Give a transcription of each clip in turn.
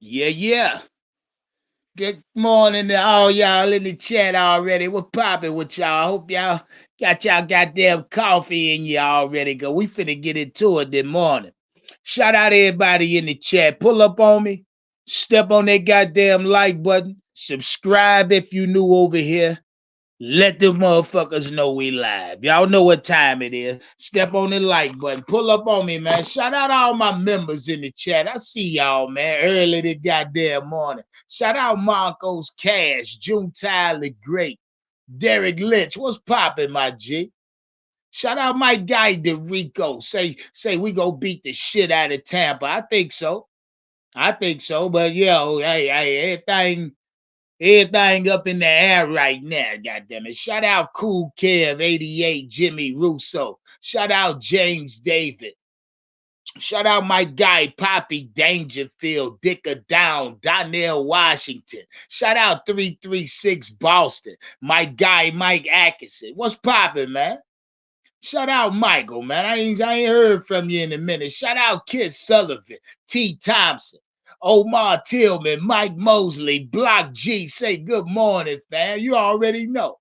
Yeah, yeah. Good morning to all y'all in the chat already. What poppin' with y'all? I hope y'all got y'all goddamn coffee in you already, cause we finna get into it this morning. Shout out everybody in the chat. Pull up on me. Step on that goddamn like button. Subscribe if you new over here. Let them motherfuckers know we live. Y'all know what time it is. Step on the like button. Pull up on me, man. Shout out all my members in the chat. I see y'all, man, early this goddamn morning. Shout out Marcos Cash, June Tyler Great, Derek Lynch. What's poppin', my G? Shout out my guy DeRico. Say we go beat the shit out of Tampa. I think so. I think so. But yo, hey, everything up in the air right now, goddamn it. Shout out Cool Kev 88, Jimmy Russo. Shout out James David. Shout out my guy Poppy Dangerfield, Dicker Down, Donnell Washington. Shout out 336 Boston. My guy Mike Atkinson. What's poppin', man? Shout out Michael, man. I ain't heard from you in a minute. Shout out Kid Sullivan, T. Thompson, Omar Tillman, Mike Mosley, Block G. Say good morning, fam. You already know.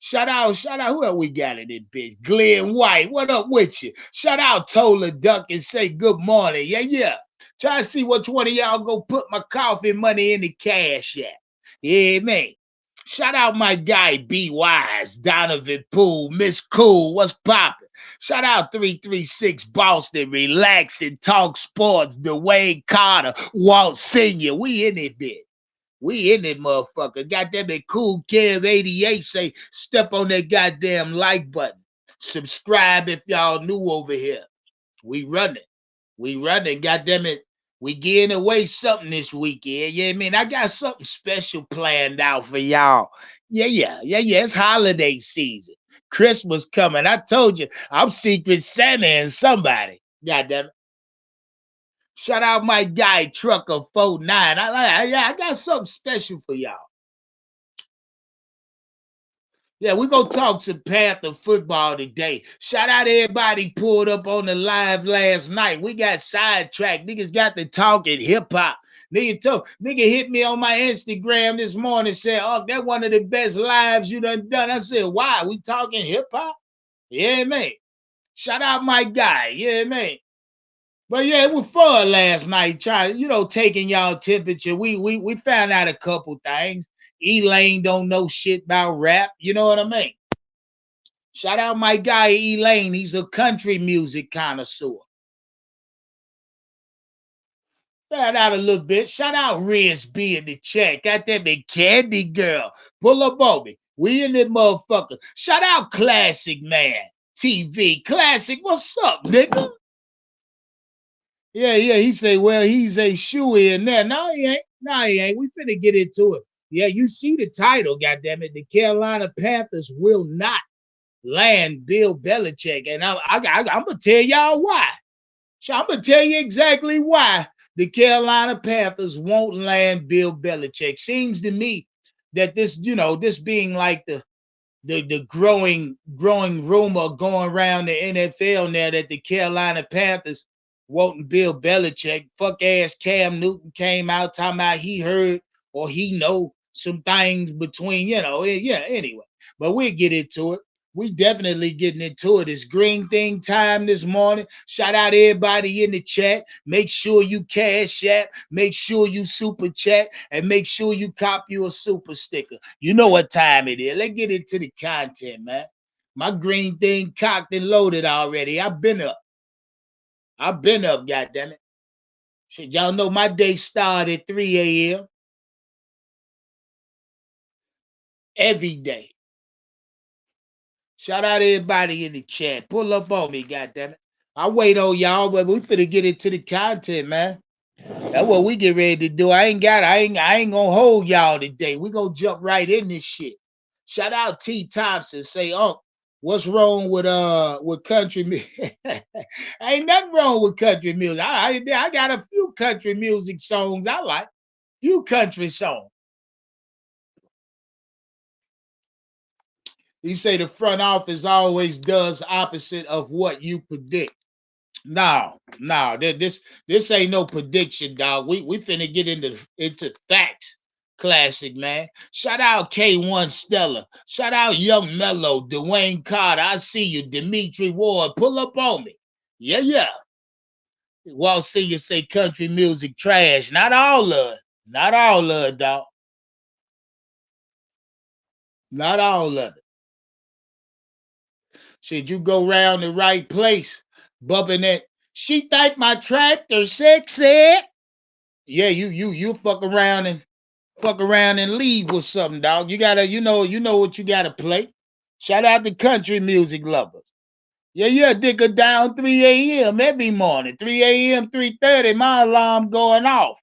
Shout out, who else we got in this bitch? Glenn White, what up with you? Shout out Tola Duck and say good morning. Yeah, yeah. Try to see which one of y'all go put my coffee money in the cash at. Yeah, man. Shout out my guy B Wise, Donovan Poole, Miss Cool, what's poppin'? Shout out 336 Boston, Relax and Talk Sports, Dwayne Carter, Walt Sr. We in it, bitch. We in it, motherfucker. Goddamn it, Cool Kev 88 say step on that goddamn like button. Subscribe if y'all new over here. We running. We running, goddamn it. We getting away something this weekend. Yeah, I mean, I got something special planned out for y'all. Yeah. It's holiday season. Christmas coming. I told you, I'm Secret Santa and somebody. Goddamn it. Shout out my guy Trucker 49. I got something special for y'all. Yeah, we gonna talk some Panther football today. Shout out everybody pulled up on the live last night. We got sidetracked. Niggas got to talking hip hop. Nigga hit me on my Instagram this morning. Said, "Oh, that one of the best lives you done." I said, "Why? We talking hip hop?" Yeah, man. Shout out my guy. Yeah, man. But yeah, it was fun last night. Trying, taking y'all temperature. We found out a couple things. Elaine don't know shit about rap. You know what I mean? Shout out my guy Elaine. He's a country music connoisseur. Shout out a little bit. Shout out Riz B in the chat. Got that big candy girl. Pull up on me. We in that motherfucker. Shout out Classic Man TV. Classic, what's up, nigga? Yeah. He say, well, he's a shoe in there. No, he ain't. No, he ain't. We finna get into it. Yeah, you see the title, goddammit. The Carolina Panthers will not land Bill Belichick. And I'm gonna tell y'all why. So I'm gonna tell you exactly why the Carolina Panthers won't land Bill Belichick. Seems to me that this being like the growing rumor going around the NFL now that the Carolina Panthers wanting Bill Belichick. Fuck ass Cam Newton came out talking about he heard or he know some things between, yeah, anyway. But we'll get into it. We definitely getting into it. It's green thing time this morning. Shout out everybody in the chat. Make sure you cash app. Make sure you super chat. And make sure you cop you a super sticker. You know what time it is. Let's get into the content, man. My green thing cocked and loaded already. I've been up. Goddammit. Shit, y'all know my day started at 3 a.m. every day. Shout out everybody in the chat. Pull up on me, goddammit. I wait on y'all, but we finna get into the content, man. That's what we get ready to do. I ain't gonna hold y'all today. We gonna jump right in this shit. Shout out T Thompson. Say, oh, what's wrong with country music? Ain't nothing wrong with country music. I got a few country music songs I like. Few country songs. You say the front office always does opposite of what you predict. No. This ain't no prediction, dog. We finna get into facts. Classic, man. Shout out K1 Stella. Shout out Young Mello, Dwayne Carter. I see you, Dimitri Ward. Pull up on me. Yeah. Walt Senior say country music trash. Not all of it. Not all of it, dog. Not all of it. Should you go round the right place, bumping that? She think my tractor sexy. Yeah, you fuck around and leave with something, dog. You gotta, you know what you gotta play. Shout out to country music lovers. Yeah, dick her down 3 a.m. every morning. 3 a.m., 3:30, my alarm going off.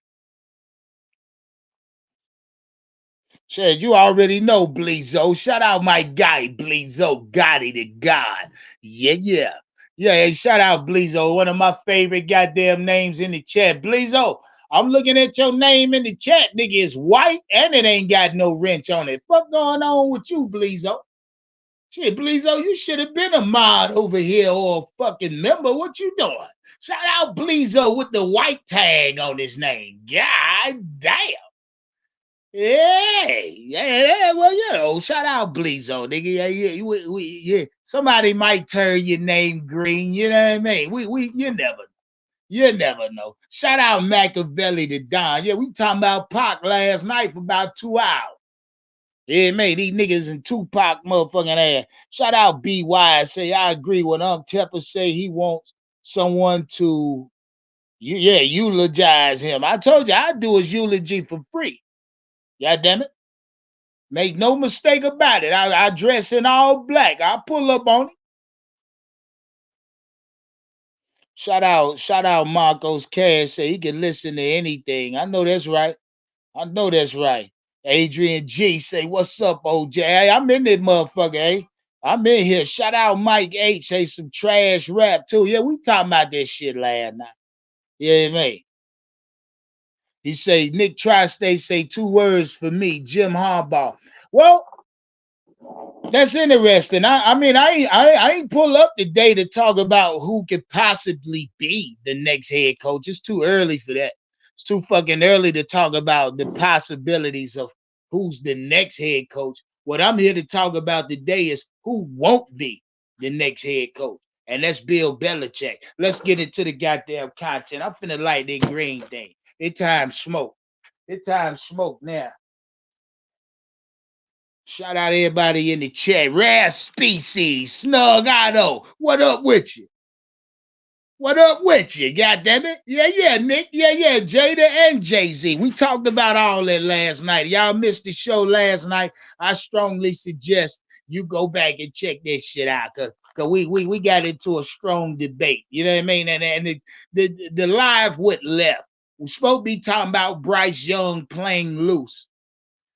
Said you already know Bleezo. Shout out my guy, Bleezo. Gotti the God. Yeah. Yeah, hey, shout out Bleezo. One of my favorite goddamn names in the chat. Bleezo, I'm looking at your name in the chat. Nigga, it's white and it ain't got no wrench on it. What going on with you, Bleezo? Shit, Bleezo, you should have been a mod over here or a fucking member. What you doing? Shout out Bleezo with the white tag on his name. God damn. Yeah. Well, shout out Bleezo, nigga. Yeah. Somebody might turn your name green. You know what I mean? You never know. Shout out Machiavelli the Don. Yeah, we talking about Pac last night for about 2 hours. Yeah, man, these niggas in Tupac motherfucking ass. Shout out BY. Say I agree with Tepper say he wants someone to eulogize him. I told you I'd do his eulogy for free. God damn it. Make no mistake about it. I dress in all black. I pull up on it. Shout out Marcos Cash. Say he can listen to anything. I know that's right. Adrian G say, what's up, OJ? Hey, I'm in this motherfucker, eh? I'm in here. Shout out Mike H. Say some trash rap too. Yeah, we talking about this shit last night. Yeah, man. He say, Nick Tri-State say 2 words for me, Jim Harbaugh. Well, that's interesting. I mean, I ain't pull up today to talk about who could possibly be the next head coach. It's too early for that. It's too fucking early to talk about the possibilities of who's the next head coach. What I'm here to talk about today is who won't be the next head coach, and that's Bill Belichick. Let's get into the goddamn content. I'm finna light that green thing. It's time smoke. It's time smoke now. Shout out everybody in the chat. Rare Species, Snug Otto. What up with you? What up with you? God damn it. Yeah, Nick. Yeah. Jada and Jay-Z. We talked about all that last night. Y'all missed the show last night. I strongly suggest you go back and check this shit out. Cause we got into a strong debate. You know what I mean? And the live went left. We're supposed to be talking about Bryce Young playing loose.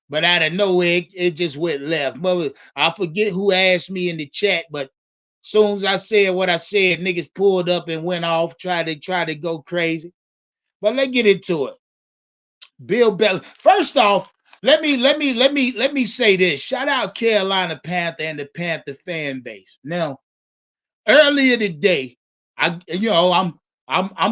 But out of nowhere, it just went left. But I forget who asked me in the chat, but soon as I said what I said, niggas pulled up and went off, tried to go crazy. But let's get into it. Bill Bell. First off, let me say this. Shout out Carolina Panther and the Panther fan base. Now, earlier today, I'm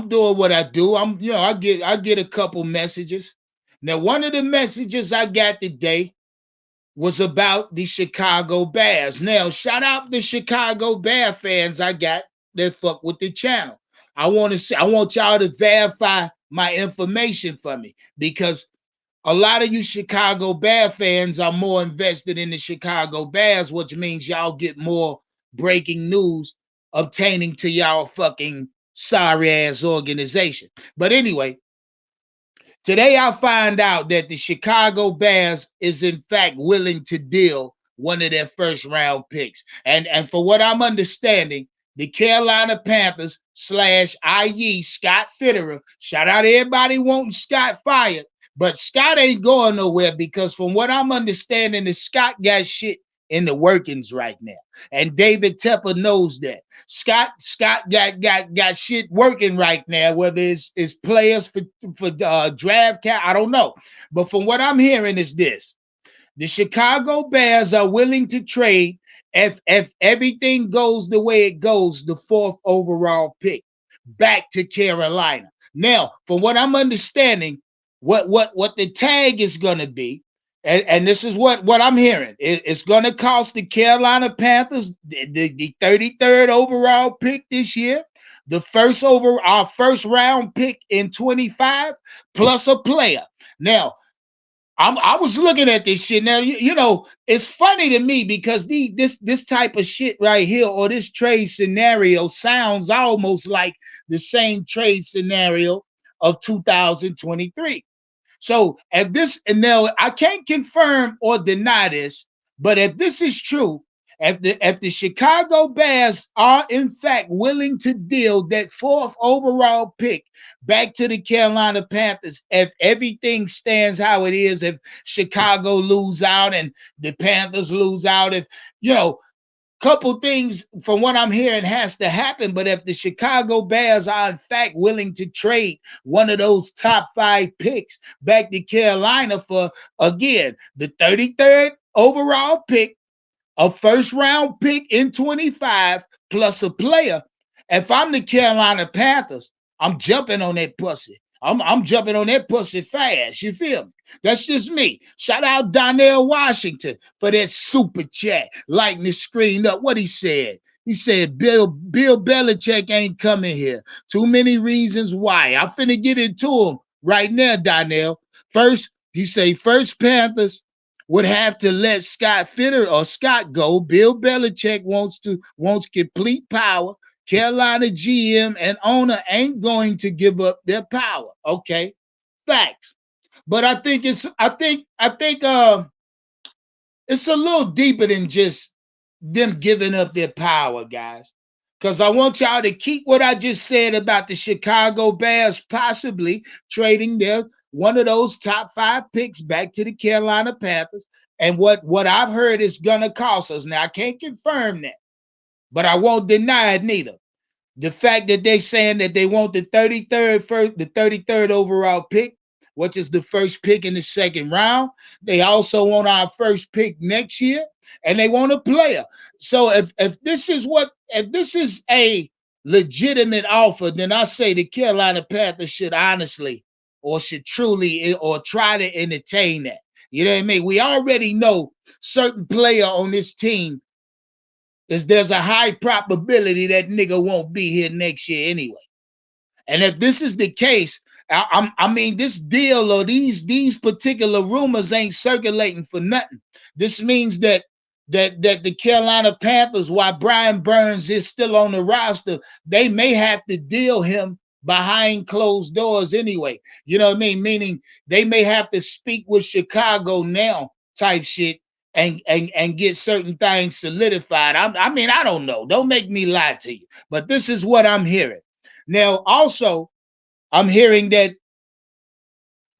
doing what I do. I get a couple messages. Now, one of the messages I got today was about the Chicago Bears. Now, shout out the Chicago Bear fans I got that fuck with the channel. I want y'all to verify my information for me because a lot of you Chicago Bear fans are more invested in the Chicago Bears, which means y'all get more breaking news obtaining to y'all fucking sorry ass organization. But anyway, today I find out that the Chicago Bears is in fact willing to deal one of their first round picks. And for what I'm understanding, the Carolina Panthers / IE Scott Fitterer, shout out to everybody wanting Scott fired, but Scott ain't going nowhere because from what I'm understanding, the Scott got shit in the workings right now. And David Tepper knows that. Scott got shit working right now, whether it's players for draft cap, I don't know. But from what I'm hearing is this. The Chicago Bears are willing to trade if everything goes the way it goes, the 4th overall pick. back to Carolina. Now, from what I'm understanding, what the tag is going to be, and this is what I'm hearing, it's going to cost the Carolina Panthers the 33rd overall pick this year, our first round pick in 25, plus a player. Now, I was looking at this shit. Now, you know, it's funny to me because this type of shit right here, or this trade scenario, sounds almost like the same trade scenario of 2023. So if this, and now I can't confirm or deny this, but if this is true, if the Chicago Bears are in fact willing to deal that fourth overall pick back to the Carolina Panthers, if everything stands how it is, if Chicago lose out and the Panthers lose out, if, you know, couple things from what I'm hearing has to happen. But if the Chicago Bears are in fact willing to trade one of those top 5 picks back to Carolina for, again, the 33rd overall pick, a first round pick in 25, plus a player, if I'm the Carolina Panthers, I'm jumping on that pussy. I'm jumping on that pussy fast. You feel me? That's just me. Shout out Donnell Washington for that super chat. Lighting the screen up. What he said. He said Bill Belichick ain't coming here. Too many reasons why. I'm finna get into him right now, Donnell. First, he say first Panthers would have to let Scott go. Bill Belichick wants complete power. Carolina GM and owner ain't going to give up their power. Okay, facts. But I think it's a little deeper than just them giving up their power, guys. Because I want y'all to keep what I just said about the Chicago Bears possibly trading one of those top 5 picks back to the Carolina Panthers. And what I've heard is gonna cost us. Now I can't confirm that, but I won't deny it neither. The fact that they saying that they want the 33rd overall pick, which is the first pick in the second round. They also want our first pick next year, and they want a player. So if this is a legitimate offer, then I say the Carolina Panthers should honestly, or should truly, or try to entertain that. You know what I mean? We already know certain player on this team there's a high probability that nigga won't be here next year anyway. And if this is the case, I mean, this deal or these particular rumors ain't circulating for nothing. This means that the Carolina Panthers, while Brian Burns is still on the roster, they may have to deal him behind closed doors anyway. You know what I mean? Meaning they may have to speak with Chicago now type shit and get certain things solidified. I mean, I don't know. Don't make me lie to you. But this is what I'm hearing. Now, also, I'm hearing that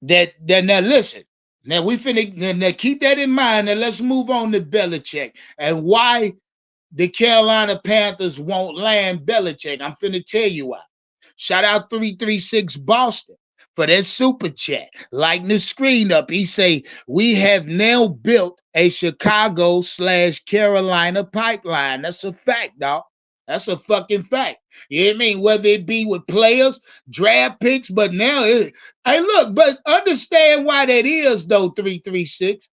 now listen. Now we finna now keep that in mind. Now let's move on to Bellichick and why the Carolina Panthers won't land Bellichick. I'm finna tell you why. Shout out 336 Boston for that super chat. Lighting the screen up. He say, we have now built a Chicago/Carolina pipeline. That's a fact, dog. That's a fucking fact. You know what I mean? Whether it be with players, draft picks, but now hey, look, but understand why that is though, 336.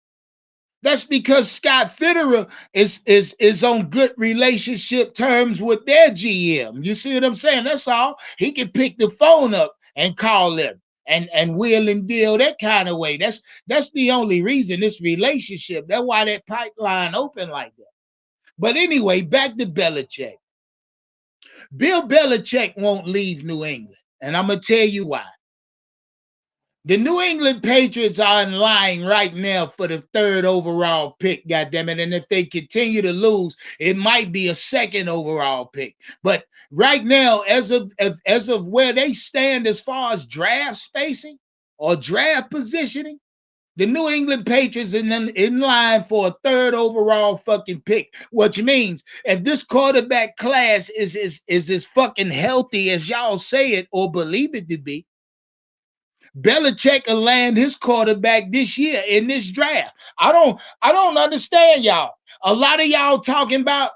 That's because Scott Fitterer is on good relationship terms with their GM. You see what I'm saying? That's all. He can pick the phone up and call them and wheel and deal that kind of way. That's the only reason this relationship. That's why that pipeline open like that. But anyway, back to Bellichick. Bill Belichick won't leave New England, and I'm gonna tell you why. The New England Patriots are in line right now for the 3rd overall pick, goddammit. And if they continue to lose, it might be a 2nd overall pick. But right now, as of where they stand as far as draft spacing or draft positioning, the New England Patriots in line for a 3rd overall fucking pick, which means if this quarterback class is as fucking healthy as y'all say it or believe it to be, Bellichick will land his quarterback this year in this draft. I don't understand y'all. A lot of y'all talking about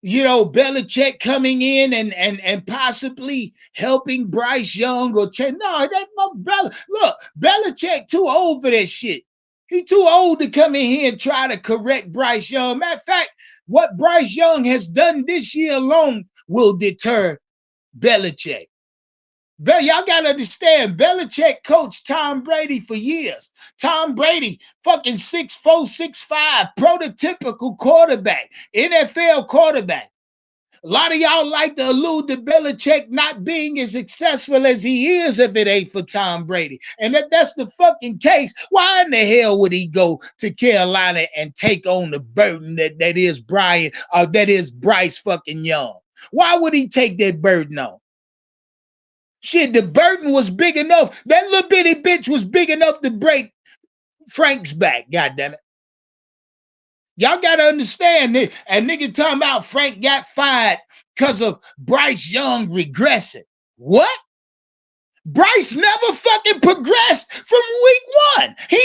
Belichick coming in and possibly helping Bryce Young or no, that my brother. Look, Belichick too old for that shit. He too old to come in here and try to correct Bryce Young. Matter of fact, what Bryce Young has done this year alone will deter Belichick. Y'all gotta understand, Belichick coached Tom Brady for years. Tom Brady, fucking 6'4", 6'5", prototypical quarterback, NFL quarterback. A lot of y'all like to allude to Belichick not being as successful as he is if it ain't for Tom Brady. And if that's the fucking case, why in the hell would he go to Carolina and take on the burden that is Bryce fucking Young? Why would he take that burden on? Shit, the burden was big enough. That little bitty bitch was big enough to break Frank's back, goddammit. Y'all gotta understand that. And nigga talking about Frank got fired because of Bryce Young regressing. What? Bryce never fucking progressed from week one. He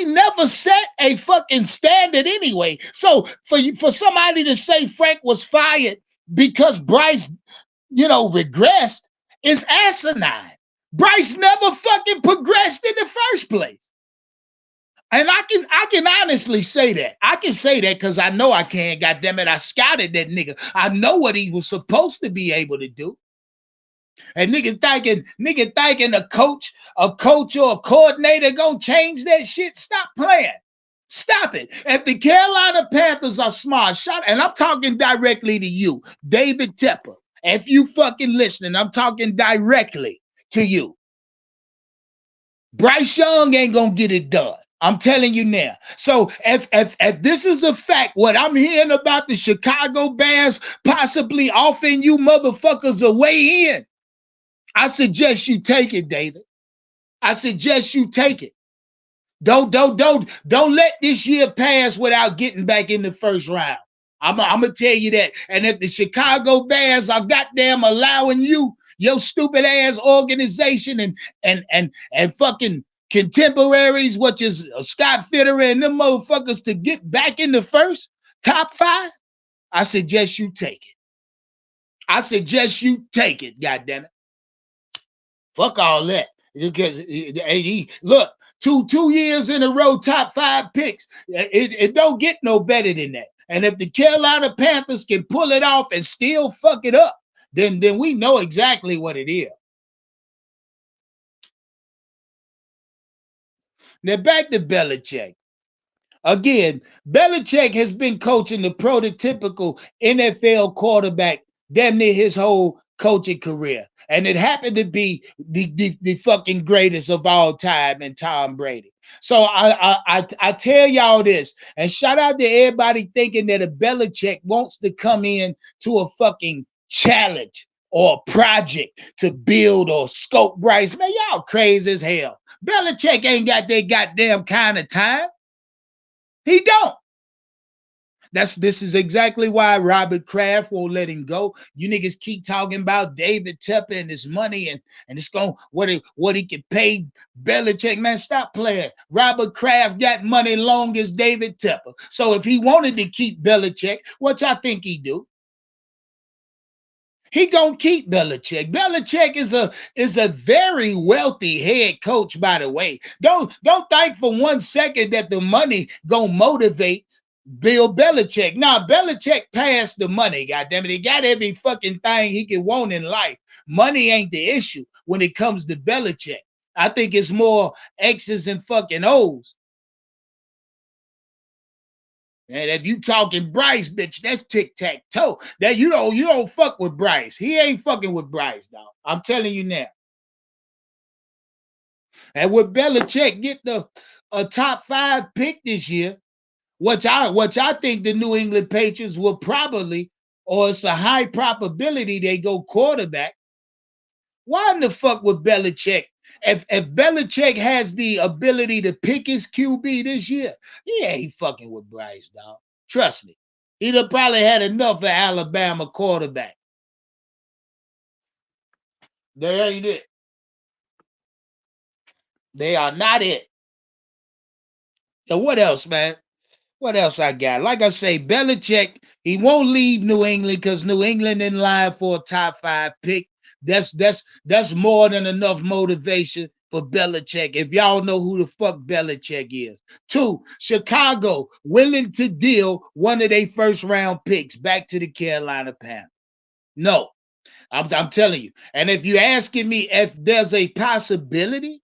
never set a fucking standard anyway. So for somebody to say Frank was fired because Bryce regressed is asinine. Bryce never fucking progressed in the first place. And I can honestly say that. I can say that because I know I can. Goddamn it, I scouted that nigga. I know what he was supposed to be able to do. And nigga thinking a coach or a coordinator gonna change that shit. Stop playing. Stop it. If the Carolina Panthers are smart, and I'm talking directly to you, David Tepper. If you fucking listening, I'm talking directly to you. Bryce Young ain't gonna get it done. I'm telling you now. So if this is a fact, what I'm hearing about the Chicago Bears possibly offering you motherfuckers a way in, I suggest you take it, David. I suggest you take it. Don't let this year pass without getting back in the first round. I'm gonna tell you that. And if the Chicago Bears are goddamn allowing you, your stupid ass organization and fucking contemporaries, which is Scott Fitterer and them motherfuckers, to get back in the first top 5, I suggest you take it. I suggest you take it, goddammit. Fuck all that. Look, two years in a row, top 5 picks. It don't get no better than that. And if the Carolina Panthers can pull it off and still fuck it up, then we know exactly what it is. Now back to Bellichick. Again, Bellichick has been coaching the prototypical NFL quarterback damn near his whole coaching career. And it happened to be the fucking greatest of all time in Tom Brady. So I tell y'all this, and shout out to everybody thinking that a Bellichick wants to come in to a fucking challenge or a project to build or scope Bryce. Man, y'all crazy as hell. Bellichick ain't got that goddamn kind of time. He don't. This is exactly why Robert Kraft won't let him go. You niggas keep talking about David Tepper and his money and it's going what he can pay Bellichick. Man, stop playing. Robert Kraft got money long as David Tepper. So if he wanted to keep Bellichick, which I think he do, he gonna keep Bellichick. Bellichick is a very wealthy head coach, by the way. Don't think for 1 second that the money gonna motivate Bill Belichick. Now, Belichick passed the money, goddammit. He got every fucking thing he could want in life. Money ain't the issue when it comes to Belichick. I think it's more X's and fucking O's. And if you talking Bryce, bitch, that's tic-tac-toe. That you don't fuck with Bryce. He ain't fucking with Bryce, dog. I'm telling you now. And with Belichick getting a top 5 pick this year, which I think the New England Patriots will probably, or it's a high probability they go quarterback. Why in the fuck would Bellichick? If Bellichick has the ability to pick his QB this year, he ain't fucking with Bryce, dog. Trust me. He'd have probably had enough of Alabama quarterback. They ain't it. They are not it. So what else, man? What else I got? Like I say, Bellichick, He won't leave New England because New England in line for a top 5 pick. That's more than enough motivation for Belichick. If y'all know who the fuck Belichick is. 2, Chicago willing to deal one of their first round picks back to the Carolina Panthers. No, I'm telling you. And if you're asking me if there's a possibility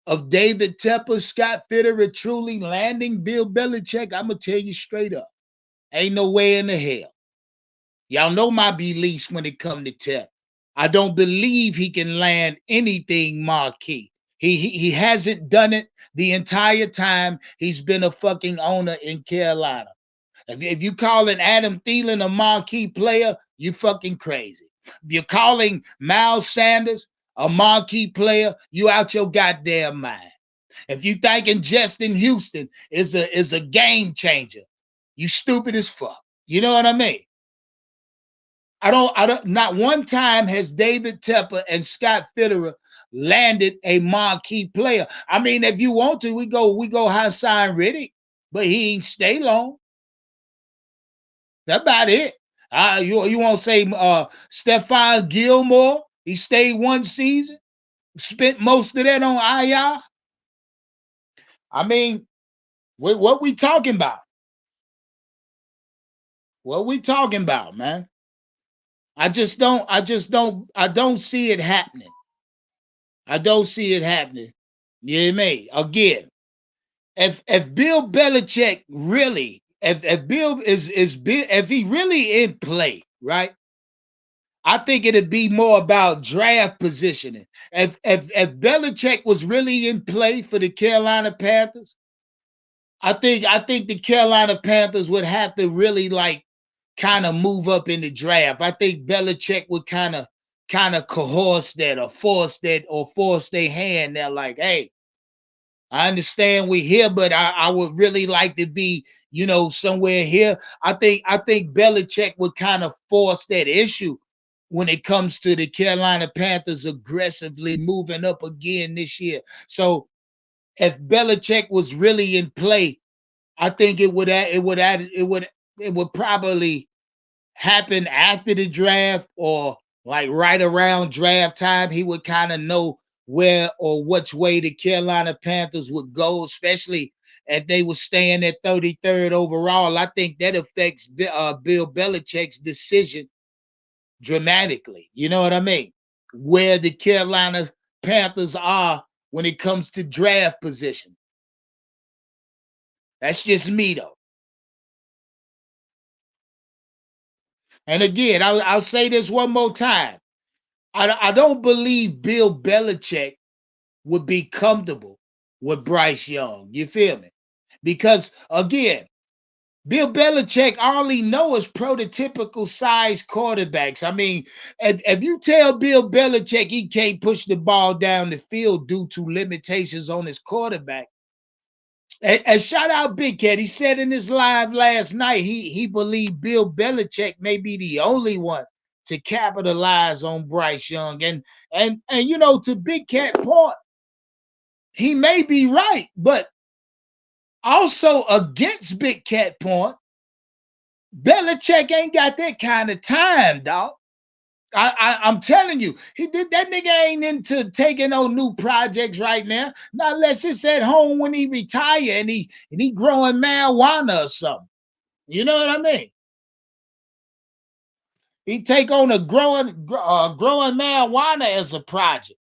of David Tepper, Scott Fitterer truly landing Bill Belichick, I'm gonna tell you straight up, ain't no way in the hell. Y'all know my beliefs when it come to Tepper. I don't believe he can land anything marquee. He hasn't done it the entire time he's been a fucking owner in Carolina. If you calling Adam Thielen a marquee player, you fucking crazy. If you're calling Miles Sanders a marquee player, you out your goddamn mind. If you thinking Justin Houston is a game changer, you stupid as fuck. You know what I mean? I don't not one time has David Tepper and Scott Fitterer landed a marquee player. I mean, if you want to, we go Hassan Riddick, but he ain't stay long. That's about it. You want to say Stephon Gilmore? He stayed one season, spent most of that on IR. I mean, what we talking about? What we talking about, man? I don't see it happening. I don't see it happening. You hear me? Again, if Bill Belichick really, if Bill is if he really in play, right? I think it'd be more about draft positioning. If Belichick was really in play for the Carolina Panthers, I think the Carolina Panthers would have to really like kind of move up in the draft. I think Belichick would kind of coerce that or force their hand. They're like, hey, I understand we're here, but I would really like to be, somewhere here. I think Belichick would kind of force that issue when it comes to the Carolina Panthers aggressively moving up again this year. So if Belichick was really in play, I think it would probably happen after the draft or like right around draft time. He would kind of know where or which way the Carolina Panthers would go, especially if they were staying at 33rd overall. I think that affects Bill Belichick's decision dramatically. You know what I mean? Where the Carolina Panthers are when it comes to draft position. That's just me though. And again, I'll say this one more time. I don't believe Bill Belichick would be comfortable with Bryce Young. You feel me? Because again, Bill Belichick all he know is prototypical size quarterbacks. I mean, if you tell Bill Belichick he can't push the ball down the field due to limitations on his quarterback, and shout out Big Cat. He said in his live last night he believed Bill Belichick may be the only one to capitalize on Bryce Young. And to Big Cat point, he may be right, but also against Big Cat point, Belichick ain't got that kind of time, dog. I'm telling you, he did that nigga ain't into taking on new projects right now. Not unless it's at home when he retire and he growing marijuana or something. You know what I mean? He take on a growing marijuana as a project.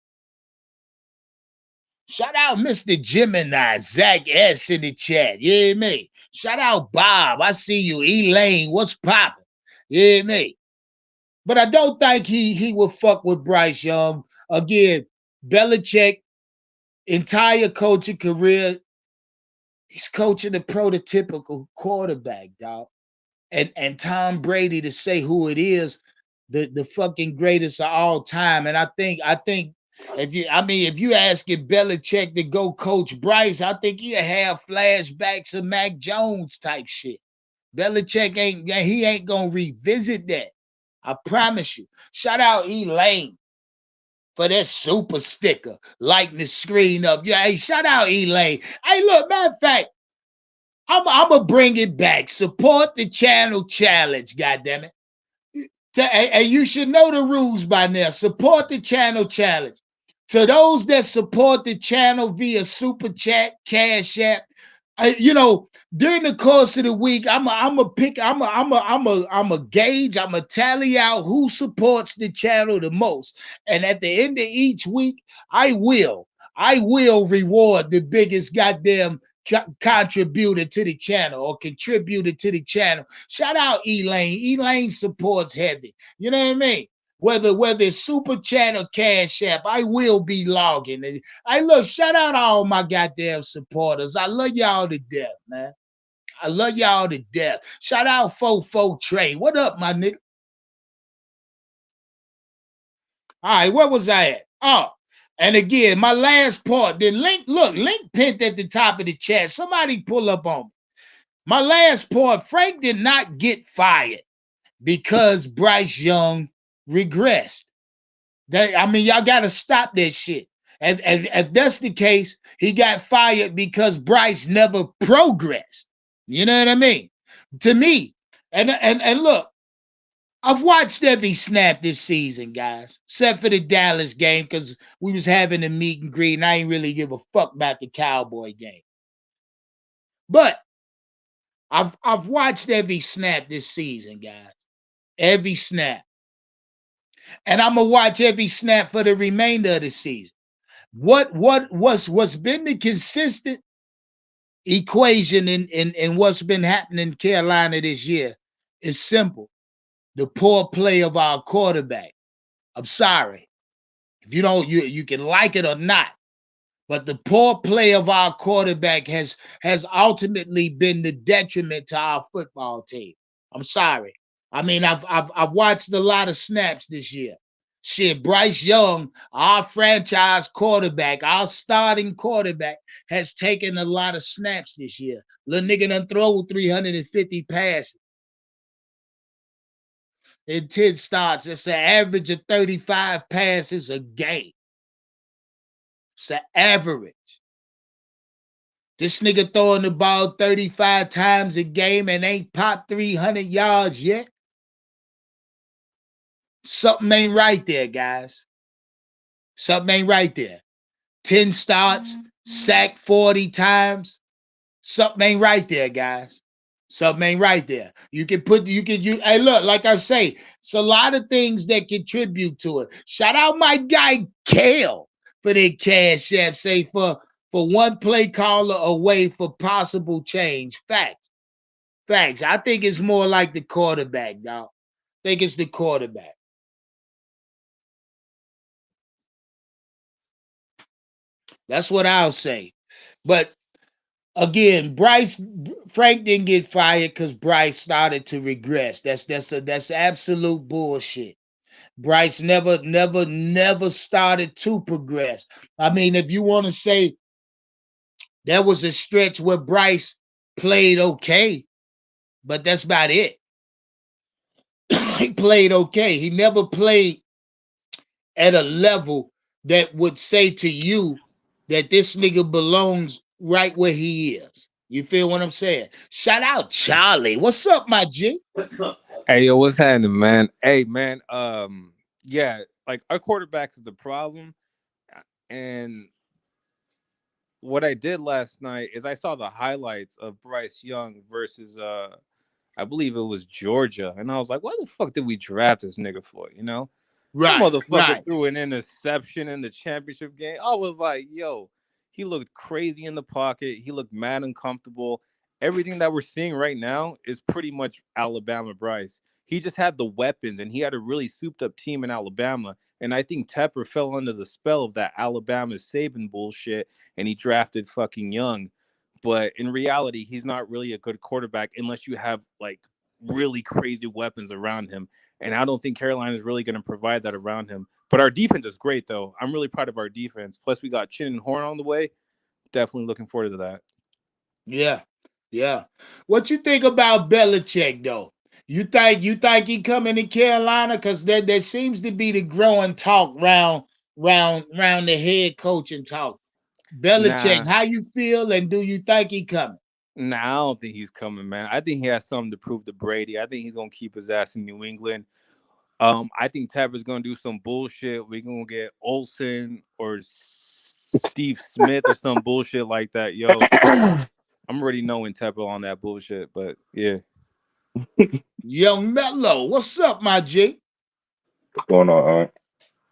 Shout out Mr. Gemini, Zach S in the chat. You hear me? Shout out Bob. I see you. Elaine, what's popping? You hear me? But I don't think he will fuck with Bryce Young. Again, Belichick, entire coaching career, he's coaching the prototypical quarterback, dog. And Tom Brady, to say who it is, the fucking greatest of all time. And I think if you asking Belichick to go coach Bryce, I think he'll have flashbacks of Mac Jones type shit. Belichick ain't gonna revisit that. I promise you. Shout out Elaine for that super sticker, lighting the screen up. Yeah, hey, shout out Elaine. Hey, look, matter of fact, I'm gonna bring it back. Support the channel challenge, goddammit. And you should know the rules by now. Support the channel challenge. To those that support the channel via super chat, cash app, during the course of the week, I'm a pick, I'm a gauge, I'm a tally out who supports the channel the most, and at the end of each week, I will reward the biggest goddamn contributor to the channel or contributed to the channel. Shout out Elaine. Elaine supports heavy. You know what I mean? Whether it's super chat or cash app, I will be logging. And I look, shout out all my goddamn supporters. I love y'all to death, man. I love y'all to death. Shout out Fofo Trey. What up, my nigga? All right, where was I at? Oh, and again, my last part. The link pinned at the top of the chat. Somebody pull up on me. My last part, Frank did not get fired because Bryce Young regressed. Y'all got to stop that shit. If that's the case, he got fired because Bryce never progressed. You know what I mean? To me, and look, I've watched every snap this season, guys, except for the Dallas game because we was having a meet and greet, and I ain't really give a fuck about the Cowboy game. But I've watched every snap this season, guys. Every snap. And I'm gonna watch every snap for the remainder of the season. What's been the consistent equation in what's been happening in Carolina this year is simple. The poor play of our quarterback. I'm sorry. If you don't, you can like it or not. But the poor play of our quarterback has ultimately been the detriment to our football team. I'm sorry. I've watched a lot of snaps this year. Shit, Bryce Young, our franchise quarterback, our starting quarterback, has taken a lot of snaps this year. Little nigga done throw 350 passes in 10 starts. It's an average of 35 passes a game. It's an average. This nigga throwing the ball 35 times a game and ain't popped 300 yards yet. Something ain't right there, guys. Something ain't right there. 10 starts, sacked 40 times. Something ain't right there, guys. Something ain't right there. Hey, look, like I say, it's a lot of things that contribute to it. Shout out my guy Kale for their cash app. Say for one play caller away for possible change. Facts. I think it's more like the quarterback, dog. I think it's the quarterback. That's what I'll say. But again, Frank didn't get fired because Bryce started to regress. That's absolute bullshit. Bryce never started to progress. If you want to say there was a stretch where Bryce played okay, but that's about it. He played okay. He never played at a level that would say to you that this nigga belongs right where he is. You feel what I'm saying? Shout out Charlie. What's up, my G? Hey, yo, what's happening, man? Hey, man, yeah, like our quarterback is the problem. And what I did last night is I saw the highlights of Bryce Young versus I believe it was Georgia. And I was like, why the fuck did we draft this nigga for? That motherfucker threw an interception in the championship game. I was like, yo, he looked crazy in the pocket. He looked mad uncomfortable. Everything that we're seeing right now is pretty much Alabama Bryce. He just had the weapons, and he had a really souped-up team in Alabama. And I think Tepper fell under the spell of that Alabama Saban bullshit, and he drafted fucking Young. But in reality, he's not really a good quarterback unless you have, like, really crazy weapons around him. And I don't think Carolina is really going to provide that around him. But our defense is great, though. I'm really proud of our defense. Plus, we got Chin and Horn on the way. Definitely looking forward to that. Yeah. What you think about Bellichick, though? You think he coming to Carolina? Because there seems to be the growing talk round the head coaching talk. Belichick, Nah, how you feel, and do you think he coming? Nah, I don't think he's coming, man. I think he has something to prove to Brady. I think he's gonna keep his ass in New England. I think Tampa's gonna do some bullshit. We're gonna get Olsen or Steve Smith or some bullshit like that. Yo, I'm already knowing Tampa on that bullshit, but yeah. Young Mello, what's up, my G? What's going on?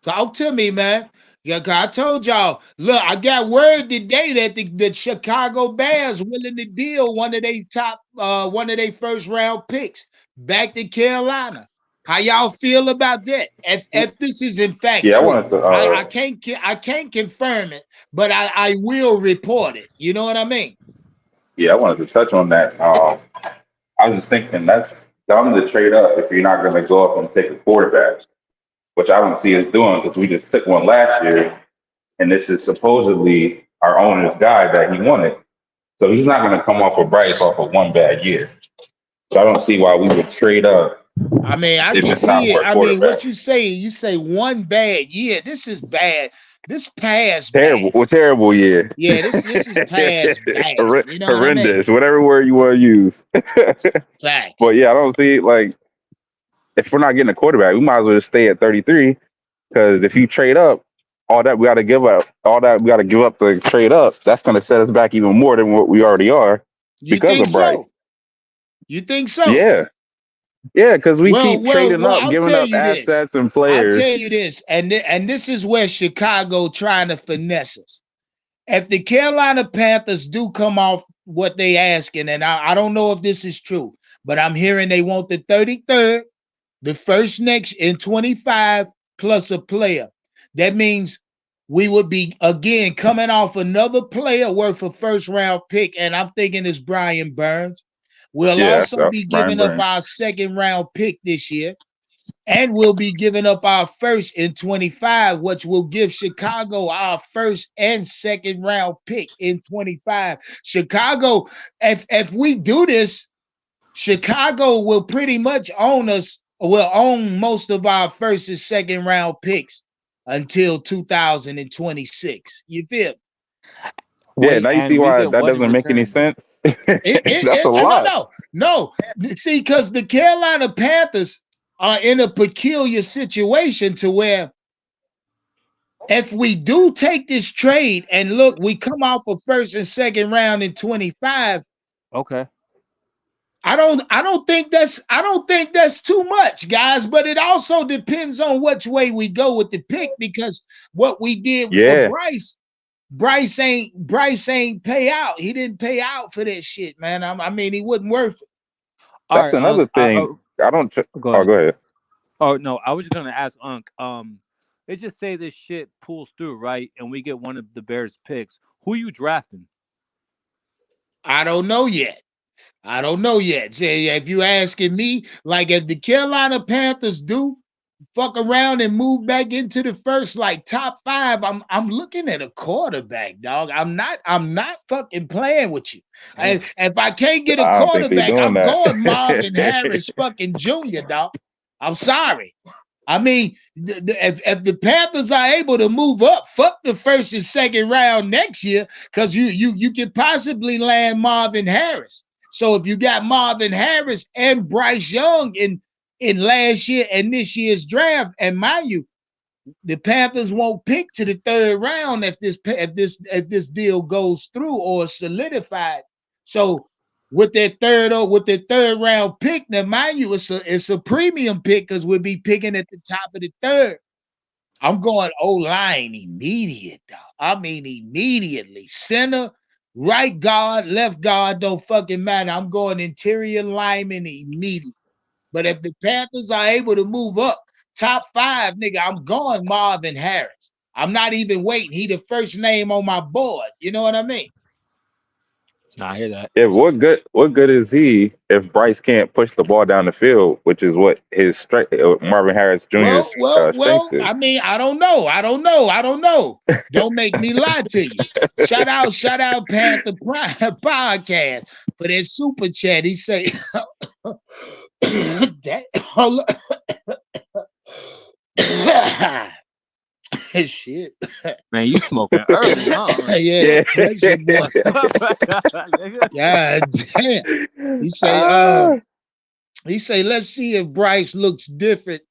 Talk to me, man. Yeah, 'cause I told y'all. Look, I got word today that the Chicago Bears willing to deal one of their first round picks back to Carolina. How y'all feel about that? If this is in fact Yeah, I true, wanted to. I can't confirm it, but I will report it. You know what I mean? Yeah, I wanted to touch on that. I was just thinking that's dumb to trade up if you're not going to go up and take a quarterback, which I don't see us doing because we just took one last year, and this is supposedly our owner's guy that he wanted. So he's not going to come off of Bryce off of one bad year. So I don't see why we would trade up I mean, I if can it's not see it. for a I mean, what quarterback. you say? You say one bad year. This is bad. This past bad. Terrible, well, terrible year. Yeah, this is past bad. You know what I mean? Horrendous, whatever word you want to use. Facts. But yeah, I don't see like if we're not getting a quarterback, we might as well just stay at 33. Because if you trade up, all that we got to give up, all that we got to give up to trade up, that's going to set us back even more than what we already are You because think of Bryce. so? You think so? Yeah, yeah, because we keep trading Well. up, I'll giving tell up you this. assets and I'll players. tell you this, and this is where Chicago trying to finesse us. If the Carolina Panthers do come off what they asking, and I don't know if this is true, but I'm hearing they want the 33rd, the first next in 25 plus a player. That means we would be again coming off another player worth a first round pick, and I'm thinking it's Brian Burns. We'll Yeah, also that's be Brian giving up Burns. our second round pick this year, and we'll be giving up our first in 25, which will give Chicago our first and second round pick in 25. Chicago, if we do this, Chicago will pretty much own us, will own most of our first and second round picks until 2026. You feel? Yeah, Wait, now you see and we why get that what in doesn't make any return? sense. That's a No, lot. no. See, because the Carolina Panthers are in a peculiar situation to where if we do take this trade and look, we come off a first and second round in 25. Okay. I don't think that's too much, guys, but it also depends on which way we go with the pick because what we did for Yeah, Bryce ain't pay out. He didn't pay out for that shit, man. I mean, he wasn't worth it. All that's right, another thing. I don't. go Oh, ahead. go ahead. Oh no, I was just gonna ask Unc. Let's just say this shit pulls through, right? And we get one of the Bears picks. Who you drafting? I don't know yet. I don't know yet. Say, if you asking me, like if the Carolina Panthers do fuck around and move back into the first like top 5, I'm looking at a quarterback, dog. I'm not fucking playing with you. Damn. If I can't get a I don't think they're quarterback, doing I'm that. going Marvin Harris fucking Jr., dog. I'm sorry. I mean, if the Panthers are able to move up, fuck the first and second round next year, because you can possibly land Marvin Harris. So if you got Marvin Harris and Bryce Young in last year and this year's draft, and mind you, the Panthers won't pick to the third round if this deal goes through or solidified. So with that third round pick, now mind you, it's a premium pick because we'll be picking at the top of the third. I'm going O-line immediate, dog. I mean immediately. Center, right guard, left guard, don't fucking matter. I'm going interior lineman immediately. But if the Panthers are able to move up top 5, nigga, I'm going Marvin Harris. I'm not even waiting. He the first name on my board. You know what I mean? Nah, I hear that. Yeah, what good is he if Bryce can't push the ball down the field, which is what his strength, Marvin Harris Jr.'s strength is. I mean, I don't know. Don't make me lie to you. Shout out Panther Prime Podcast for that super chat. He say that Shit. Man, you smoking early, huh? Yeah, that's your boy. Yeah, damn. He say, let's see if Bryce looks different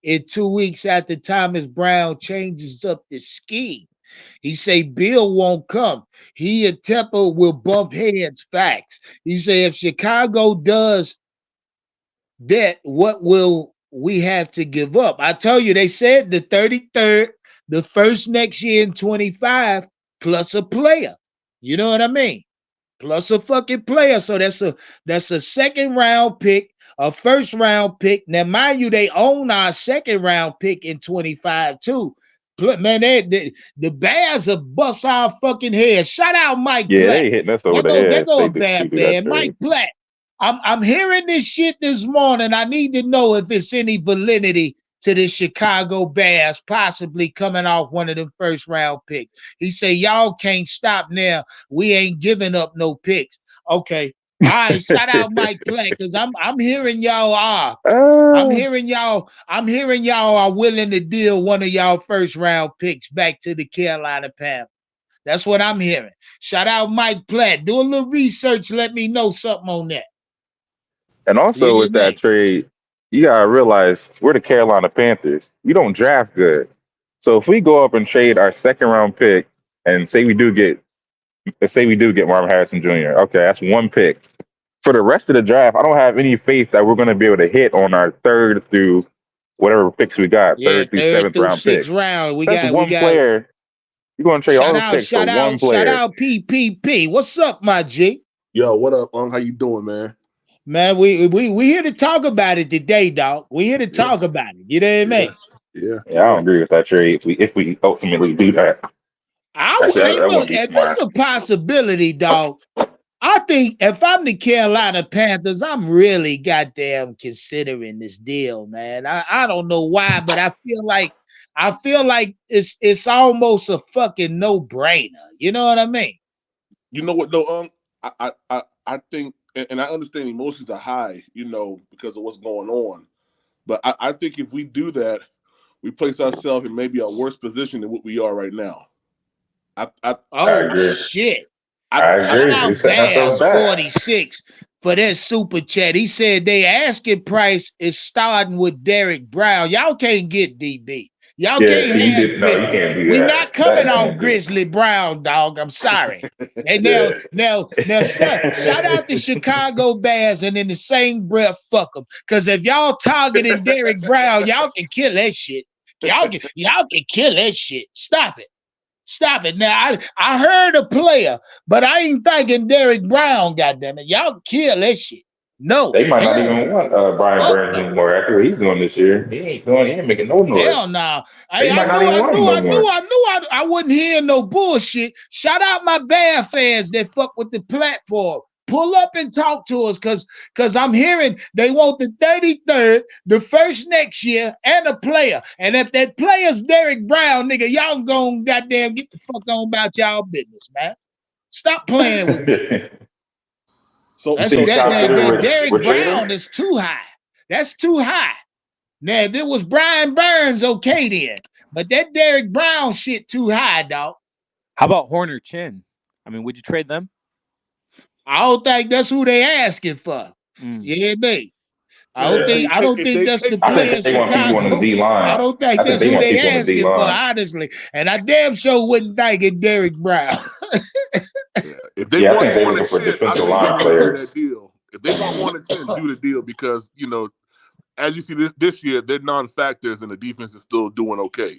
in 2 weeks after Thomas Brown changes up the scheme. He say Bill won't come. He and Tepper will bump heads. Facts. He say if Chicago does that, what will we have to give up? I tell you, they said the 33rd, the first next year in 25, plus a player. You know what I mean? Plus a fucking player. So that's a second round pick, a first round pick. Now, mind you, they own our second round pick in 25 too. Man, the Bears have bust our fucking head. Shout out Mike Yeah, Platt. they hitting us over There the go, there head. go They a Bear do that fan. Mike trade. Platt. I'm hearing this shit this morning. I need to know if it's any validity to the Chicago Bears possibly coming off one of them first round picks. He say, y'all can't stop now. We ain't giving up no picks. Okay. All right, shout out Mike Platt, because I'm hearing y'all are. I'm hearing y'all are willing to deal one of y'all first round picks back to the Carolina Panthers. That's what I'm hearing. Shout out Mike Platt. Do a little research. Let me know something on that. And also with that trade, you gotta realize we're the Carolina Panthers. We don't draft good. So if we go up and trade our second round pick and say we do get Marvin Harrison Jr., okay, that's one pick. For the rest of the draft, I don't have any faith that we're gonna be able to hit on our third through whatever picks we got, Yeah, third through third seventh through round pick. sixth round. We That's got one player. You're gonna trade all those picks for one player. shout out PPP. What's up, my G? Yo, what up, How you doing, man? Man, we here to talk about it today, dog. We here to talk about it. You know what I mean? Yeah. I don't agree with that trade. If we ultimately do that, that Look, would be if smart. it's a possibility, dog, I think if I'm the Carolina Panthers, I'm really goddamn considering this deal, man. I don't know why, but I feel like it's almost a fucking no-brainer. You know what I mean? You know what though, I think, and I understand emotions are high, because of what's going on. But I think if we do that, we place ourselves in maybe a worse position than what we are right now. I agree. Shit. I agree. Shout out Bears 46 for that super chat. He said they asking price is starting with Derek Brown. Y'all can't get DB. Y'all can't have Grizzly. You can't do We're that. not coming off Grizzly Brown, dog. I'm sorry. And now shout out to Chicago Bears, and in the same breath, fuck them. Because if y'all targeting Derek Brown, y'all can kill that shit. Y'all can kill that shit. Stop it. Stop it. Now, I heard a player, but I ain't thinking Derek Brown, goddammit. Y'all kill that shit. No. They might not even want Brian Burns anymore after what he's doing this year. He ain't making no noise. Hell no. I wouldn't hear no bullshit. Shout out my Bear fans that fuck with the platform. Pull up and talk to us because I'm hearing they want the 33rd, the first next year, and a player. And if that player's Derek Brown, nigga, y'all gonna goddamn get the fuck on about y'all business, man. Stop playing with me. Derek Brown is too high. That's too high. Now, if it was Brian Burns, okay then. But that Derek Brown shit too high, dog. How about Horner Chin? I mean, would you trade them? I don't think that's who they asking for. Yeah, me. I don't think that's the player Chicago. I don't think that's who they asking for, honestly. And I damn sure wouldn't think it Derek Brown. If they want Horner Chin, I think do that deal. If they want Horner Chin, do the deal because as you see this year, they're non-factors and the defense is still doing okay.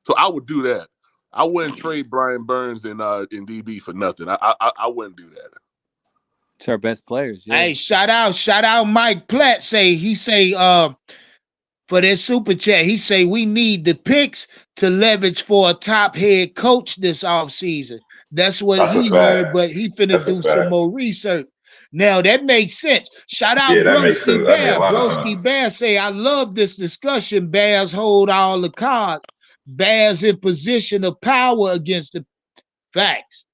So I would do that. I wouldn't trade Brian Burns in DB for nothing. I wouldn't do that. It's our best players. Yeah. Hey, shout out Mike Platt. For their super chat, he say we need the picks to leverage for a top head coach this offseason. That's what he heard, but he finna do some more research. Now that makes sense. Shout out Broski Bear. Broski Bear say, I love this discussion. Bears hold all the cards. Bears in position of power against the facts.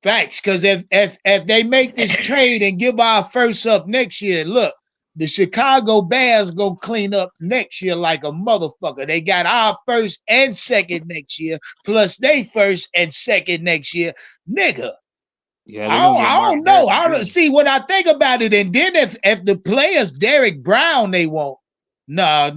Because if they make this trade and give our first up next year, look, the Chicago Bears go clean up next year like a motherfucker. They got our first and second next year, plus they first and second next year. Nigga. Yeah, they're gonna get I Mark don't know. I Harris don't see when I think about it, and then if the players Derek Brown they won't. No, I'll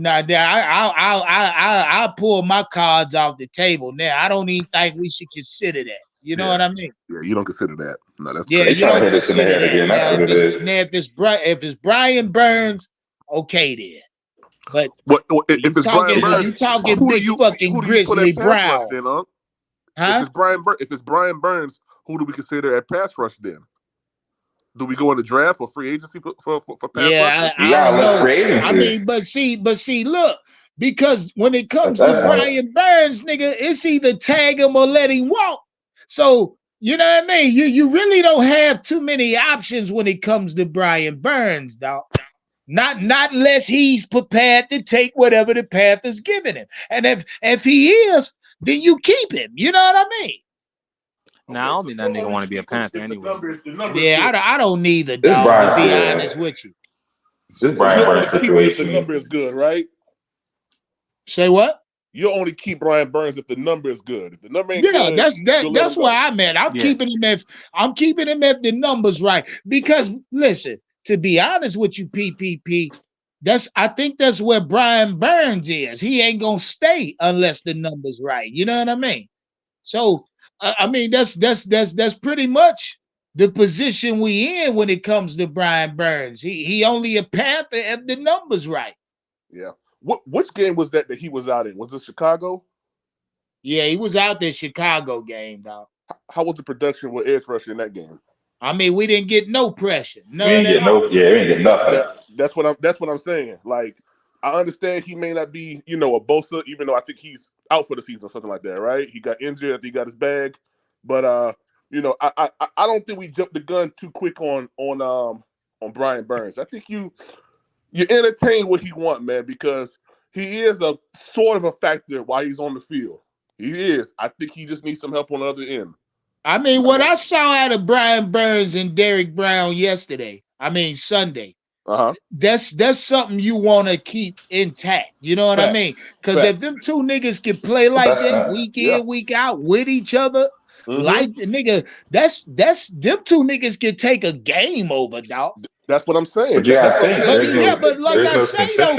pull my cards off the table now. I don't even think we should consider that. You know what I mean? Yeah, you don't consider that. No, that's Yeah, crazy. you don't hit us in the consider head that. again. That's what it is. Now, if it's Brian Burns, okay then. But if it's Brian Burns, you talking big fucking Grizzly Brown, then, huh? Huh? If it's Brian Burns, who do we consider at pass rush then? Do we go in the draft or free agency for pass rush? You gotta look free agency. I mean, but see, look, because when it comes to Brian Burns, nigga, it's either tag him or let him walk. So you know what I mean? You really don't have too many options when it comes to Brian Burns, dog. Not unless he's prepared to take whatever the Panthers giving him. And if he is, then you keep him. You know what I mean? Nah, I don't think that nigga want to be a Panther anyway. Yeah, I don't neither, dog, to be honest with you. It's just Brian Burns situation. The number is good, right? Say what? You'll only keep Brian Burns if the number is good. If the number ain't good, that's where I'm at. I'm keeping him if the numbers right. Because listen, to be honest with you, PPP, I think that's where Brian Burns is. He ain't gonna stay unless the numbers right. You know what I mean? So I mean that's pretty much the position we in when it comes to Brian Burns. He only a Panther if the numbers right. Yeah. Which game was that he was out in? Was it Chicago? Yeah, he was out there Chicago game, dog. How was the production with edge rusher in that game? I mean, we didn't get no pressure. We didn't get nothing. That's what I'm saying. Like, I understand he may not be, a Bosa, even though I think he's out for the season or something like that, right? He got injured, I think he got his bag. But I don't think we jumped the gun too quick on Brian Burns. I think you entertain what he wants, man, because he is a sort of a factor while he's on the field. He is. I think he just needs some help on the other end. I mean, what I saw out of Brian Burns and Derek Brown Sunday, that's something you want to keep intact. You know what I mean? Because if them two niggas can play like that week in, week out with each other, like the nigga, that's them two niggas can take a game over, dog. That's what I'm saying. But but like I say, though,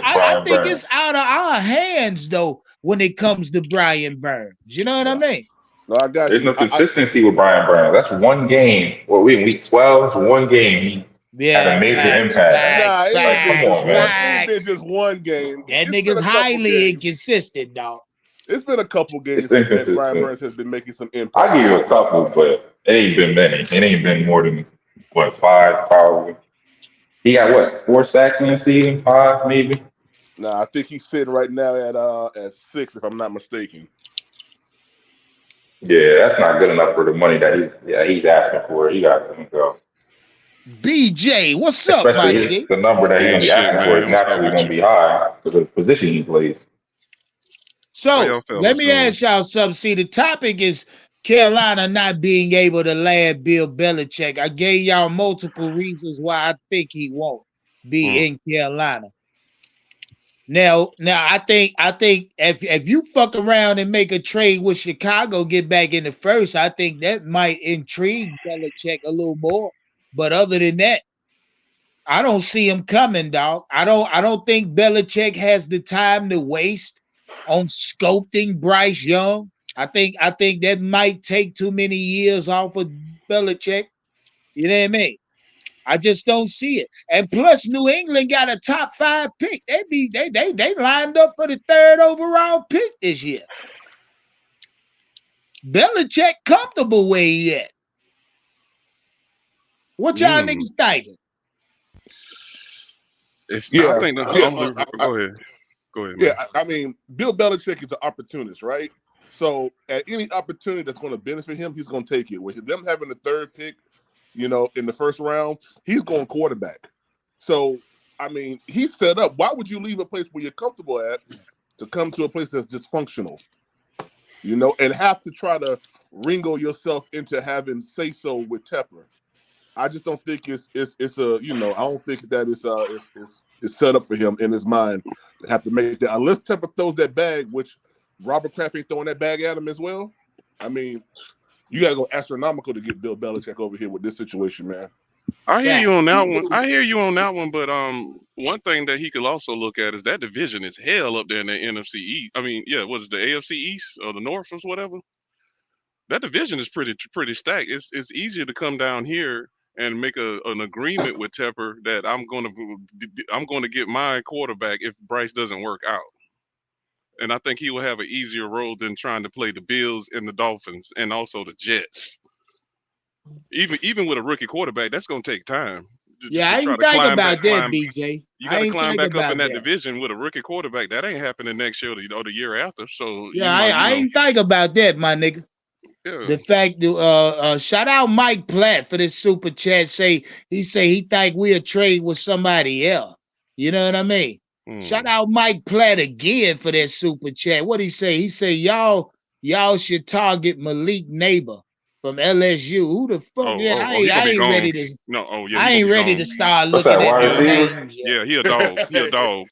I think it's out of our hands, though, when it comes to Brian Burns. You know what I mean? No, I got There's no consistency with Brian Burns. That's one game. Well, we in week 12, one game. He had a major impact. It's been just one game. That nigga's highly inconsistent, dog. It's been a couple games that Brian Burns has been making some impact. I'll give you a couple, but it ain't been many. It ain't been more than 5 probably. He got 4 sacks in the season, 5 maybe. Nah, I think he's sitting right now at 6, if I'm not mistaken. Yeah, that's not good enough for the money that he's asking for. He got to go. BJ, what's up, Especially the number that he's gonna be asking for is naturally gonna be high for the position he plays. So let me ask y'all something. See, the topic is Carolina not being able to land Bill Belichick. I gave y'all multiple reasons why I think he won't be in Carolina. Now I think if you fuck around and make a trade with Chicago, get back in the first, I think that might intrigue Belichick a little more. But other than that, I don't see him coming, dog. I don't think Belichick has the time to waste on sculpting Bryce Young. I think that might take too many years off of Bellichick. You know what I mean? I just don't see it. And plus, New England got a top 5 pick. They lined up for the 3rd overall pick this year. Belichick comfortable where he at. What y'all niggas thinking? I think go ahead. Yeah, I mean, Bill Belichick is an opportunist, right? So at any opportunity that's going to benefit him, he's going to take it. With them having the 3rd pick, in the first round, he's going quarterback. So, I mean, he's set up. Why would you leave a place where you're comfortable at to come to a place that's dysfunctional? And have to try to wrangle yourself into having say-so with Tepper. I just don't think it's a I don't think that it's set up for him in his mind to have to make that unless Tepper throws that bag, which Robert Kraft ain't throwing that bag at him as well. I mean, you gotta go astronomical to get Bill Belichick over here with this situation, man. I hear you on that one. But one thing that he could also look at is that division is hell up there in the NFC East. I mean, yeah, what is the AFC East or the North or whatever? That division is pretty stacked. It's easier to come down here and make an agreement with Tepper that I'm going to get my quarterback if Bryce doesn't work out. And I think he will have an easier role than trying to play the Bills and the Dolphins and also the Jets. Even with a rookie quarterback, that's going to take time. I ain't think about that, BJ. You got to climb back up in that division with a rookie quarterback. That ain't happening next year or the year after. So I ain't think about that, my nigga. Yeah. The fact that shout out Mike Platt for this super chat. He think we'll trade with somebody else. You know what I mean? Shout out Mike Platt again for that super chat. What he say? He say y'all should target Malik Neighbor from LSU. Who the fuck? I ain't ready to. I ain't ready to start looking at the names. Yeah, he a dog. He a dog.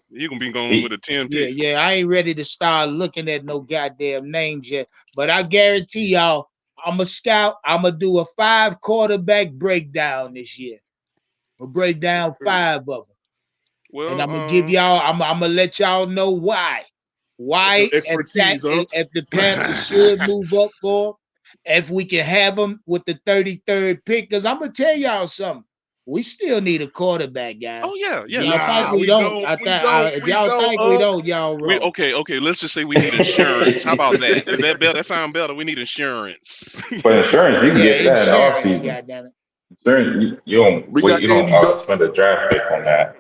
You gonna be going with a 10 pick. Yeah. I ain't ready to start looking at no goddamn names yet. But I guarantee y'all, I'm a scout. I'm gonna do a 5 quarterback breakdown this year. We'll break down 5 of them. Well, and I'm gonna give y'all. I'm gonna let y'all know why. Why if the Panthers should move up for them, if we can have them with the 33rd pick, because I'm gonna tell y'all something. We still need a quarterback, guys. Oh yeah. Y'all think we don't? If y'all think we don't, y'all wrong. Okay. Let's just say we need insurance. How about that? Is that better? That sound better. We need insurance. But insurance, you can get that off season. Insurance, you don't spend a draft pick on that.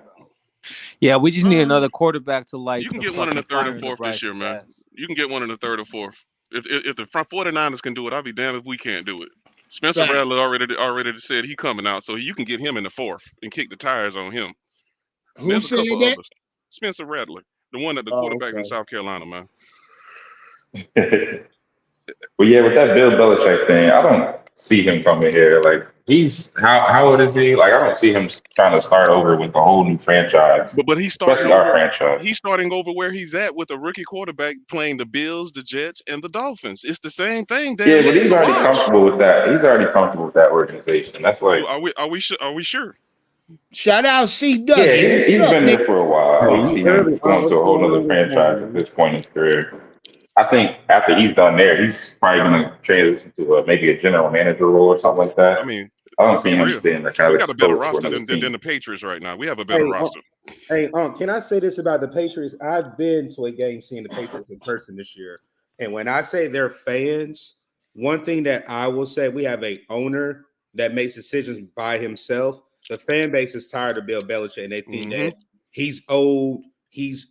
Yeah, we just need another quarterback to You can get one in the 3rd and 4th this year, man. You can get one in the 3rd or 4th. If the front 49ers can do it, I'll be damned if we can't do it. Spencer Rattler already said he coming out, so you can get him in the 4th and kick the tires on him. Who said that? Others. Spencer Rattler, the one that the quarterback in South Carolina, man. Well, yeah, with that Bill Belichick thing, I don't see him coming here. Like, he's how old is he? Like, I don't see him trying to start over with a whole new franchise. But he's starting our franchise. He's starting over where he's at with a rookie quarterback playing the Bills, the Jets, and the Dolphins. It's the same thing. Yeah, but he's already comfortable with that. He's already comfortable with that organization. That's like, are we sure? Shout out C. Doug. Yeah, he's been there for a while. I don't see him going to a whole other franchise at this point in his career. I think after he's done there, he's probably going to transition to maybe a general manager role or something like that. I mean, I don't see him staying there. We got a better roster than the Patriots right now. We have a better roster. Can I say this about the Patriots? I've been to a game seeing the Patriots in person this year. And when I say they're fans, one thing that I will say, we have an owner that makes decisions by himself. The fan base is tired of Bill Belichick, and they think that he's old. His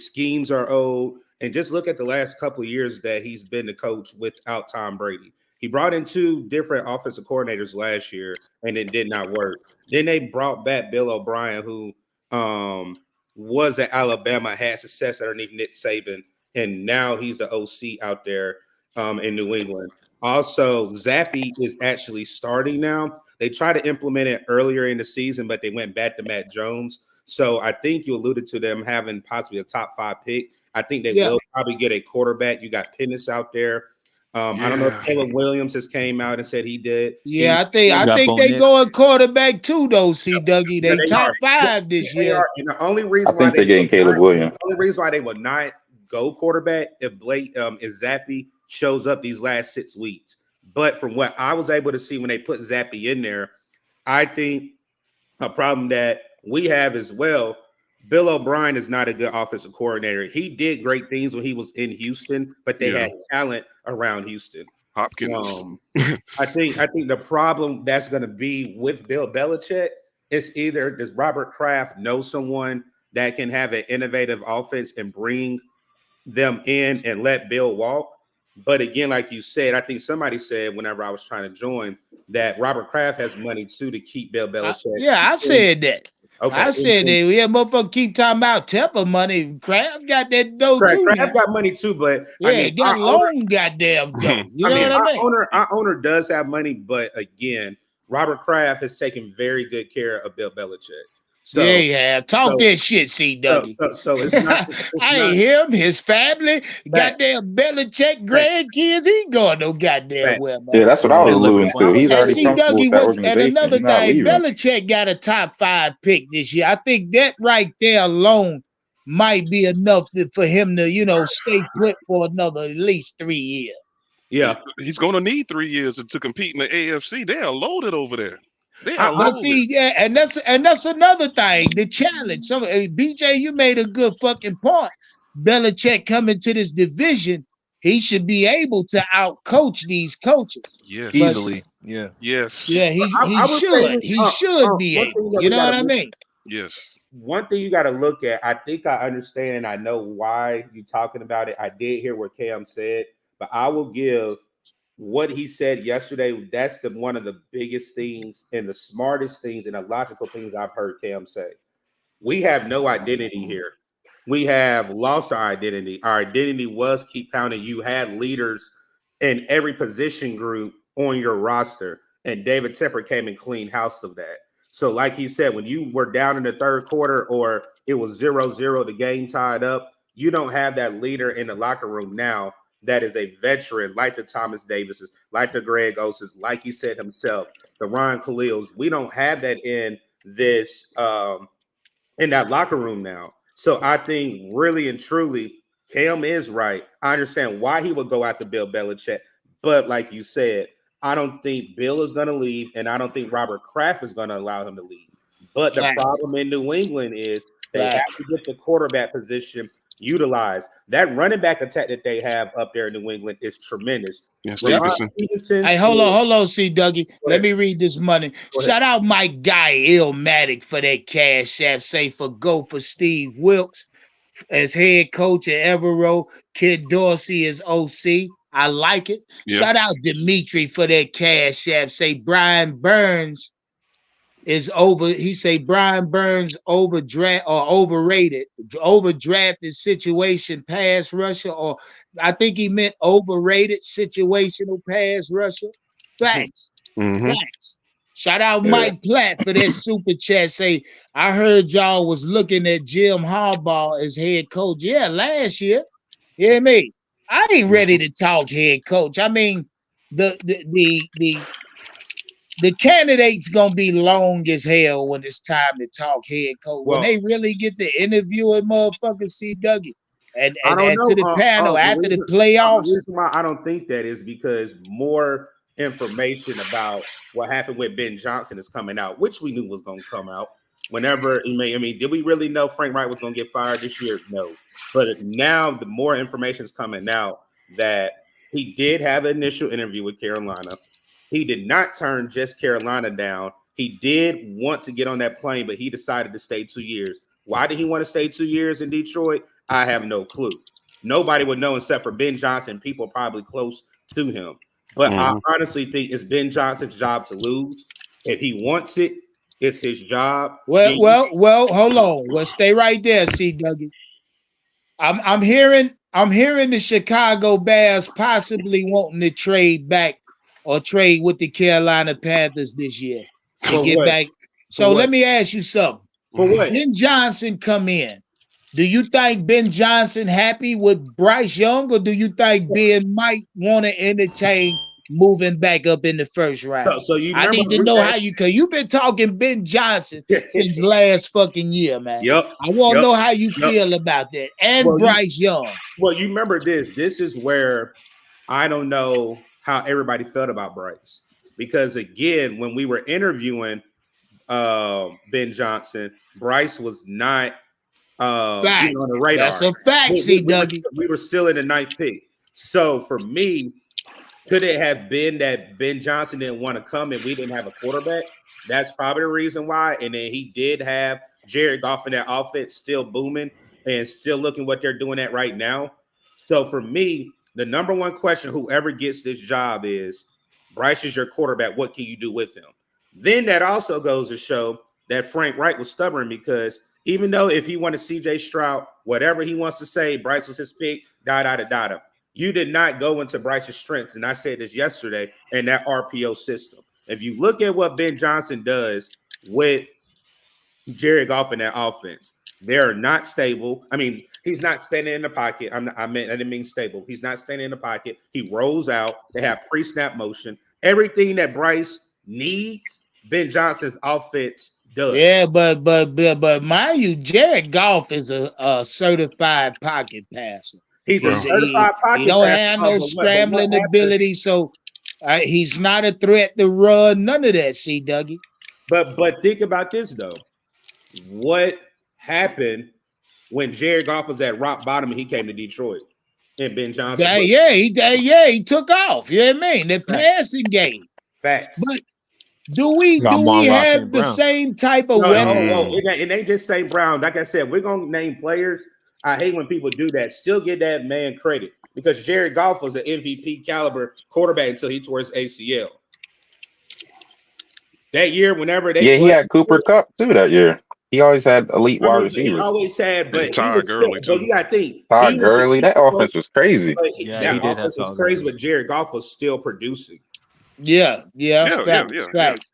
schemes are old. And just look at the last couple of years that he's been the coach without Tom Brady. He brought in 2 different offensive coordinators last year, and it did not work. Then they brought back Bill O'Brien, who was at Alabama, had success underneath Nick Saban, and now he's the OC out there in New England. Also, Zappy is actually starting now. They tried to implement it earlier in the season, but they went back to Matt Jones. So I think you alluded to them having possibly a top 5 pick. I think they will probably get a quarterback. You got Pennis out there. I don't know if Caleb Williams has came out and said he did. Yeah, I think they going quarterback too, though. See, Dougie, they top 5 this year. And the only reason why they're getting Caleb Williams. The only reason why they will not go quarterback if Zappy shows up these last 6 weeks. But from what I was able to see when they put Zappy in there, I think a problem that we have as well. Bill O'Brien is not a good offensive coordinator. He did great things when he was in Houston, but they had talent around Houston. Hopkins. I think the problem that's going to be with Bill Belichick is either does Robert Kraft know someone that can have an innovative offense and bring them in and let Bill walk. But again, like you said, I think somebody said whenever I was trying to join that Robert Kraft has money too to keep Bill Belichick. I said that. Okay. I said that motherfucker keep talking about Temple money. Kraft got that dough too now. Kraft got money too, but Yeah, I mean, got long goddamn dough. You know what I mean? Our owner does have money, but again, Robert Kraft has taken very good care of Bill Belichick. So yeah. Talk that shit, C. Dougie. So it's not. Him, his family, goddamn Bellichick grandkids. He going no goddamn well, man. Yeah, that's what I was alluding to. He's already C. comfortable Dougie with that was, and organization. another He's not thing, leaving. Bellichick got a top 5 pick this year. I think that right there alone might be enough for him to, stay put for another at least 3 years. Yeah, he's going to need 3 years to compete in the AFC. They are loaded over there. But see, yeah, and that's another thing. The challenge. So, BJ, you made a good fucking point. Belichick coming to this division, he should be able to outcoach these coaches. Yes, easily. Yeah. Yes. Yeah, he should. He should be able. You know what I mean? Yes. One thing you got to look at. I think I understand. I know why you're talking about it. I did hear what Cam said, but I will give what he said yesterday. That's one of the biggest things and the smartest things and the logical things I've heard Cam say. We have no identity here. We have lost our identity. Our identity was keep pounding. You had leaders in every position group on your roster, and David Tepper came and cleaned house of that. So like he said, when you were down in the third quarter or it was 0-0, the game tied up, you don't have that leader in the locker room now that is a veteran like the Thomas Davises, like the Greg Oses, like he said himself, the Ryan Khalils. We don't have that in this in that locker room now. So I think really and truly, Cam is right. I understand why he would go after Bill Belichick, but like you said, I don't think Bill is going to leave, and I don't think Robert Kraft is going to allow him to leave. But the problem in New England is they have to get the quarterback position utilized. That running back attack that they have up there in New England is tremendous. Yes, hey, hold on, C. Dougie. Let me read this money. Shout out my guy Illmatic for that cash app. Say for Steve Wilkes as head coach at Evero. Kid Dorsey as OC. I like it. Yep. Shout out Dimitri for that cash app. Say Brian Burns is over. He say Brian Burns overdraft or overrated, overdrafted situation pass rusher, or I think he meant overrated situational pass rusher. Thanks. Thanks. Shout out Mike Platt for that super chat. Say, I heard y'all was looking at Jim Harbaugh as head coach. Yeah, last year. You hear me? I ain't ready to talk head coach. I mean, the candidate's gonna be long as hell when it's time to talk head coach. When they really get to interview a motherfucker, C. Dougie, and to the panel after the playoffs. The reason why I don't think that is because more information about what happened with Ben Johnson is coming out, which we knew was going to come out. Whenever, I mean, did we really know Frank Reich was going to get fired this year? No. But now the more information is coming out that he did have an initial interview with Carolina. He did not turn just Carolina down. He did want to get on that plane, but he decided to stay 2 years. Why did he want to stay 2 years in Detroit? I have no clue. Nobody would know except for Ben Johnson, people probably close to him. But I honestly think it's Ben Johnson's job to lose. If he wants it, it's his job. Well, hold on. Well, stay right there, C. Dougie. I'm hearing the Chicago Bears possibly wanting to trade back or trade with the Carolina Panthers this year to get back. So let me ask you something. For what? Ben Johnson come in. Do you think Ben Johnson happy with Bryce Young, or do you think Ben might want to entertain moving back up in the first round? So you I need to know how because you've been talking Ben Johnson since last fucking year, man. Yep. I want to know how you feel about that. And Bryce Young. Well, you remember this. This is where I don't know how everybody felt about Bryce. Because again, when we were interviewing Ben Johnson, Bryce was not on the radar. That's a fact, C. Dougie. We were still in the 9th pick. So for me, could it have been that Ben Johnson didn't want to come and we didn't have a quarterback? That's probably the reason why. And then he did have Jared Goff in that offense still booming and still looking what they're doing at right now. So for me, the number one question, whoever gets this job is, Bryce is your quarterback. What can you do with him? Then that also goes to show that Frank Reich was stubborn because even though if he wanted CJ Stroud, whatever he wants to say, Bryce was his pick, you did not go into Bryce's strengths. And I said this yesterday in that RPO system. If you look at what Ben Johnson does with Jared Goff in that offense, they're not stable. I mean, he's not standing in the pocket. I didn't mean stable. He's not standing in the pocket. He rolls out. They have pre-snap motion. Everything that Bryce needs, Ben Johnson's offense does. Yeah, but mind you, Jared Goff is a certified pocket passer. He's a certified pocket passer. He don't have no scrambling ability, so he's not a threat to run. None of that, C. Dougie. But think about this though. What happened when Jared Goff was at rock bottom and he came to Detroit and Ben Johnson? He took off. You know what I mean? The passing game. Facts. But do we have the same type of weapons? No, it ain't just St. Brown. Like I said, we're gonna name players. I hate when people do that. Still give that man credit because Jared Goff was an MVP caliber quarterback until he tore his ACL. That year, whenever they he had Cooper Kupp too that year. He always had elite wide receivers. He always had, but he was still, but you got to think. Todd Gurley, that offense was crazy. That offense was crazy, but Jared Goff was still producing. Yeah. Facts.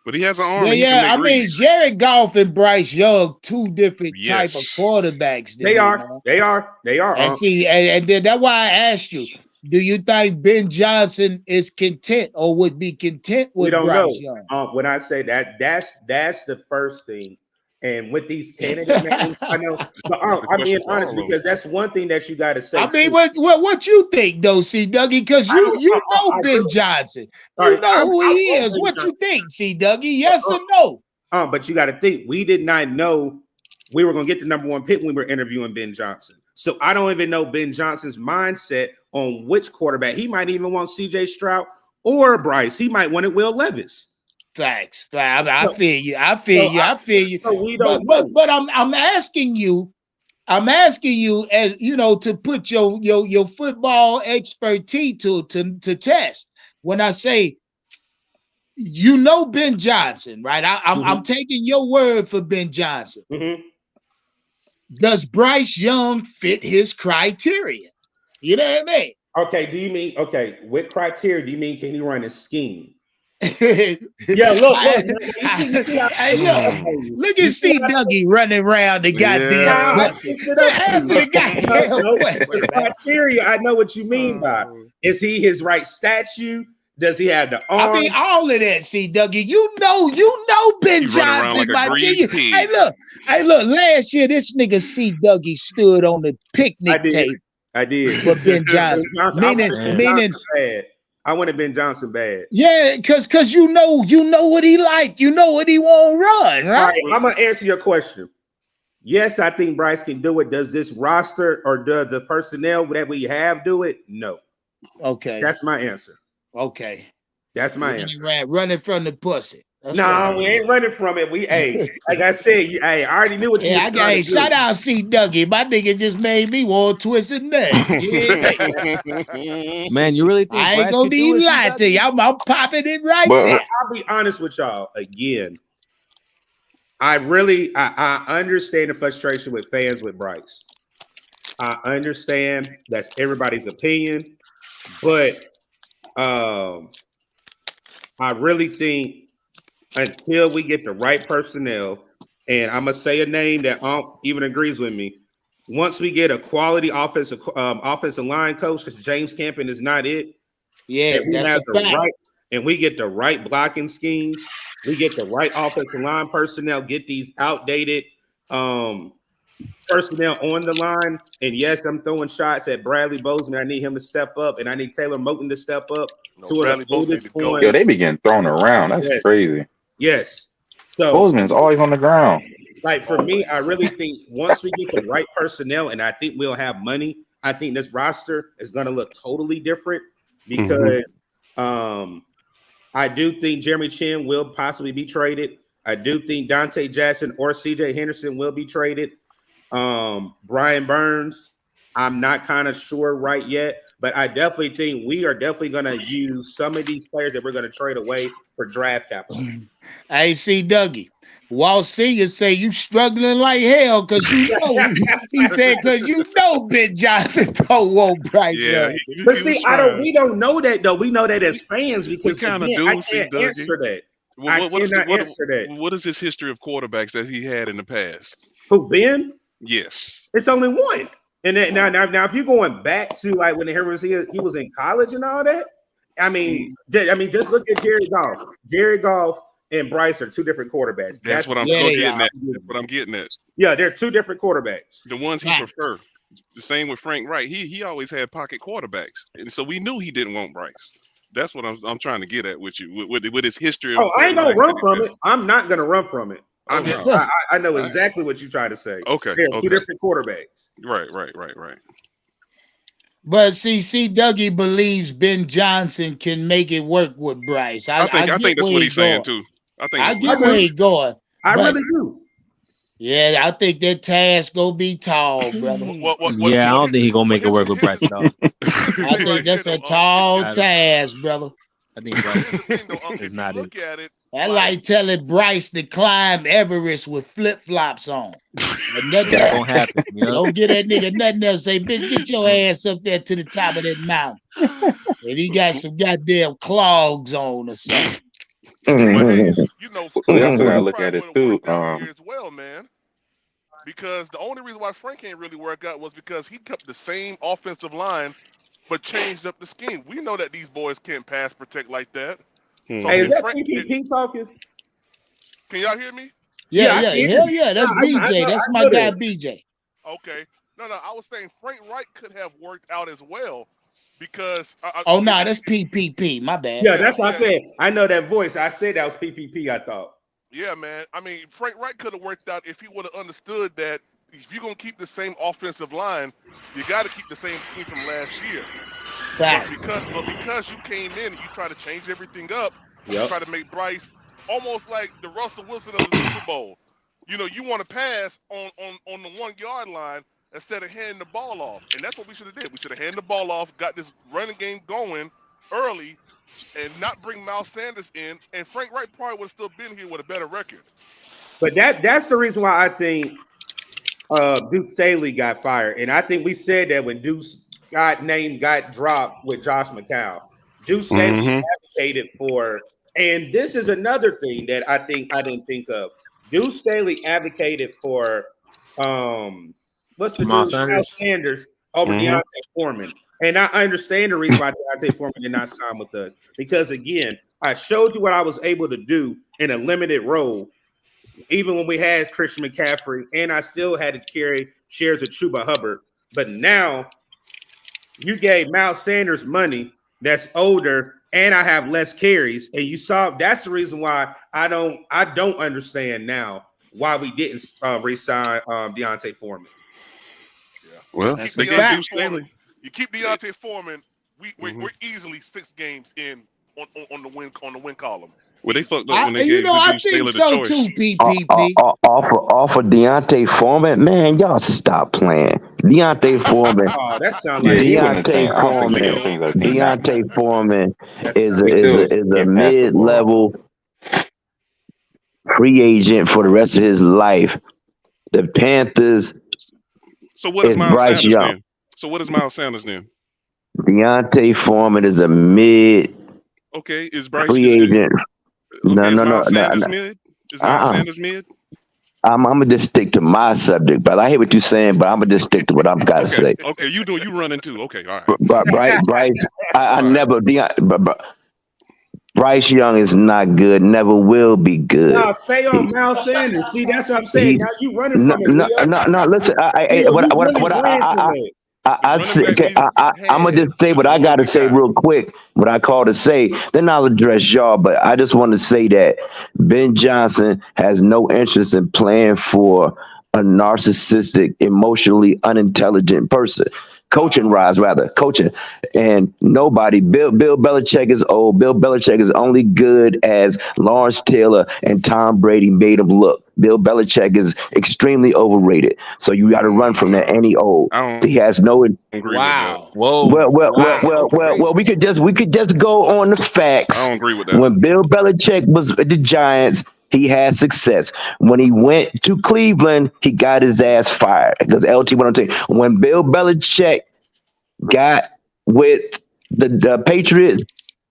But he has an arm. I mean, Jared Goff and Bryce Young, two different type of quarterbacks. They are. And see, and then that's why I asked you, do you think Ben Johnson is content or would be content with Bryce Young? When I say that's the first thing. And with these candidate names, I know, but I'm being honest because that's one thing that you got to say. I mean, what you think, though, C. Dougie? Because you know Ben Johnson. You know who he is. What you think, C. Dougie? Yes or no? But you got to think, we did not know we were going to get the number one pick when we were interviewing Ben Johnson. So I don't even know Ben Johnson's mindset on which quarterback. He might even want CJ Stroud or Bryce. He might want it Will Levis. Facts. I feel you. So we don't know. But I'm asking you, as you know, to put your football expertise to test. When I say, you know, Ben Johnson, right? I'm taking your word for Ben Johnson. Mm-hmm. Does Bryce Young fit his criteria? You know what I mean? Okay, what criteria do you mean can he run a scheme? Yeah, look at C. Dougie running around the goddamn question. Answer the goddamn question. Criteria, I know what you mean by. Is he his right statue? Does he have the arm? I mean, all of that, C. Dougie. You know Ben Johnson by G. Hey, look. Last year, this nigga C. Dougie stood on the picnic table. I did. For Ben Johnson. Meaning I wanted Ben Johnson bad. Yeah, because you know what he like. You know what he won't run, right? All right, I'm gonna answer your question. Yes, I think Bryce can do it. Does this roster or does the personnel that we have do it? No. Okay. That's my answer. Okay. That's my answer. Running from the pussy. No, we ain't running from it. Like I said, I already knew what you were trying to do. Shout out C. Dougie. My nigga just made me want to twist his neck. Yeah. Man, you really think I ain't gonna even lie to you. I'm popping it right there. I'll be honest with y'all again. I understand the frustration with fans with Bryce. I understand that's everybody's opinion, but I really think until we get the right personnel, and I'm gonna say a name that even agrees with me. Once we get a quality offensive line coach, because James Campen is not it. Yeah, and we get the right blocking schemes. We get the right offensive line personnel. Get these outdated personnel on the line. And yes, I'm throwing shots at Bradley Bozeman. I need him to step up, and I need Taylor Moton to step up. Yo, they be getting thrown around. That's crazy. Yes. So Bozeman's always on the ground. Like for me, I really think once we get the right personnel, and I think we'll have money, I think this roster is going to look totally different because I do think Jeremy Chin will possibly be traded. I do think Dante Jackson or CJ Henderson will be traded. Brian Burns, I'm not kind of sure right yet, but I definitely think we are definitely going to use some of these players that we're going to trade away for draft capital. Hey, C. Dougie, Walt Senior say you struggling like hell because you know. He said because you know Ben Johnson don't want Bryce Yeah, Young. But he was see, trying. we don't know that though. We know that as fans because kinda again, do, I see, can't Dougie. answer that. What cannot answer that. What is his history of quarterbacks that he had in the past? Who, Ben? Yes. It's only one. And then, now, if you're going back to like when he was in college and all that, I mean, just look at Jared Goff. Jared Goff and Bryce are two different quarterbacks. That's what I'm getting at. That's what I'm getting at. Yeah, they're two different quarterbacks. The ones he prefer. The same with Frank Reich. He always had pocket quarterbacks, and so we knew he didn't want Bryce. That's what I'm trying to get at with you with his history. I ain't gonna run from it. I'm not gonna run from it. Oh, I know exactly what you're trying to say. Okay, they're two different quarterbacks. Right. But see, Dougie believes Ben Johnson can make it work with Bryce. I think that's what he's saying too. I get where he's going. I really do. Yeah, I think that task gonna be tall, brother. I don't think he's gonna make it work with Bryce at all. I think that's a tall task, brother. I think Bryce is not it. I like telling Bryce to climb Everest with flip flops on. That won't happen. You know? Don't get that nigga nothing else. Say, bitch, get your ass up there to the top of that mountain. And he got some goddamn clogs on or something. You also gotta look at it too. As well, man. Because the only reason why Frank ain't really work out was because he kept the same offensive line, but changed up the scheme. We know that these boys can't pass protect like that. So hey, is that PPP talking? Can y'all hear me? Yeah. Hell yeah. That's BJ. That's my guy, BJ. Okay. No. I was saying Frank Reich could have worked out as well because. That's PPP. My bad. Yeah, that's what I said. I know that voice. I said that was PPP. I thought. Yeah, man. I mean, Frank Reich could have worked out if he would have understood that if you're gonna keep the same offensive line, you got to keep the same scheme from last year. But because you came in and you try to change everything up, you try to make Bryce almost like the Russell Wilson of the Super Bowl. You know, you want to pass on the 1 yard line instead of handing the ball off, and that's what we should have did. We should have handed the ball off, got this running game going early, and not bring Miles Sanders in. And Frank Reich probably would have still been here with a better record. But that's the reason why I think Deuce Staley got fired, and I think we said that when Deuce got dropped with Josh McCown. Deuce Staley advocated for, and this is another thing that I didn't think of. Deuce Staley advocated for Miles Sanders over Deontay Foreman. And I understand the reason why Deontay Foreman did not sign with us. Because again, I showed you what I was able to do in a limited role, even when we had Christian McCaffrey, and I still had to carry shares of Chuba Hubbard. But now you gave Miles Sanders money that's older, and I have less carries. And you saw that's the reason why I don't understand now why we didn't re-sign Deontay Foreman. Yeah. Well, you keep Deontay Foreman, we're easily 6 games in on the win column. Well, they fucked up when they gave I think so too, PPP. Off of Deontay Foreman, man, y'all should stop playing. Deontay Foreman. That sounds like Deontay Foreman is a mid-level free agent for the rest of his life. The Panthers. So what is Miles Bryce Sanders Young. then? So what is Miles Sanders then? Deontay Foreman is a mid. Okay, is Bryce free agent? Okay, Miles Sanders mid? Is Miles Sanders mid? I'm gonna just stick to my subject, but I hear what you're saying, but I'm gonna just stick to what I've got to say. Okay, you running too. Okay, all right. Bryce, Bryce Young is not good, never will be good. No, stay on Miles Sanders. See, that's what I'm saying. Now you running from it. No. Listen, I'm gonna just say what I gotta say real quick. What I call to say, then I'll address y'all. But I just want to say that Ben Johnson has no interest in playing for a narcissistic, emotionally unintelligent person. Coaching, and nobody. Bill Belichick is old. Bill Belichick is only good as Lawrence Taylor and Tom Brady made him look. Bill Belichick is extremely overrated. So you got to run from that. And he old. He has no. Wow. Whoa. Well. We could just go on the facts. I don't agree with that. When Bill Belichick was with the Giants, he had success. When he went to Cleveland, he got his ass fired. Because LT went on to when Bill Belichick got with the Patriots,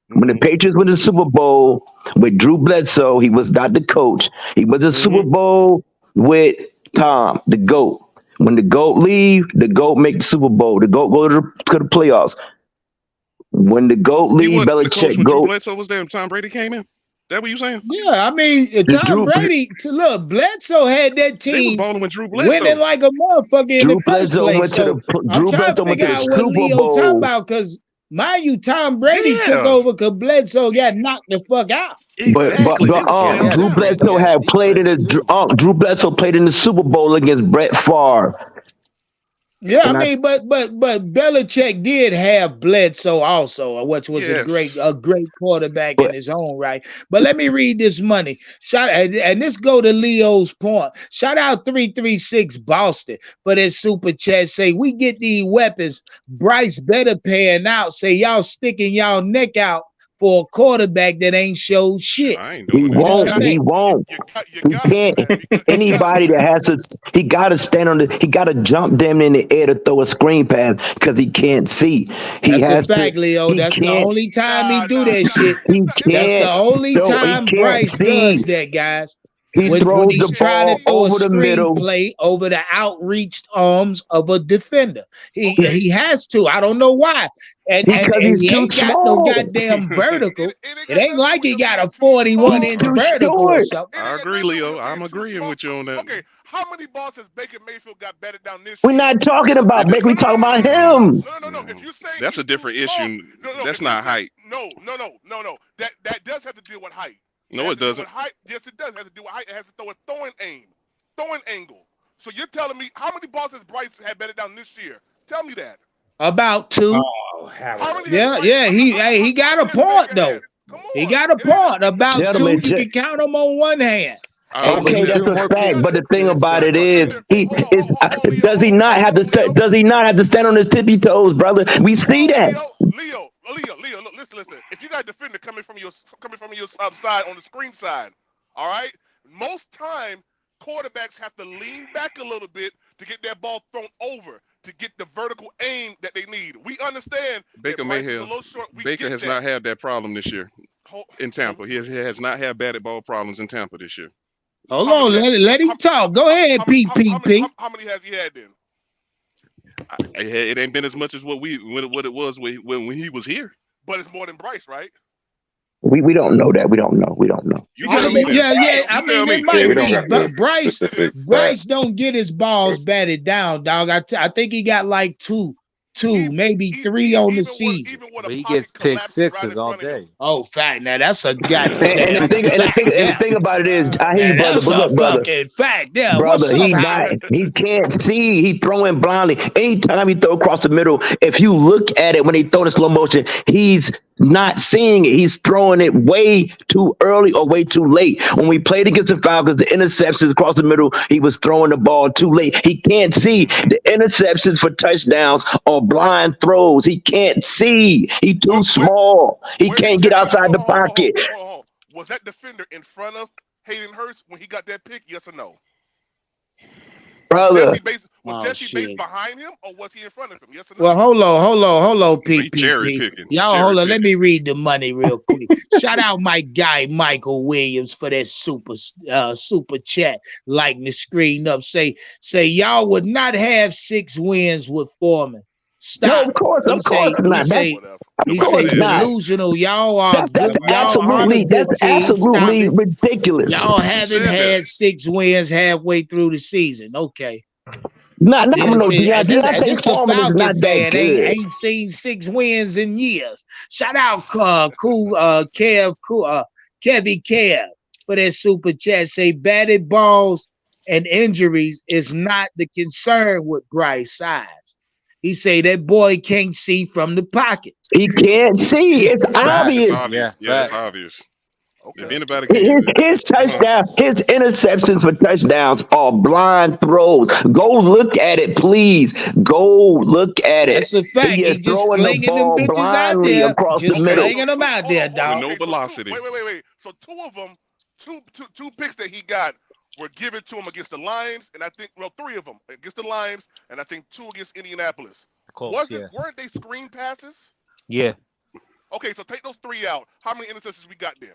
when the Patriots went to the Super Bowl with Drew Bledsoe, he was not the coach. He was the Super Bowl with Tom, the GOAT. When the GOAT leave, the GOAT make the Super Bowl. The GOAT go to the playoffs. When the GOAT leave, Belichick when go. Drew Bledsoe was there and Tom Brady came in? That what you saying? Yeah, I mean, Tom Brady. Look, Bledsoe had that They was team balling with Drew Bledsoe. winning like a motherfucker in the first place. So I'm trying to figure out what Leo talking about because, mind you, Tom Brady took over because Bledsoe got knocked the fuck out. Exactly. But Drew Bledsoe had played in the Drew Bledsoe played in the Super Bowl against Brett Favre. Yeah, I mean, but Belichick did have Bledsoe also, which was a great quarterback in his own right. But let me read this money. And this go to Leo's point. Shout out 336 Boston for that super chat. Say we get these weapons. Bryce better paying out. Say y'all sticking y'all neck out for a quarterback that ain't showed shit. He won't. He can't. Anybody that has to, he got to stand on he got to jump them in the air to throw a screen pass because he can't see. That's a fact, Leo. That's the only time he do that shit. That's the only time Bryce does that, guys. He throws the ball over the middle, play over the outreached arms of a defender. He has to. I don't know why. And he ain't got no goddamn vertical. It ain't like he got a 41-inch vertical or something. I agree, Leo. I'm agreeing with you on that. Okay, how many balls has Baker Mayfield got batted down this We're year? not talking about Baker. We're talking about him. No. If you say that's a different issue. That's not height. No. That does have to deal with height. No, it doesn't. Yes, it does have to do with height. It has to throw a throwing angle. So you're telling me how many balls has Bryce had batted down this year? Tell me that. About 2. Oh, He got a point though. He got a point. About 2. You can count them on one hand. Okay, that's a fact. But the thing about it is, does he not have to stand on his tippy toes, brother? We see that. Leo, look, listen. If you got a defender coming from your side on the screen side, all right. Most time, quarterbacks have to lean back a little bit to get that ball thrown over to get the vertical aim that they need. We understand. Baker has not had that problem this year in Tampa. He has not had batted ball problems in Tampa this year. Hold on, let him talk. Go ahead, PPP. How many has he had then? It ain't been as much as what it was when he was here. But it's more than Bryce, right? We don't know that. We don't know. I mean, it might be. But Bryce don't get his balls batted down, dog. I think he got like 2, maybe 3 on the season. But he gets pick sixes all day. Oh, fact. Now that's a goddamn. And the thing about it is, I hear you, brother. But look, brother. Fact, yeah, brother, he can't see. He throwing blindly. Anytime he throw across the middle, if you look at it when he throw the slow motion, he's not seeing it. He's throwing it way too early or way too late. When we played against the Falcons, the interceptions across the middle, he was throwing the ball too late. He can't see. The interceptions for touchdowns are blind throws. He can't see. He's too small. He can't get outside the pocket. Was that defender in front of Hayden Hurst when he got that pick? Yes or no? Brother. Was Jesse Bates behind him or was he in front of him? Yes or no? Well, hold on, PPP. Y'all, hold on. Let me read the money real quick. Shout out my guy, Michael Williams, for that super chat. Lighting the screen up. Say y'all would not have 6 wins with Foreman. Stop. No, of course not. He say delusional. Y'all are that's absolutely ridiculous. Y'all haven't had 6 wins halfway through the season. Okay. Deontay Foreman is not that good. Ain't seen 6 wins in years. Shout out Kevy Kev for that super chat. Say batted balls and injuries is not the concern with Bryce size. He say that boy can't see from the pocket. He can't see. It's obvious. It's obvious. Okay. If anybody his touchdown, his interceptions for touchdowns are blind throws. Go look at it, please. Go look at it. That's a fact. He just throwing the ball blindly across the middle. Flinging them out there, dog. With no velocity. Wait. So 2 of them two picks that he got were given to him against the Lions, and I think 3 of them against the Lions, and I think 2 against Indianapolis. Colts, Weren't they screen passes? Yeah. Okay, so take those 3 out. How many interceptions we got then?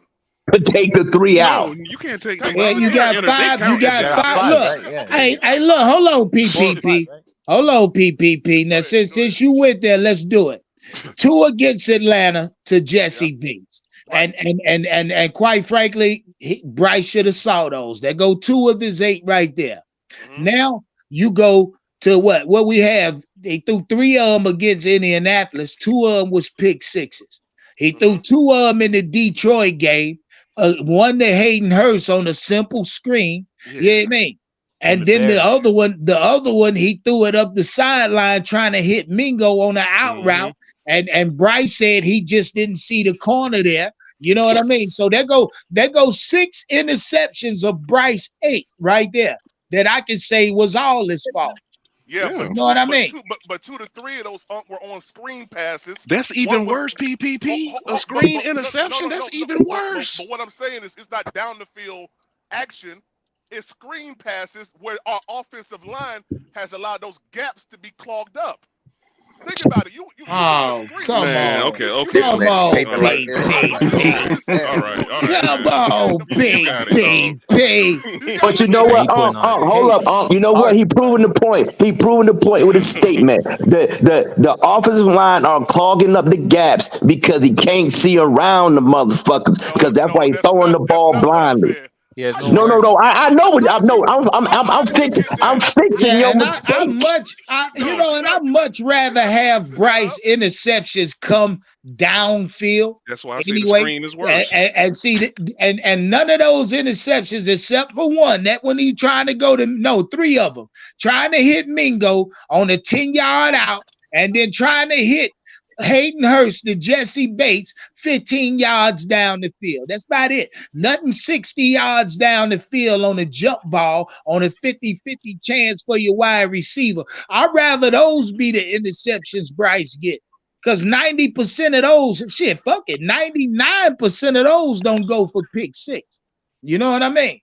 Take the 3 out. No, you can't take. Yeah, you got 5. You got 5. Look, right? hey, look, hold on, PPP. Hold on, PPP. Now, since you went there, let's do it. 2 against Atlanta to Jesse Bates. Right. And quite frankly, Bryce should have saw those. There go 2 of his 8 right there. Mm-hmm. Now you go to what we have. They threw 3 of them against Indianapolis. 2 of them was pick sixes. He threw 2 of them in the Detroit game. One to Hayden Hurst on a simple screen. Yeah. You know what I mean? And then the other one, he threw it up the sideline trying to hit Mingo on the out route. And Bryce said he just didn't see the corner there. You know what I mean? So there go 6 interceptions of Bryce 8 right there that I can say was all his fault. Yeah, you know what I mean? But 2 to 3 of those were on screen passes. That's even worse, PPP. A screen interception, that's even worse. But what I'm saying is it's not down the field action. It's screen passes where our offensive line has allowed those gaps to be clogged up. Think about it. You come man, on. Okay. Come on, All right. Come on, PPP. But you know what? Hold up. You know what? He proving the point. He proving the point with his statement. The offensive line are clogging up the gaps because he can't see around the motherfuckers. Because that's why he's throwing the ball blindly. Yeah, no. I know what I know. I'm fixing. I'm fixing your mistake. I'd much rather have Bryce interceptions come downfield. That's why I say the screen is worse. And see, and none of those interceptions, except for one, that when he trying to go to 3 of them, trying to hit Mingo on a 10-yard out, and then trying to hit Hayden Hurst to Jesse Bates 15 yards down the field. That's about it. Nothing 60 yards down the field on a jump ball on a 50-50 chance for your wide receiver. I'd rather those be the interceptions Bryce get. Because 90% of those, 99% of those don't go for pick 6. You know what I mean?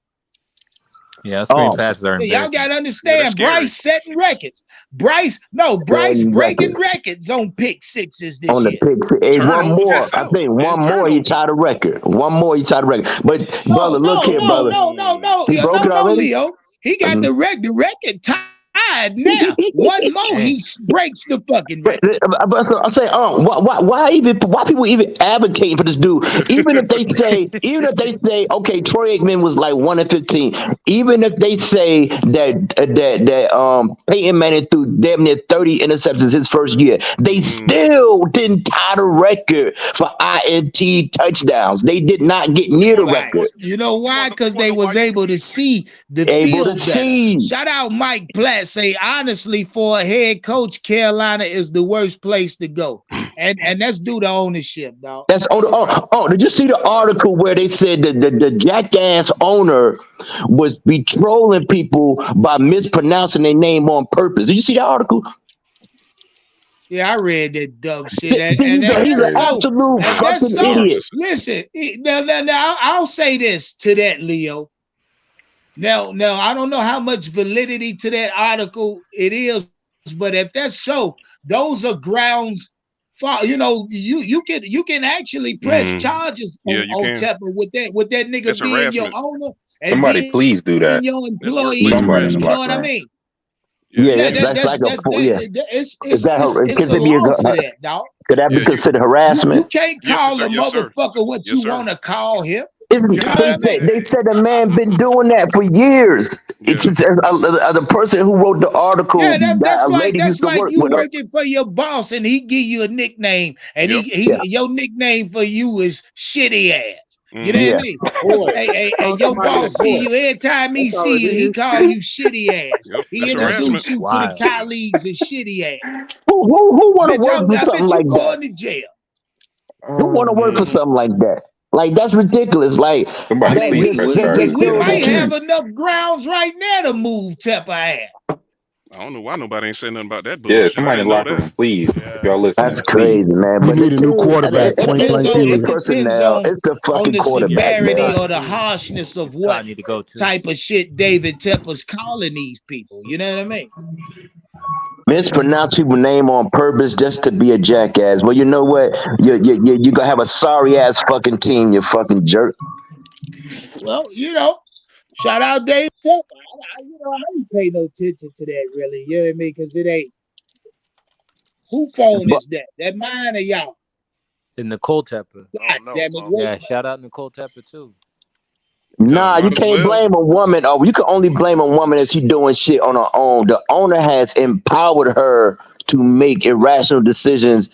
Yeah, screen passes are embarrassing. Y'all gotta understand, Bryce setting records. Bryce breaking records on pick sixes this on the year. pick six. Hey, one more. I think one more he tied a record. But brother, look here, brother. No. He broke it already. Leo. He got the record tied now. One more, he breaks the fucking record. But I'm saying, why people even advocating for this dude? Even if they say, okay, Troy Aikman was like 1-15. Even if they say that Peyton Manning threw damn near 30 interceptions his first year, they still didn't tie the record for INT touchdowns. They did not get near the record. You know why? Because they was able to see the field better. Shout out Mike Platt. Say honestly, for a head coach, Carolina is the worst place to go, and that's due to ownership, dog. That's did you see the article where they said that the jackass owner was be trolling people by mispronouncing their name on purpose? Did you see that article? Yeah, I read that dumb shit. He's an absolute fucking idiot. Listen, now I'll say this to that, Leo. Now, I don't know how much validity to that article it is, but if that's so, those are grounds for you can actually press charges on Tepper with that nigga that's being harassment. your owner. And Somebody please do that. your employee. You know what I mean? That's like a it's a law for that, dog. Could that be considered harassment? You can't call a motherfucker what you want to call him. They said the man been doing that for years. Yeah. It's the person who wrote the article. Yeah, that's like you working for your boss and he give you a nickname, and your nickname for you is shitty ass. You know what I mean? And your boss see you every time he see you, he call you shitty ass. He introduce you to the colleagues as shitty ass. Who want to work for something like that? Going to jail. Who want to work for something like that? Like, that's ridiculous. Like, we might have enough grounds right now to move Tepper ass. I don't know why nobody ain't saying nothing about that Yeah, bullshit. I somebody in didn't the know locker that. room, please. If y'all listening, That's please. crazy, man. We But need a new quarterback. it Point ain't blank the It period. depends personnel. It's the on fucking the quarterback, severity man. or the harshness of Scott what need to go too. type of shit David Tepper's calling these people. You know what I mean? Mispronounce people's name on purpose just to be a jackass. Well, you know what? You gonna have a sorry ass fucking team, you fucking jerk. Well, shout out Dave Tepper. I ain't pay no attention to that really. You know what I mean? Because it ain't. Who phone But is that? That mine or y'all? And Nicole Tepper. Oh God no. damn it! Wait. Yeah, shout out Nicole Tepper too. nah, you Might as can't well. blame a woman. Oh, you can only blame a woman if she's doing shit on her own. The owner has empowered her to make irrational decisions,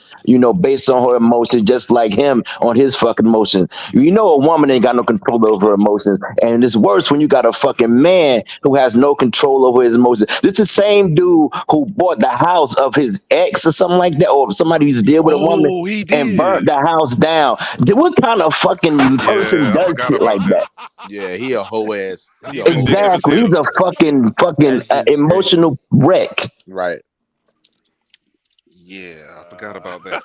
based on her emotions, just like him on his fucking emotions. A woman ain't got no control over her emotions. And it's worse when you got a fucking man who has no control over his emotions. This is the same dude who bought the house of his ex or something like that, or somebody who used to deal with a woman Oh, he and burnt did. the house down. What kind of fucking person Yeah, I does forgot shit like about that? that. Yeah, he a whole ass. He He a whole vindictive ass. as Exactly. He's hell. a fucking That's just crazy. emotional wreck. Right. Yeah, I forgot about that.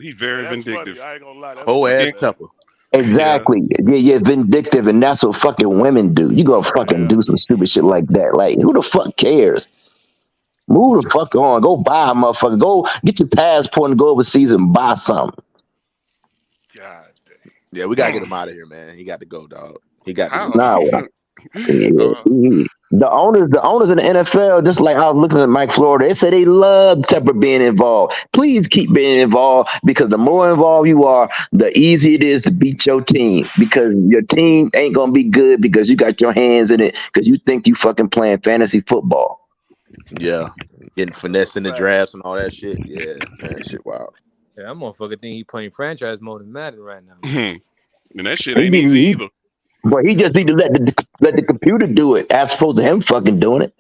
He very That's vindictive. funny. I ain't gonna lie. That's Whole funny, ass man. Tupper. Yeah. Exactly. You're vindictive, and that's what fucking women do. You gonna fucking Yeah. do some stupid shit like that. Like, who the fuck cares? Move the fuck on. Go buy a motherfucker. Go get your passport and go overseas and buy something. God damn. Yeah, we gotta get him out of here, man. He got to go, dog. He got to go. How? Nah, uh, the owners in the NFL, just like I was looking at Mike Florida, they said they love Tepper being involved. Please keep being involved, because the more involved you are, the easier it is to beat your team, because your team ain't gonna be good because you got your hands in it because you think you fucking playing fantasy football. Yeah, getting That's finesse a in the fact. drafts and all that shit. Yeah, man, shit wild. Yeah, that motherfucker think he playing franchise mode in Madden right now. and that shit He ain't easy need, either. but he just need to let the computer do it as opposed to him fucking doing it.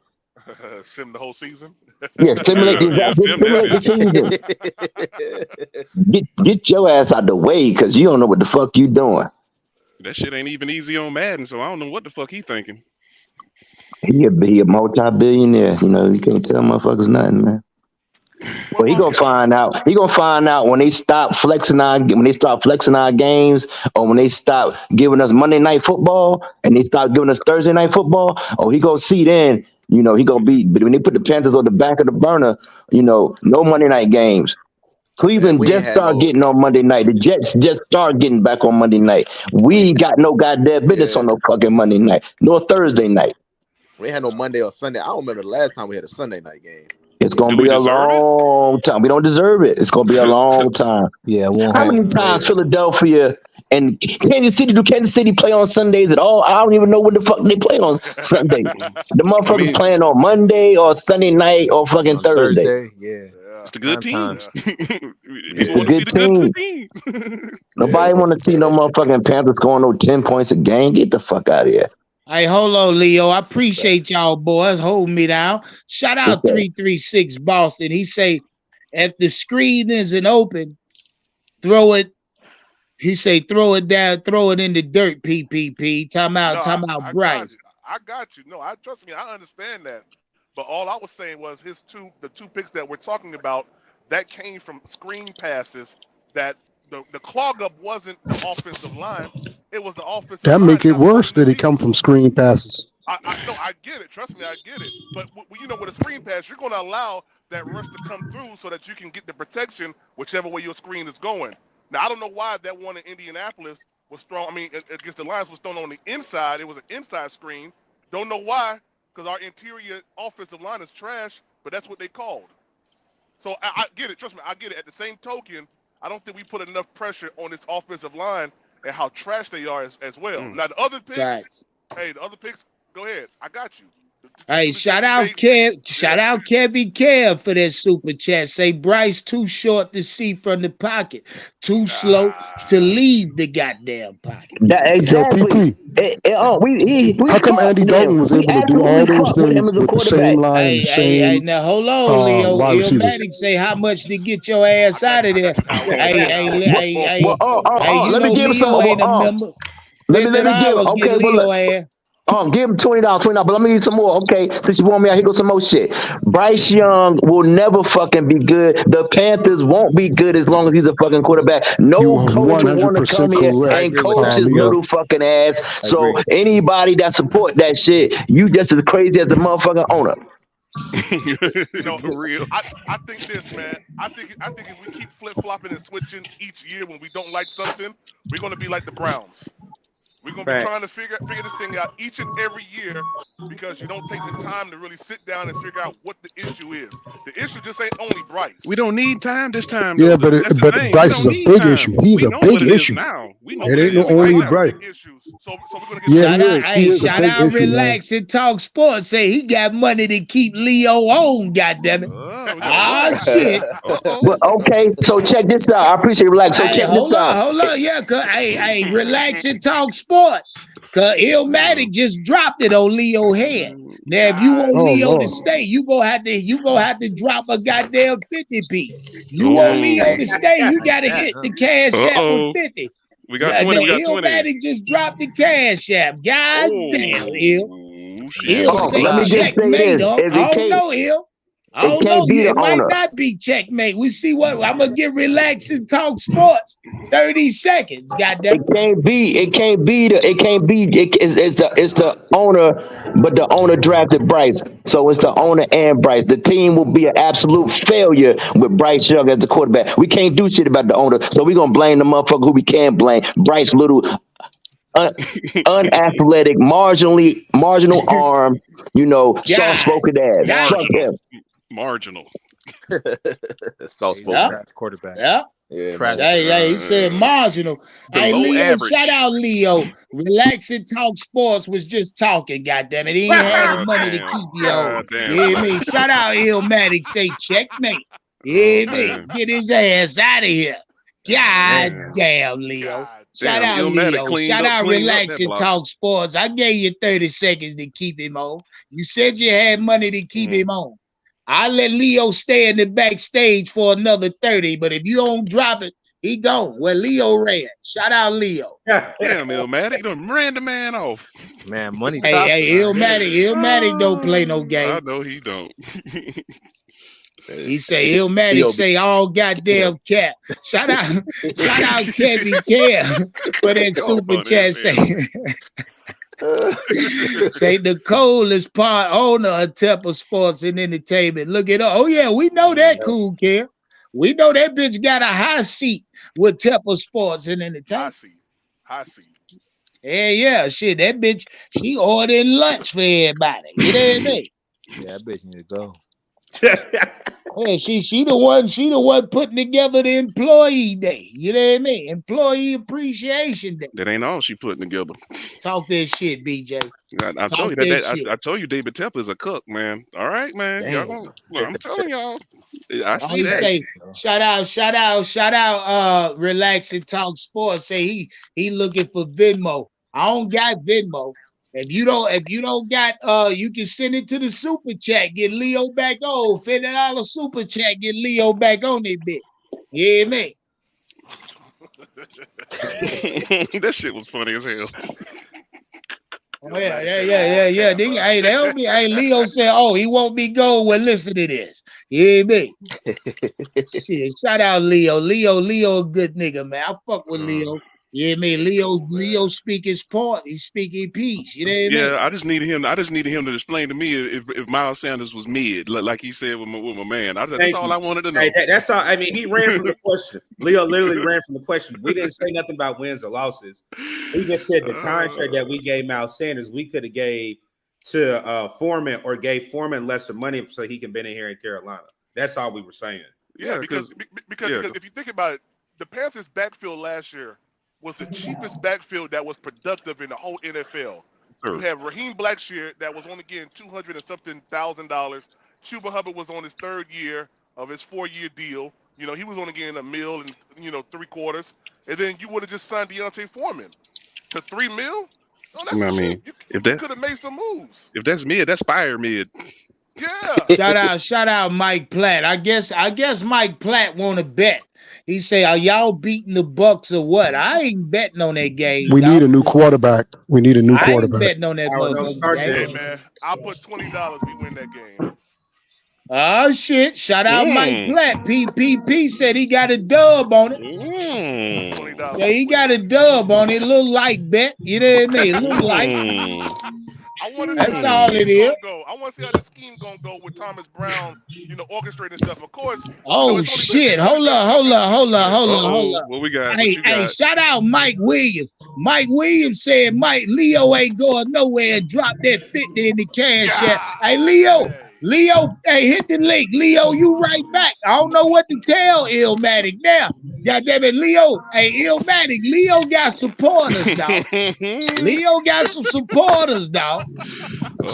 Sim the whole season. Yeah, simulate Yeah, yeah, just Tim, that simulate the shit. season. Get your ass out the way, because you don't know what the fuck you doing. That shit ain't even easy on Madden, so I don't know what the fuck he thinking. He a multi-billionaire. You can't tell motherfuckers nothing, man. But he gonna Okay. find out. He gonna find out when they start flexing our games, or when they stop giving us Monday Night Football and they start giving us Thursday Night Football. Oh, he gonna see then. He gonna be. But when they put the Panthers on the back of the burner, no Monday night games. Man, Cleveland we ain't just had start no. getting on Monday night. The Jets just start getting back on Monday night. We We ain't, got no goddamn business yeah, on no fucking Monday night, nor Thursday night. we ain't had no Monday or Sunday. I don't remember the last time we had a Sunday night game. It's gonna Do we be a deserve it? long time. We don't deserve it. It's gonna be a long time. Yeah, it won't How many happen. times Philadelphia and Kansas City play on Sundays at all? I don't even know when the fuck they play on Sunday. The I motherfuckers mean, playing on Monday or Sunday night or fucking On Thursday. Thursday, yeah. Yeah. it's the good Prime time. teams. It's People the want to see good the good team. teams. Nobody Yeah, want to see yeah, no that's true. motherfucking Panthers scoring no 10 points a game. Get the fuck out of here. Hey, hold on, Leo. I appreciate y'all boys holding me down. Shout out Okay. 336 Boston. He say, if the screen isn't open, throw it. He say, throw it down, throw it in the dirt. PPP. Time No, out, I got Bryce. you. I got you. No, I trust me. I understand that. But all I was saying was the two picks that we're talking about, that came from screen passes that the clog up wasn't the offensive line. It was the offensive That line make it not worse finding that it people. come from screen passes. No, I get it. Trust me, I get it. But with a screen pass, you're going to allow that rush to come through so that you can get the protection whichever way your screen is going. Now, I don't know why that one in Indianapolis was thrown. I mean, against the Lions was thrown on the inside. It was an inside screen. Don't know why, because our interior offensive line is trash. But that's what they called. So I get it. Trust me, I get it. At the same token, I don't think we put enough pressure on this offensive line and how trash they are as well. Now the other picks, Facts. go ahead. I got you. Hey, Do the shout Jesse out Bates. Shout Yeah. out Kevy Kev for that super chat. Say Bryce too short to see from the pocket, too slow to Ah. leave the goddamn pocket. That Yo, exactly. PP, We how come fucked Andy with him. Dalton was We able to do absolutely all those fucked with him things as a with the same quarterback. line and the Hey, same now hold on, Leo. wide receivers? Illmatic say how much to get your ass out of I there. got you, Howard. I got Hey, you, hey, Howard. hey, Well, hey, hey, you let me know give some. Leo ain't a member. Let me 50 give. dollars get Okay, well, Leo ass. Give him $20, $20. But let me give you some more. Okay, since you want me out, here goes some more shit. Bryce Young will never fucking be good. The Panthers won't be good as long as he's a fucking quarterback. You No are coach will want to 100% come here I and correct, agree with coach that. his Carlito. little fucking ass. I So agree. anybody that support that shit, you just as crazy as the motherfucking owner. For real. I think this, man. I think if we keep flip flopping and switching each year when we don't like something, we're gonna be like the Browns. We're gonna be trying to figure this thing out each and every year because you don't take the time to really sit down and figure out what the issue is. The issue just ain't only Bryce. We don't need time this time. Yeah, though. That's the but thing. Bryce is a big issue. He's we a know big what it is issue. now. We know It what ain't it no is only right now. Bryce. Issues. So we're gonna get Yeah, he is a Shout big out, issue, man. relax and talk sports. Say he got money to keep Leo on. Goddamn it! Oh, we got Ah, what? shit. Uh-oh. But okay, so check this out. I appreciate it. Relax. So Hey, check this out. hold on. Yeah, cause hey, relax and talk sports. Cause Illmatic just dropped it on Leo head. Now, if you want Oh, Leo Lord. to stay, you gonna have to drop a goddamn 50 piece. You want Leo to stay, you gotta hit the cash app with Uh-oh. 50. We got 20. We got 20. Illmatic just dropped the cash app. God damn, Ill. Oh, shit. Ill Oh, say let me just say checkmate, this. huh? If I it don't can't, know, Ill. I it don't know. can't be the It might owner. not be checkmate. We see what I'm gonna get relaxed and talk sports. 30 seconds. Goddamn. It's the owner, but the owner drafted Bryce. So it's the owner and Bryce. The team will be an absolute failure with Bryce Young as the quarterback. We can't do shit about the owner, so we're gonna blame the motherfucker who we can blame. Bryce little unathletic, marginal arm, soft spoken ass. God. Fuck him. Marginal. Sauce Yeah. Trash quarterback. Yeah. Yeah, Trash. man. Hey, he said marginal. Hey, Below Leo, average. shout out Leo. Relax and talk sports was just talking, goddamn it. He ain't had the money to keep you on. God damn. You hear me? Shout out Illmatic, say checkmate. You hear me? man. Get his ass out of here. God Man. damn, Leo. God Shout Damn, out Illmatic Leo. cleaned Shout up- out cleaned up Relax that and block. Talk Sports. I gave you 30 seconds to keep him on. You said you had money to keep him on. I let Leo stay in the backstage for another 30, but if you don't drop it, he gone. Well, Leo ran. Shout out Leo. Damn, Illmatic. You done ran the man off. Man, money Hey, talks. Illmatic don't play no I game. know he don't. He say Illmatic say all goddamn cap. Shout out Kevin Care for that Y'all super funny chat. as hell. Say the coolest part owner of Temple Sports and Entertainment. Look it up. Oh yeah, we know that cool Care. We know that bitch got a high seat with Temple Sports and Entertainment. High seat. Yeah, shit. That bitch, she ordering lunch for everybody. You know what I mean? Yeah, that bitch need to go. Yeah, she the one putting together the employee day. You know what I mean? Employee appreciation day. That ain't all she putting together. Talk that shit, BJ. I told you that I told you David Tepper is a cook, man. All right, man. Y'all gonna, I'm telling y'all. I see that. Say, shout out, Relax and Talk Sports. Say he looking for Venmo. I don't got Venmo. If you don't got you can send it to the super chat. Get Leo back on. $50 super chat. Get Leo back on that bitch. You hear me? That shit was funny as hell. Oh, yeah. They'll be. Hey, Leo said, "Oh, he won't be going." Well, listen to this. You hear me? Shit, shout out Leo. Leo, a good nigga, man. I fuck with Leo. You hear me? Leo speak his part. He's speaking peace. You know what I mean? Yeah, I just needed him to explain to me if Miles Sanders was mid, like he said with my man. That's all I wanted to know. Hey, that's all. I mean, he ran from the question. Leo literally ran from the question. We didn't say nothing about wins or losses. We just said the contract that we gave Miles Sanders, we could have gave to Foreman or gave Foreman lesser money so he can be in here in Carolina. That's all we were saying. Yeah, because if you think about it, the Panthers' backfield last year was the cheapest backfield that was productive in the whole NFL. Sure. You have Raheem Blackshear that was only getting $200 and something thousand. Chuba Hubbard was on his third year of his 4-year deal. You know, he was only getting $1 million and $750,000. And then you would have just signed Deontay Foreman to $3 million. Oh, that's cheap. You could have made some moves. If that's mid, that's fire mid. Yeah. Shout out Mike Platt. I guess Mike Platt want to bet. He say, "Are y'all beating the Bucks or what?" I ain't betting on that game. We dog. need a new quarterback. We need a new I ain't quarterback. betting on that Howard, don't motherfucking start game. Hey that. man, I'll put $20 we win that game. Oh shit! Shout out Mike Platt. PPP said he got a dub on it. $20. Yeah, he got a dub on it. A little light bet. You know what I mean? A little light. I want to see That's how all this it scheme is. gonna go. I want to see how this scheme gonna go with Thomas Brown, orchestrating stuff. Of course, Oh it's only shit! Hold up. What we got? What Hey, you got? shout out Mike Williams. Mike Williams said Leo ain't going nowhere and drop that 50 in the cash app. Hey, Leo, hey, hit the link. Leo, you right back. I don't know what to tell Illmatic now. Goddamn it, Leo. Hey, Illmatic, Leo got supporters, dog. Leo got some supporters, dog.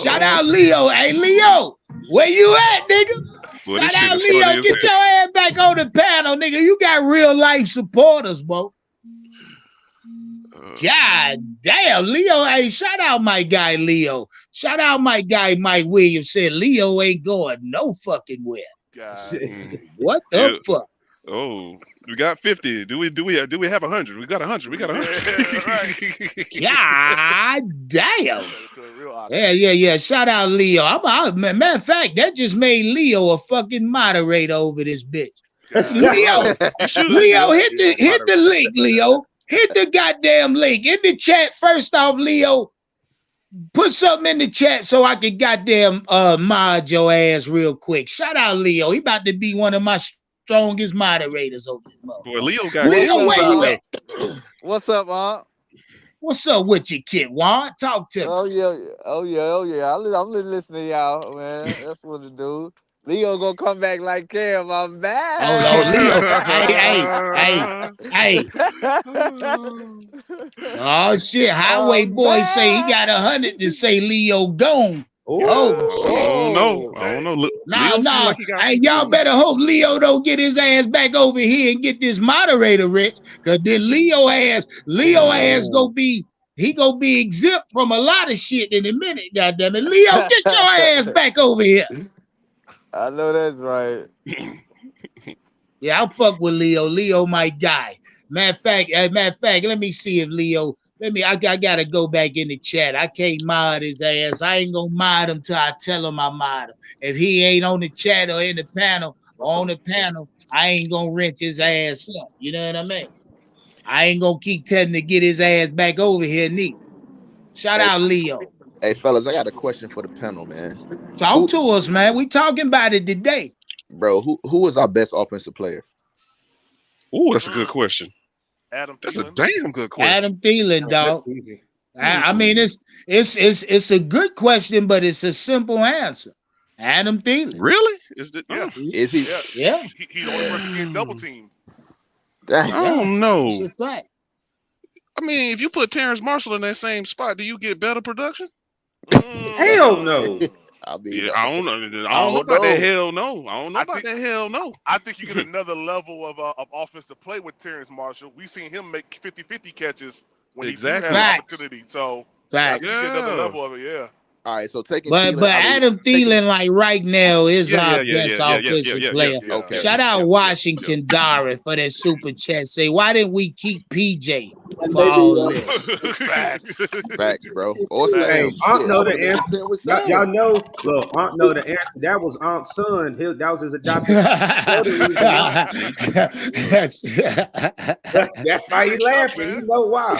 Shout out Leo. Hey, Leo, where you at, nigga? Boy, Shout this out shit is Leo. funny as Get hell. your ass back on the panel, nigga. You got real life supporters, bro. God damn, Leo. Hey, shout out my guy Leo. Shout out my guy Mike Williams. Said Leo ain't going no fucking where. God. What the fuck? Oh, we got 50. Do we have 100? We got 100. We got 100. God damn. Yeah. Shout out Leo. Matter of fact, that just made Leo a fucking moderator over this bitch. Leo, hit the link, Leo. Hit the goddamn link in the chat. First off, Leo, put something in the chat so I can goddamn mod your ass real quick. Shout out Leo. He about to be one of my strongest moderators over this motherfucker. Boy, Leo got Leo, where you at? What's up, Aunt? What's up with you, kid? Juan? Talk to me. Oh yeah. I'm listening to y'all, man. That's what it do. Leo gonna come back like Cam. I'm back. Oh, Leo. Hey. Oh shit. Highway boy say he got 100 to say Leo gone. Oh shit. I don't know. Nah. Like hey, y'all better hope Leo don't get his ass back over here and get this moderator rich. Cause then Leo ass gonna be exempt from a lot of shit in a minute. Goddamn it. Leo, get your ass back over here. I know that's right. Yeah, I'll fuck with Leo. Leo, my guy. Matter of fact, let me see if Leo. I gotta go back in the chat. I can't mod his ass. I ain't gonna mod him till I tell him I mod him. If he ain't on the chat or in the panel or on the panel, I ain't gonna wrench his ass up. You know what I mean? I ain't gonna keep telling him to get his ass back over here neither. Shout out Leo. Hey, fellas, I got a question for the panel, man. Talk to us, man. We talking about it today. Bro, who was our best offensive player? Oh, that's a good question. Adam That's Thielen. a damn good question. Adam Thielen, dog. I mean, it's a good question, but it's a simple answer. Adam Thielen. Really? Is he? Yeah. He's the only person getting double teamed. I don't know. It's a fact. I mean, if you put Terrence Marshall in that same spot, do you get better production? Hell no. I mean, I don't know. I don't know about that. Hell no. I don't know about that. Hell no. I think you get another level of offensive play with Terrence Marshall. We seen him make 50-50 catches when he had an opportunity. So I think you get another level of it. Yeah. All right, so taking but Adam Thielen, like right now, is our best offensive player. Okay. Shout out Washington Dara for that super chat. Say, why didn't we keep PJ for all this? Facts, bro. Awesome. Hey, Aunt know the answer. Y'all know. Look, Aunt know the answer. That was Aunt's son. That was his adopted. That's why he laughing. You know why?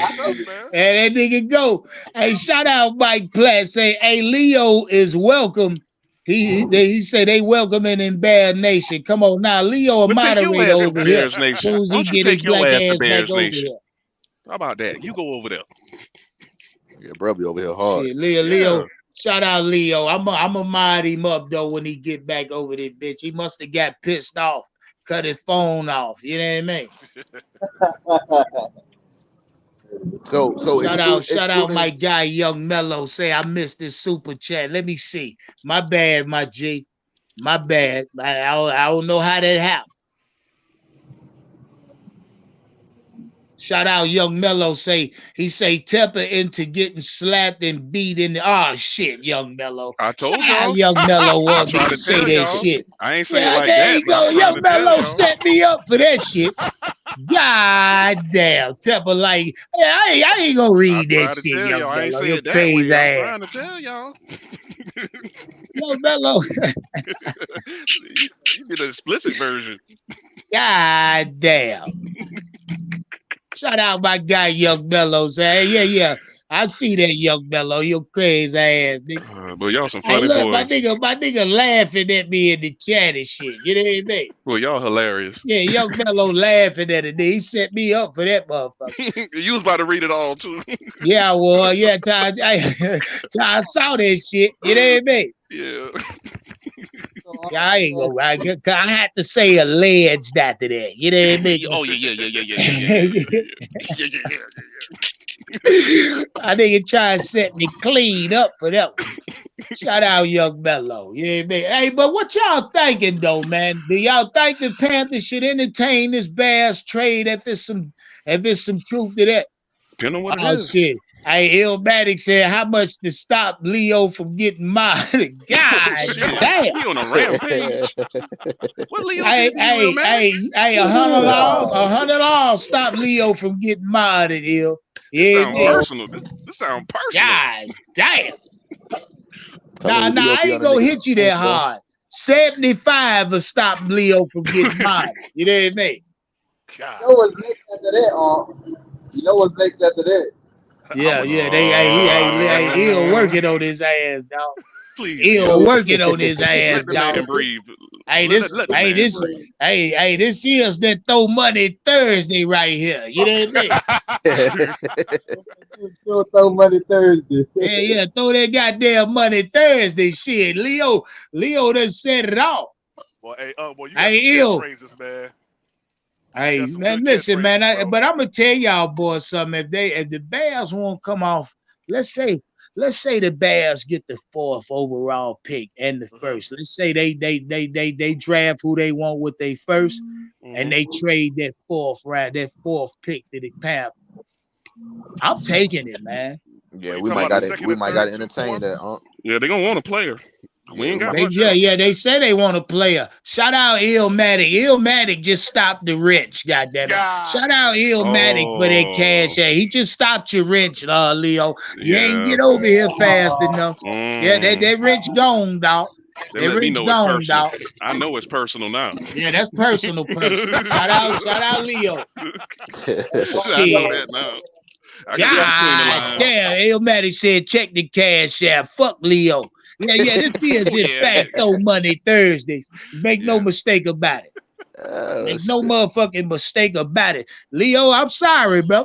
And that nigga go. Hey, shout out Mike Platt. Say, hey, Leo is welcome. He said they welcome in Bear Nation. Come on now, Leo, a moderator over here. As soon as he get his black ass back over here. How about that? You go over there. Yeah, bro, be over here hard. Yeah, Leo. Shout out Leo. I'm a mod him up though when he get back over there, bitch. He must have got pissed off, cut his phone off. You know what I mean? So shout out my guy Young Mello. Say I missed this super chat. Let me see. My bad, my G. My bad. I don't know how that happened. Shout out Young Mello. He say Tepper into getting slapped and beat in the shit, Young Mello. I told Shout out y'all. Young Mello I want me tried to to say tell that y'all. shit. I ain't say it like there that. you go. Young Mello set me up for that shit. God damn. Tepper like, hey, I ain't gonna read that shit, Young Mello. I ain't say You it that crazy way. ass. I'm trying to tell y'all. Young Mello. You did an explicit version. God damn. Shout out my guy Young Mello. Say, yeah. I see that Young Mello. You crazy ass nigga. But y'all some funny hey, look, boys. my nigga laughing at me in the chat and shit. You know what I mean? Well, y'all hilarious. Yeah, Young Mello laughing at it. He set me up for that motherfucker. You was about to read it all too. Yeah, well, yeah, I saw that shit. You know what I mean? Yeah. Yeah, I ain't gonna. I had to say alleged after that. You know what I mean? Oh yeah. I nigga try to set me clean up for that one. Shout out Young Mello. You know what I mean? Hey, but what y'all thinking though, man? Do y'all think the Panthers should entertain this Bears trade if it's some truth to that? Depending on what it is. Shit. Hey, Illmatic said how much to stop Leo from getting modded. God damn. He on a rampage. What Leo Hey, did to you, Illmatic? $100 stop Leo from getting modded, Ill. This sound personal. This sound personal. God damn. Tell Nah, I ain't gonna hit you that hard. 75 will stop Leo from getting modded. You know what I mean? God. You know what's next after that, You know what's next after that? Yeah. He working on his ass, dog. Please. He'll working on his ass, Let the man dog. breathe. This is that throw money Thursday right here. You know what I mean? Throw money Thursday. Yeah, throw that goddamn money Thursday shit. Leo done set it off. Well, you got some good phrases, man. Hey, man, listen, man. But I'm gonna tell y'all boys something. If the Bears won't come off, let's say the Bears get the 4th overall pick and the first. Let's say they draft who they want with their first, and they trade that 4th pick to the Panthers. I'm taking it, man. Yeah, we might got to entertain that. Yeah, they're gonna want a player. We ain't got much. Yeah, they say they want a player. Shout out Illmatic. Illmatic just stopped the wrench, goddamn it. Shout out Illmatic for that cash. Yeah, he just stopped your wrench, Leo. You ain't get over here fast enough. Yeah, that wrench gone, dog. That wrench gone, dog. I know it's personal now. Yeah, that's personal. Shout out Leo. I know that now. God damn, Illmatic said check the cash app. Fuck Leo. Yeah, this is in fact throw money Thursdays. Make no mistake about it. Make no motherfucking mistake about it. Leo, I'm sorry, bro.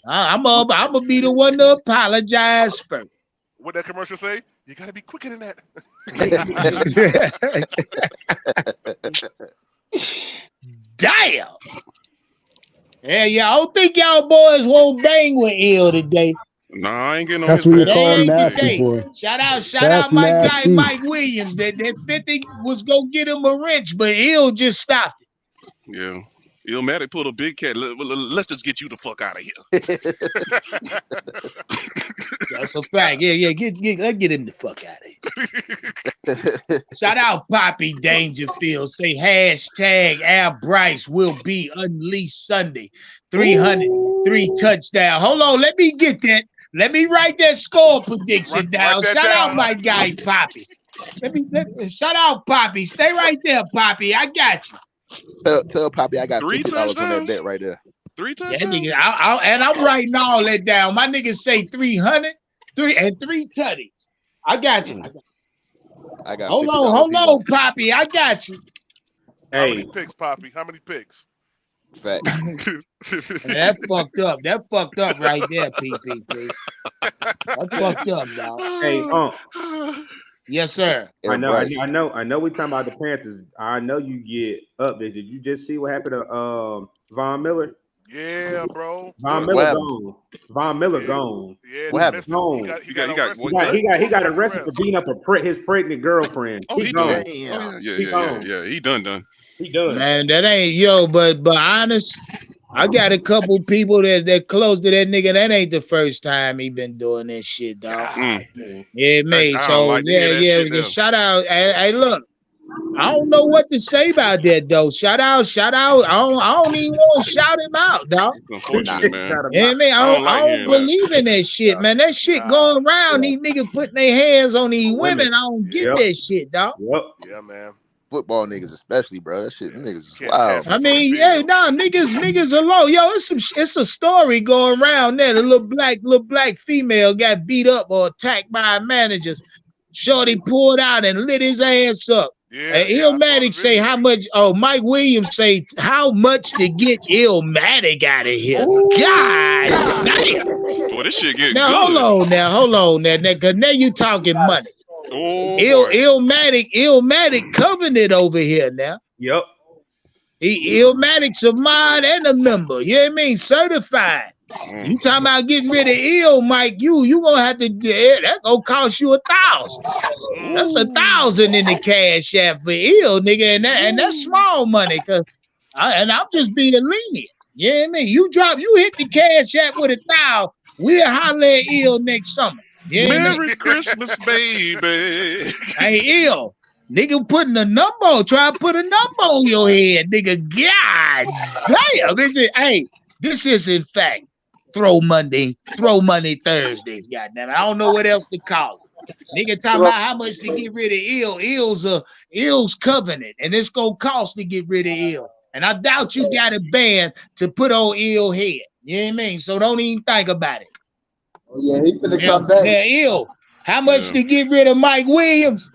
I'm gonna be the one to apologize first. What that commercial say? You gotta be quicker than that. Damn. Yeah, I don't think y'all boys won't bang with Ill today. Nah, I ain't getting on That's his what you call nasty, boy. Shout out my guy Mike Williams. That 50 was gonna get him a wrench, but Ill just stopped it. Yeah. Illmatic pulled a big cat. Let's just get you the fuck out of here. That's a fact. Yeah. Let's get him the fuck out of here. Shout out Poppy Dangerfield. Say hashtag Al Bryce will be unleashed Sunday. 303 touchdown. Hold on, let me get that. Let me write that score prediction down. Shout out my guy Poppy. Shout out Poppy. Stay right there, Poppy. I got you. Tell Poppy I got $50 on that bet right there. 3 touchdowns. Yeah, and I'm writing all that down. My niggas say 300, 3 tutties. I got you. I got. Hold on, Poppy. I got you. Hey. How many picks, Poppy? How many picks? Facts. That fucked up. That fucked up right there, PPP. That fucked up, dog. Hey, yes, sir. I know. We're talking about the Panthers. I know you get up there. Did you just see what happened to Von Miller? Yeah, bro. Von Miller gone. Yeah, what happened? He got arrested for beating up his pregnant girlfriend. Oh, he gone. Yeah. He done. He done. Man, that ain't but honest. I got a couple people that close to that nigga. That ain't the first time he been doing this shit, dog. Yeah, man. I don't So like to hear that shit just now. shout out. Hey, look. I don't know what to say about that though. Shout out. I don't even want to shout him out, dog. It's unfortunate, man. Yeah, man. I don't like don't hearing believe in that shit, man. That shit going around. These niggas putting their hands on these women. I don't get that shit, dog. Yeah, man. Football niggas, especially, bro. That shit, niggas is wild. I mean, yeah, nah, niggas are low. Yo, it's a story going around there. The little black female got beat up or attacked by managers. Shorty pulled out and lit his ass up. And Illmatic say how much? Oh, Mike Williams say how much to get Illmatic out of here. God damn. Well, this shit get now, good. Hold on now, because now you talking money. Oh, Illmatic covenant over here now. Yep. Illmatic's a mod and a member. You know what I mean? Certified. You talking about getting rid of Ill, Mike? You gonna have to. That gonna cost you $1,000. That's $1,000 in the cash app for Ill, nigga, and that's small money. I'm just being lenient. You know what I mean? You hit the cash app with $1,000. We'll holler at Ill next summer. You know Merry Christmas, baby. Hey, Ill. Nigga putting a number on, try to put a number on your head, nigga. God damn. This is in fact Throw Monday Thursdays, goddamn it. I don't know what else to call it. Nigga talking about how much to get rid of Ill. Ill's covenant, and it's gonna cost to get rid of Ill. And I doubt you got a band to put on Ill head. You know what I mean? So don't even think about it. Oh, yeah, he finna come back. Yeah, Ill. How much to get rid of Mike Williams?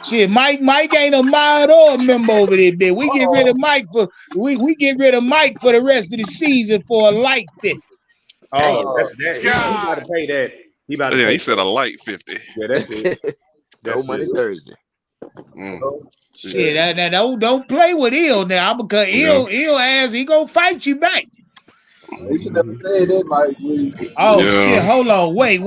Shit, Mike ain't a mod or a member over there, bitch. We get rid of Mike for the rest of the season for a light 50. Oh, that's that. He about to pay that. He said a light 50. Yeah, that's it. No money Thursday. Shit, don't play with Ill now because Ill ass he gonna fight you back. He should never say that, Mike. Oh shit, hold on, wait.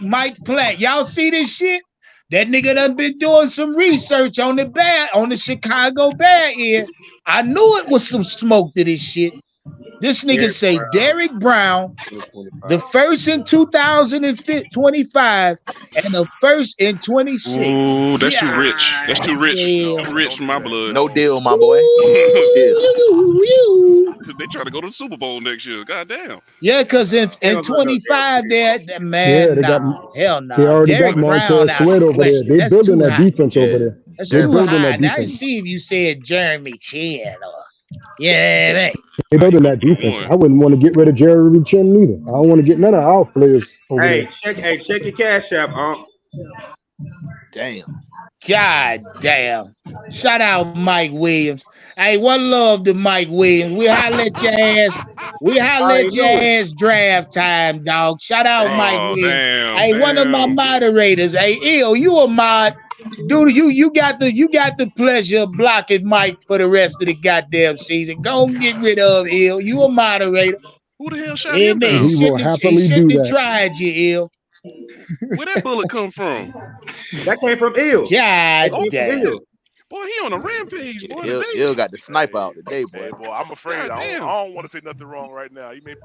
Mike Platt, y'all see this shit? That nigga done been doing some research on the Chicago Bear ear. I knew it was some smoke to this shit. This nigga say Derrick Brown, the first in 2025 and the first in 26. Ooh, that's too rich. That's too rich. Yeah. Too rich for my blood. No deal, my boy. They try to go to the Super Bowl next year. God damn. Yeah, because in 25, hell no. They already Derrick got Brown Montez Sweat over there. They building that defense over there. That's They're too building high. that Now I defense. see if you said Jeremy Chin or man. They building that defense. I wouldn't want to get rid of Jeremy Chin neither. I don't want to get none of our players over there. Check your cash app, Damn. God damn. Shout out Mike Williams. Hey, one love to Mike Williams. We holler at your ass. We holler at your ass draft time, dog. Shout out Mike Williams. One of my moderators. Hey, Ill, you a mod. Dude, you got the pleasure of blocking Mike for the rest of the goddamn season. Go and get rid of Ill. You a moderator. Who the hell shot him down? He will happily do that. Tried you, Ill. Where that bullet come from? That came from Ill. God damn. Boy, he on a rampage, boy. Ill got the sniper out today, boy. Hey, boy, I'm afraid. I don't want to say nothing wrong right now. You may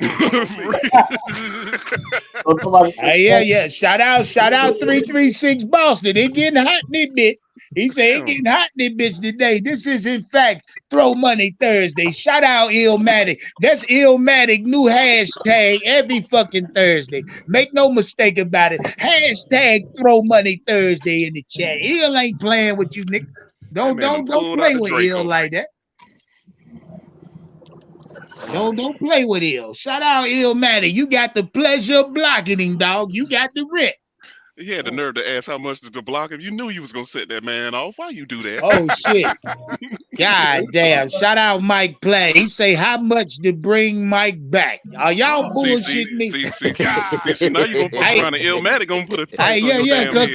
yeah. Shout out 336 Boston. It getting hot in this bitch. He said it getting hot in this bitch today. This is in fact Throw Money Thursday. Shout out Illmatic. That's Illmatic new hashtag every fucking Thursday. Make no mistake about it. Hashtag Throw Money Thursday in the chat. Ill ain't playing with you, nigga. Don't play with Ill like that. Don't play with Ill. Shout out Illmatic. You got the pleasure of blocking him, dog. You got the rent. He had the nerve to ask how much to block him. You knew you was gonna set that man off. Why you do that? Oh shit. God damn. Shout out Mike Play. He say how much to bring Mike back. Are y'all bullshitting me? Now you gonna fuck around and Illmatic gonna put a price on your damn head.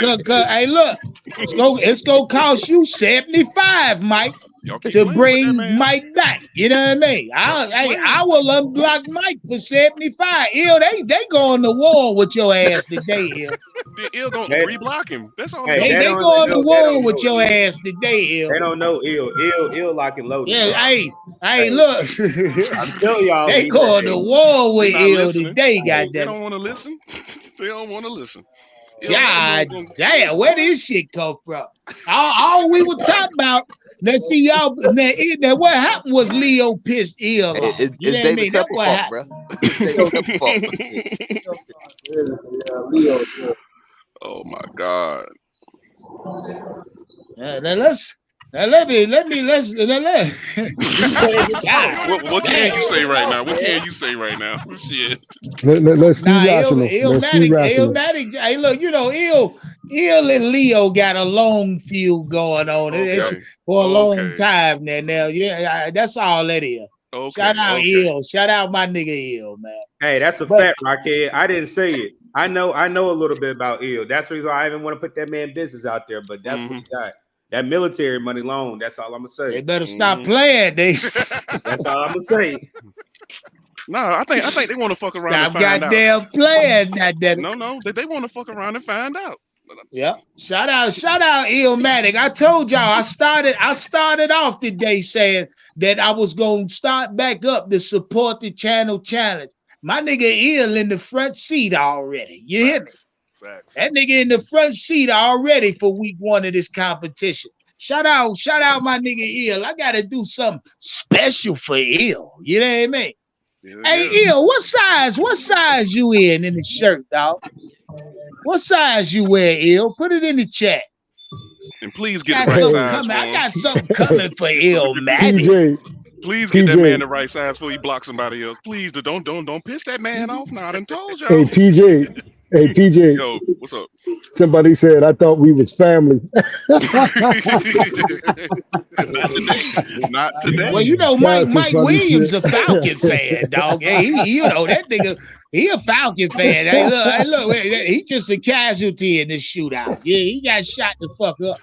Hey, look, it's gonna cost you $75, Mike. to bring Mike back. You know what I mean? I will unblock Mike for 75. Ill, they going to war with your ass today, Ill. Ill gonna reblock him. That's all. They going to war with your ass today, Ill. They don't know Ill lock and loaded. Yeah, hey, look. I'm telling y'all, they going to war with Ill today, goddamn. They don't want to listen. They don't want to listen. God damn, where this shit come from? All we were talking about. Let's see y'all. Now what happened was Leo pissed Ill off. You know what I mean? That's what happened. Oh my God. Let me. What can you say right now? What can you say right now? Shit. Let's be rational. Illmatic. Hey, look, you know, Ill and Leo got a long feud going on. It's for a long time now. Yeah, that's all that is. Shout out Ill. Shout out my nigga Ill, man. Hey, that's a fact, Rocket. I didn't say it. I know a little bit about Ill. That's the reason why I even want to put that man business out there. But that's what he got. That military money loan. That's all I'm gonna say. They better stop playing. That's all I'm gonna say. No, I think they want to fuck around and find out. Goddamn playing, goddamn. No, they want to fuck around and find out. Yeah. Shout out Illmatic. I told y'all I started off today saying that I was gonna start back up to support the channel challenge. My nigga Ill in the front seat already. You hear me? Facts. That nigga in the front seat already for week 1 of this competition. Shout out my nigga Ill. I gotta do something special for Ill. You know what I mean? Hey, Ill, what size you in the shirt, dog? What size you wear, Ill? Put it in the chat. And please get the right size. I got something coming for Ill, man. Please get that man the right size before he blocks somebody else. Please don't piss that man off. Now I done told y'all. Hey, PJ. Yo, what's up? Somebody said I thought we was family. Not today. Well, you know, Mike Williams a Falcon fan, dog. Hey, you know that nigga. He a Falcon fan. Hey, look, he just a casualty in this shootout. Yeah, he got shot the fuck up.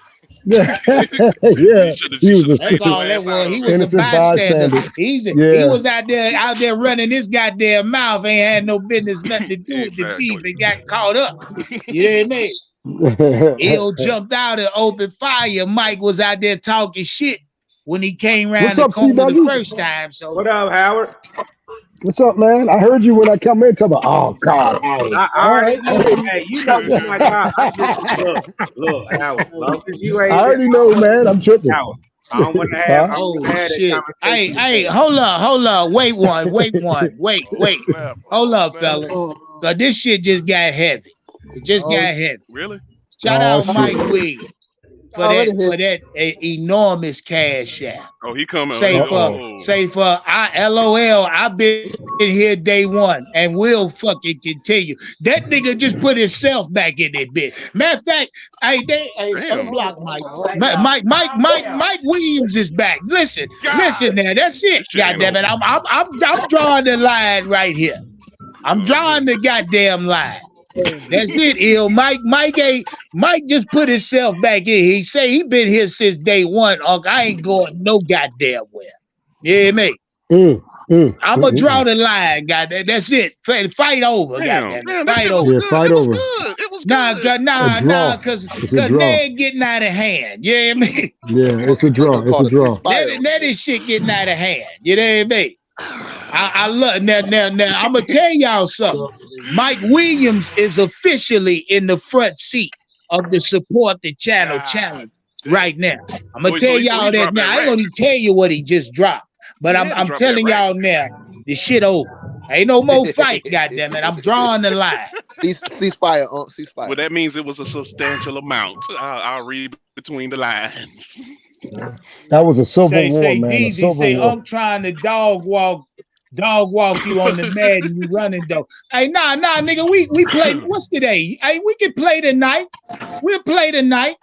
Yeah, that's all that was. He was a bystander. He was out there running his goddamn mouth. Ain't had no business, nothing to do with the thief, and got caught up. You know what I mean? Ill jumped out and opened fire. Mike was out there talking shit when he came around the corner the first time. So what up, Howard? What's up, man? I heard you when I come in. Talking about, oh God! All right, hey, you know this like look, Howard. Long as you ain't. I already know, man. I'm tripping. Howard, I don't want to have. Shit! Hey, hold up. Wait. Hold up, fella. Cause this shit just got heavy. It just got heavy. Really? Shout out Mike Williams for that enormous cash out. Oh, he coming. Say for LOL, I've been here day 1 and will fucking continue. That nigga just put himself back in that bitch. Matter of fact, unblock Mike Williams is back. Listen now, that's it. Goddamn it, I'm drawing the line right here. I'm drawing the goddamn line. That's it, Ill. Mike just put himself back in. He say he been here since day 1. I ain't going no goddamn where. You hear me? I'm gonna draw the line, goddamn. That's it. Fight over, goddamn. Fight over. Yeah, fight over. It was good. Nah, because they're getting out of hand. You hear me? Yeah, it's a draw. It's a draw. That is shit getting out of hand. You know what I mean? I love now. I'm gonna tell y'all something. Mike Williams is officially in the front seat of the support the channel challenge right now. I'm gonna tell y'all that now. I ain't gonna tell you what he just dropped, but I'm telling y'all now. The shit over. Ain't no more fight. Goddamn it! I'm drawing the line. Ceasefire. Ceasefire. Well, that means it was a substantial amount. I'll read between the lines. That was a civil war, man. Deezy say, I'm trying to dog walk you on the mat and you running though. Hey, nah, nigga, we play. What's today? Hey, we can play tonight. We'll play tonight.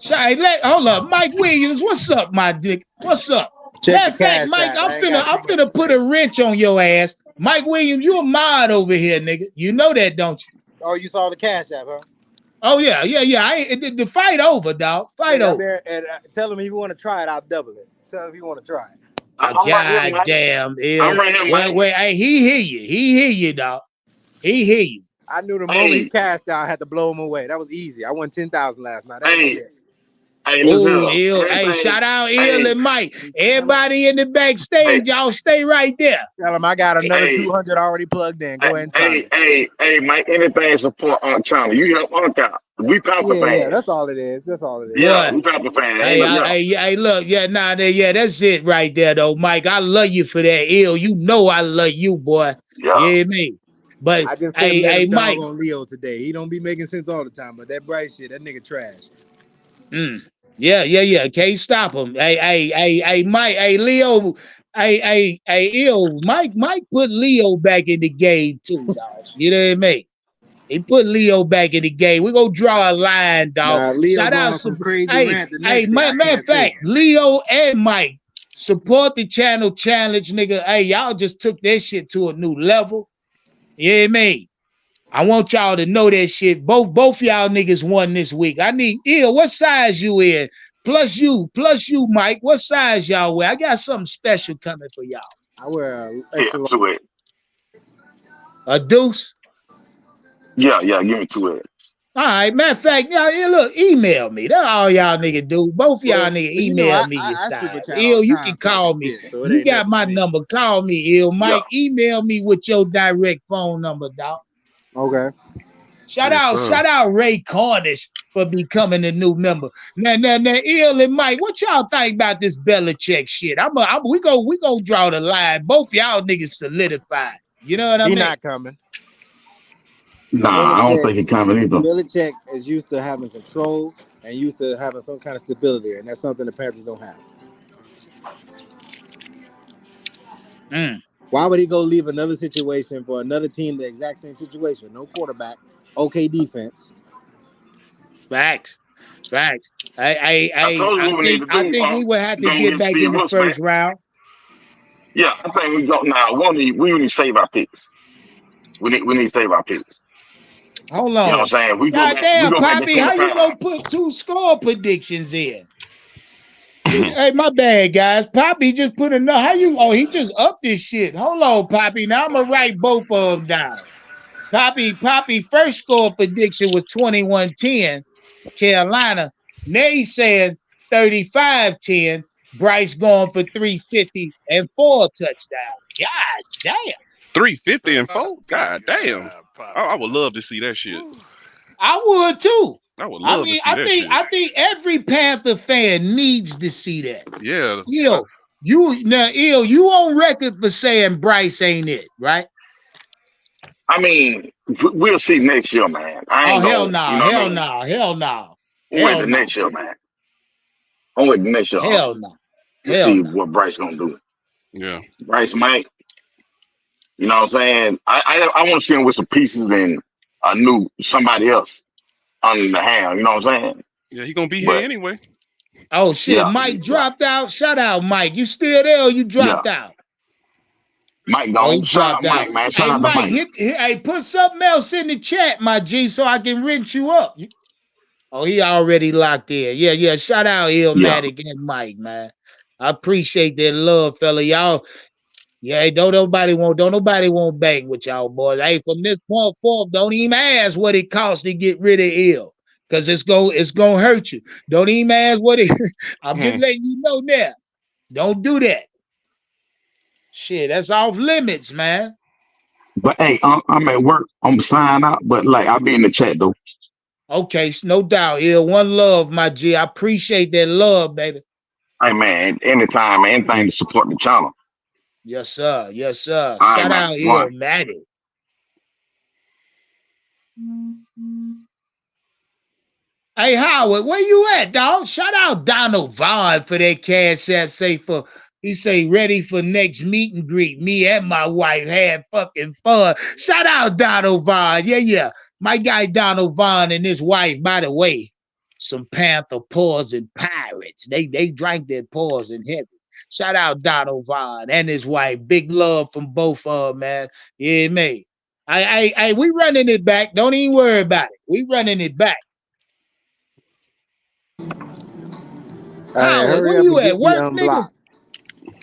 Hold up, Mike Williams. What's up, my dick? What's up? Matter of fact, Mike, I'm finna put a wrench on your ass. Mike Williams, you a mod over here, nigga. You know that, don't you? Oh, you saw the cash app, huh? Oh yeah. The fight over, dog. Fight over. And tell him if you want to try it, I'll double it. tell him if you want to try it. God damn, ill. Wait, hey, he hear you, dog. He hear you. I knew the moment he cashed out, I had to blow him away. That was easy. I won 10,000 last night. Oh, ill. Hey, shout out ill and Mike. Everybody in the backstage, y'all stay right there. Tell him I got another 200 already plugged in. Go ahead and try it. Hey, Mike, anything support Aunt China. You help Aunt out. We Panther fans. Yeah, that's all it is. Yeah, we Panther fans. Hey, look, that's it right there, though, Mike. I love you for that, ill. You know I love you, boy. Yeah, you hear me? But I just couldn't let him Mike on Leo today. He don't be making sense all the time, but that Bryce shit, that nigga trash. Yeah. Can't stop him. Hey, Mike. Hey, Leo. Hey, ill. Mike put Leo back in the game too, dog. You know what I mean? He put Leo back in the game. We're gonna draw a line, dog. Shout out some crazy rant. Matter of fact, Leo and Mike support the channel challenge, nigga. Hey, y'all just took that shit to a new level. You know what I mean? I want y'all to know that shit. Both y'all niggas won this week. I need ill. What size you in? Plus you, Mike. What size y'all wear? I got something special coming for y'all. I wear extra a deuce. Yeah, give me 2 eggs. All right, matter of fact, y'all look, email me. That's all y'all niggas do. Both y'all niggas email me your size. Ill, you can call me. So you got my number. Call me, Ill. Mike, email me with your direct phone number, dog. Okay. Shout out Ray Cornish for becoming a new member. Now, Ill and Mike, what y'all think about this Bellichick shit? We gonna draw the line. Both y'all niggas solidified. You know what I mean? He not coming. Nah, I don't think he's coming either. Bellichick is used to having control and used to having some kind of stability, and that's something the Panthers don't have. Why would he go leave another situation for another team, the exact same situation? No quarterback, okay defense. Facts. I think we would have to get back in the first round. Yeah, I think we go now. We need to save our picks. We need to save our picks. Hold on. You know what I'm saying? Goddamn, Poppy, how you gonna put 2 score predictions in? Hey, my bad, guys. Poppy just put enough. He just upped this shit. Hold on, Poppy. Now I'm gonna write both of them down. Poppy first score prediction was 21-10, Carolina. Now he's saying 35-10. Bryce going for 350 and 4 touchdowns. God damn. 350 and 4? God damn. I would love to see that shit. I would too. I would love to see that shit. I think every Panther fan needs to see that. Yeah. Ill, you on record for saying Bryce ain't it, right? I mean, we'll see next year, man. Hell no. Wait the next year, man. I'm waiting next year. Hell no. Let's see what Bryce gonna do. Yeah. Bryce might. You know what I'm saying? I want to see him with some pieces and somebody else under the hand. You know what I'm saying? Yeah, he gonna be here anyway. Oh shit, yeah. Mike dropped out. Shout out, Mike. You still there or you dropped out? Mike, don't shout out Mike, man. Shout out to Mike. Put something else in the chat, my G, so I can rinse you up. Oh, he already locked in. Yeah. Shout out Illmatic and Mike, man. I appreciate that love, fella. Y'all. Yeah, don't nobody want bang with y'all boys. Hey, from this point forth, don't even ask what it costs to get rid of ill, because it's gonna hurt you. Don't even ask what it. I'm just letting you know now. Don't do that. Shit, that's off limits, man. But hey, I'm at work. I'm signing out, but I'll be in the chat though. Okay, no doubt. Ill, one love, my G. I appreciate that love, baby. Hey man, anytime, man, anything to support the channel. Yes, sir. Shout out Illmatic. Hey, Howard, where you at, dog? Shout out Donald Vaughn for that cash app. He say, ready for next meet and greet. Me and my wife had fucking fun. Shout out Donald Vaughn. Yeah. My guy Donald Vaughn and his wife, by the way, some Panther poison pirates. They drank their poison heavy. Shout out Donald Vaughn and his wife. Big love from both of them, man. Yeah, me. We running it back. Don't even worry about it. We running it back. Howard, where you at? Work, nigga?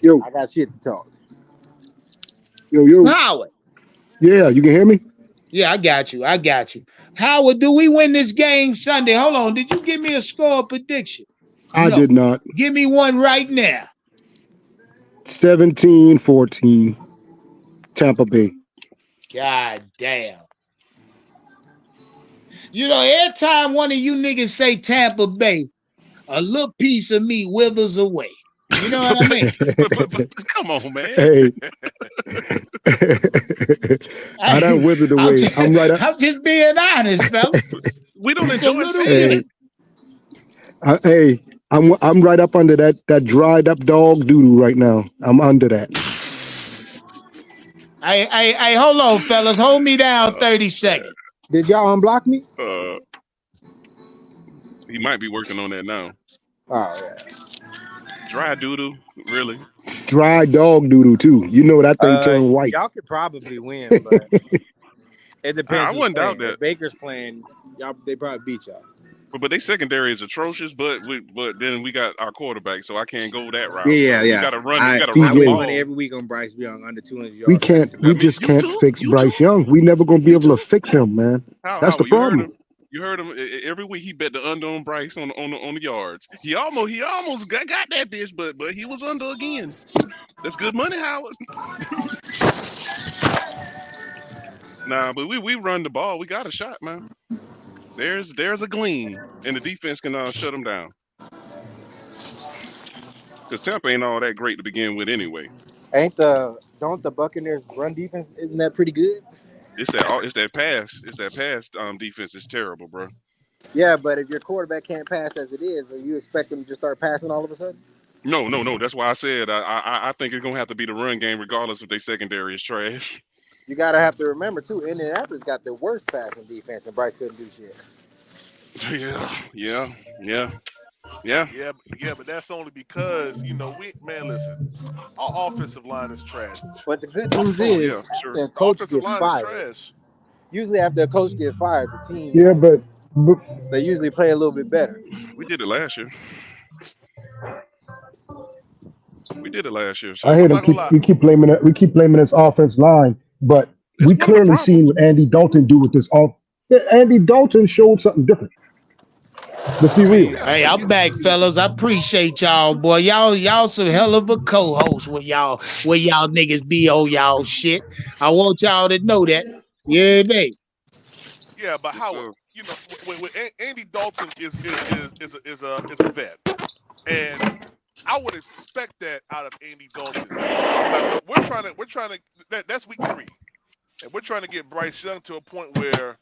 Yo, I got shit to talk. yo. Howard. Yeah, you can hear me? Yeah, I got you. Howard, do we win this game Sunday? Hold on. Did you give me a score prediction? I No. did not. Give me one right now. 17-14, Tampa Bay. God damn. You know, every time one of you niggas say Tampa Bay, a little piece of me withers away. You know what I mean? Come on, man. Hey. I done withered away. I'm right up. I'm just being honest, fella. We don't It's a enjoy little saying bit. Hey, I'm right up under that dried up dog doo-doo right now. I'm under that. Hey, hold on, fellas. Hold me down 30 seconds. Did y'all unblock me? He might be working on that now. Oh yeah. Dry doodle, really? Dry dog doo-doo too. You know that thing turned white. Y'all could probably win, but it depends. I wouldn't doubt that. If Baker's playing, they probably beat y'all. But they secondary is atrocious. But then we got our quarterback, so I can't go that route. Yeah. You got to run. You got to I run the win ball. money every week on Bryce Young under 200 yards. We just can't fix Bryce Young. We never gonna be able to fix him, man. That's the problem. You heard him every week. He bet the under on Bryce on the yards. He almost got that bitch, but he was under again. That's good money, Howard. Nah, but we run the ball. We got a shot, man. There's a gleam, and the defense can shut them down. Because Tampa ain't all that great to begin with anyway. Don't the Buccaneers run defense, isn't that pretty good? It's that pass defense is terrible, bro. Yeah, but if your quarterback can't pass as it is, or you expect him to just start passing all of a sudden? No. That's why I said I think it's gonna have to be the run game, regardless if their secondary is trash. You gotta have to remember too, Indianapolis got the worst passing defense, and Bryce couldn't do shit. Yeah. But that's only because listen, our offensive line is trash. But the good news is, after a coach gets fired, trash. Usually after a coach gets fired, the team but they usually play a little bit better. We did it last year. So I hear them. We keep blaming this offense line, but we clearly seen what Andy Dalton do with this off. Andy Dalton showed something different. Let's be real. Hey, I'm back, fellas. I appreciate y'all, boy. Y'all some hell of a co-host where y'all niggas be on y'all shit. I want y'all to know that. Yeah, babe. Yeah, but Howard, when Andy Dalton is a vet, and I would expect that out of Andy Dalton. Like, we're trying to. That's week 3, and we're trying to get Bryce Young to a point where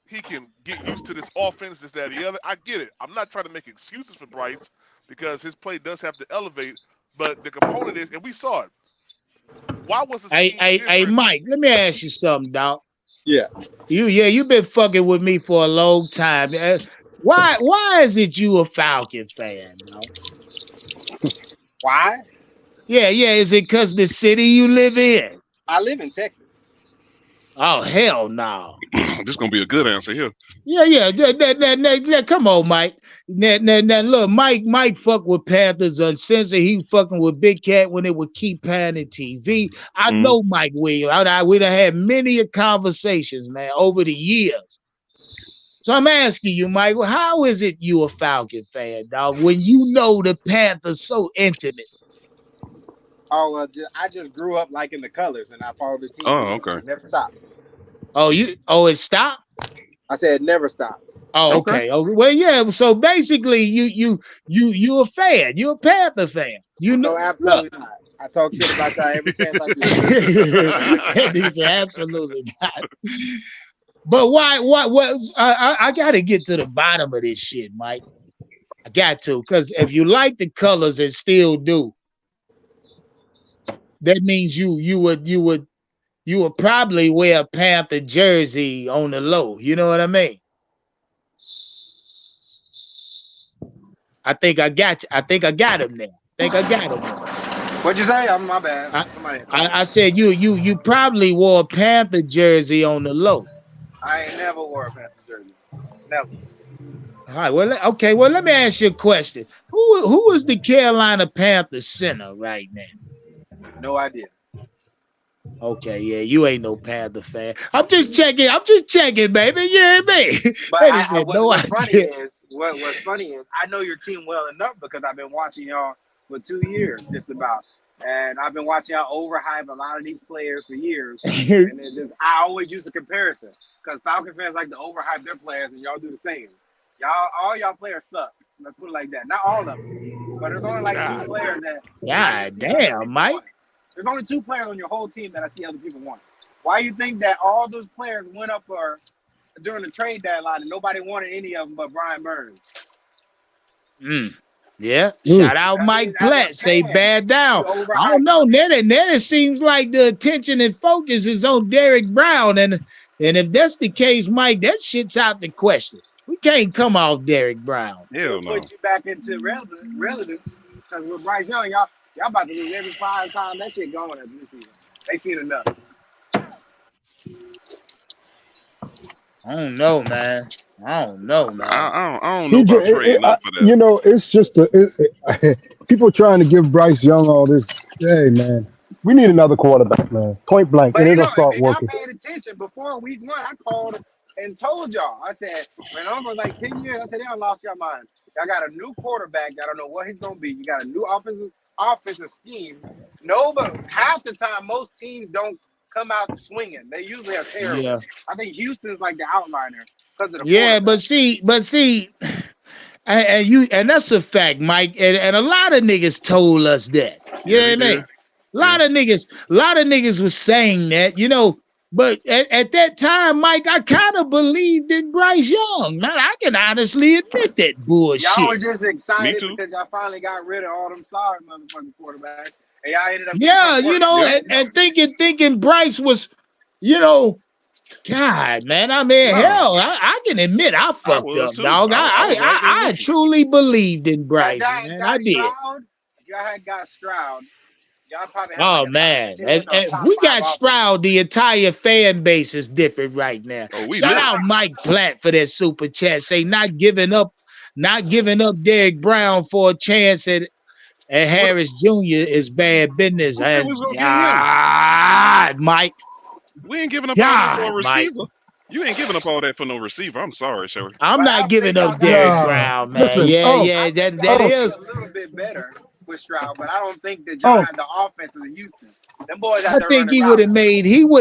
he can get used to this offense, this, that, the other. I get it. I'm not trying to make excuses for Bryce because his play does have to elevate, but the component is, and we saw it. Why was the Hey, Mike, let me ask you something, dog. Yeah. You've been fucking with me for a long time. Why is it you a Falcon fan, dog? Why? Yeah. Is it because the city you live in? I live in Texas. Oh, hell no. This is going to be a good answer here. Yeah. Come on, Mike. Now, look, Mike fuck with Panthers uncensored. He fucking with Big Cat when it would keep panning TV. I know Mike Williams. We done had many conversations, man, over the years. So I'm asking you, Mike, how is it you a Falcon fan, dog, when you know the Panthers so intimate? Oh, well, I just grew up liking the colors, and I followed the team. Oh, okay. Never stopped. It stopped? I said never stopped. Oh, okay. Well, yeah. So basically, you a fan. You're a Panther fan. No, absolutely not. I talk shit about y'all every chance I get. These are absolutely not. But why? What? I got to get to the bottom of this shit, Mike. I got to, because if you like the colors and still do, that means you would probably wear a Panther jersey on the low. You know what I mean? I think I got you. I think I got him there. What'd you say? My bad. I said you probably wore a Panther jersey on the low. I ain't never wore a Panther jersey. Never. All right. Well, okay. Well, let me ask you a question. Who is the Carolina Panthers center right now? No idea. Okay, yeah, you ain't no Panther fan. I'm just checking. I'm just checking, baby. You hear me? But They said no what's funny idea. is what's funny is I know your team well enough because I've been watching y'all for 2 years, just about, and I've been watching y'all overhype a lot of these players for years. And it's just I always use a comparison because Falcon fans like to overhype their players, and y'all do the same. All y'all players suck. Let's put it like that. Not all of them, but there's only like two players that I God see other damn, people Mike. want. There's only 2 players on your whole team that I see other people want. Why you think that all those players went up for during the trade deadline and nobody wanted any of them but Brian Burns? Yeah. Shout out Mike Platt. Say bad down. I don't know. Then it seems like the attention and focus is on Derek Brown. And if that's the case, Mike, that shit's out the question. We can't come off Derek Brown. Hell no. Put you back into relevance because with Bryce Young, y'all about to lose every 5 times that shit going at this season. They seen enough. I don't know, man. I don't know about trading up for that. You know, it's just people trying to give Bryce Young all this. Hey, man, we need another quarterback, man. Point blank, But and it'll start working. I paid attention before week 1. I called and told y'all. I said, when almost like 10 years, I said, y'all lost your mind. Y'all got a new quarterback. Y'all don't know what he's gonna be. You got a new offensive scheme. No, but half the time, most teams don't come out swinging. They usually are terrible. Yeah. I think Houston's like the outliner because of the but see, and that's a fact, Mike. And a lot of niggas told us that. You know what I mean? A lot of niggas was saying that, you know. But at that time, Mike, I kind of believed in Bryce Young. Man, I can honestly admit that bullshit. Y'all were just excited because y'all finally got rid of all them sorry motherfucking quarterbacks. And y'all ended up you know, and thinking Bryce was, you know, God, man. I mean, hell, I can admit I fucked up, dog. I truly believed in Bryce, man. I did. If y'all had got Stroud, y'all probably oh man, if we got Stroud, the entire fan base is different right now. Shout out Mike Platt for that super chat. Say not giving up Derek Brown for a chance at Harris Jr. is bad business. And God, Mike, we ain't giving up all that for a receiver. Mike. You ain't giving up all that for no receiver. I'm sorry, Sherry. I'm not giving up Derek Brown, man. Listen, that is a little bit better with Stroud, but I don't think that y'all had the offense of Houston. Them boys out there. I think he would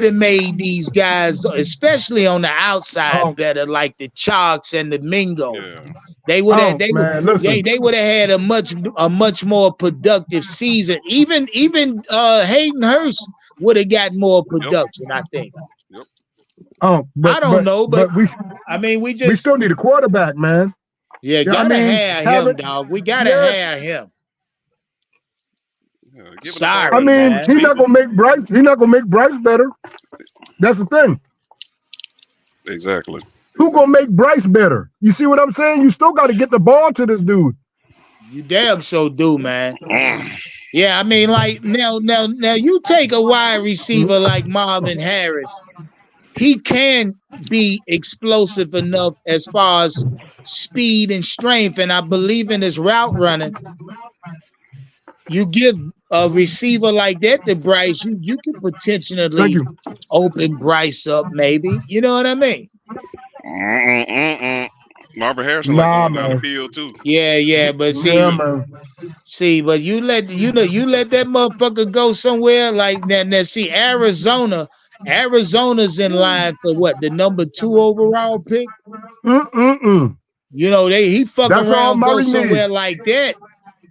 have made these guys, especially on the outside, better, like the Chalks and the Mingo. Yeah. They would have had a much more productive season. Even Hayden Hurst would have got more production, I think. Yep. I don't know, but we still need a quarterback, man. Yeah, gotta have him, dog. We gotta have him. Sorry, I mean, he's not gonna make Bryce. He's not gonna make Bryce better. That's the thing. Exactly. Who gonna make Bryce better? You see what I'm saying? You still got to get the ball to this dude. You damn sure do, man. Yeah, I mean, like now, you take a wide receiver like Marvin Harris. He can be explosive enough as far as speed and strength, and I believe in his route running. You give a receiver like that to Bryce, you could potentially open Bryce up, maybe. You know what I mean? Marvin Harrison like going down the field too. Yeah, but but you let that motherfucker go somewhere like that. Now see, Arizona's in line for what, the number 2 overall pick? You know, he fucking around go somewhere like that.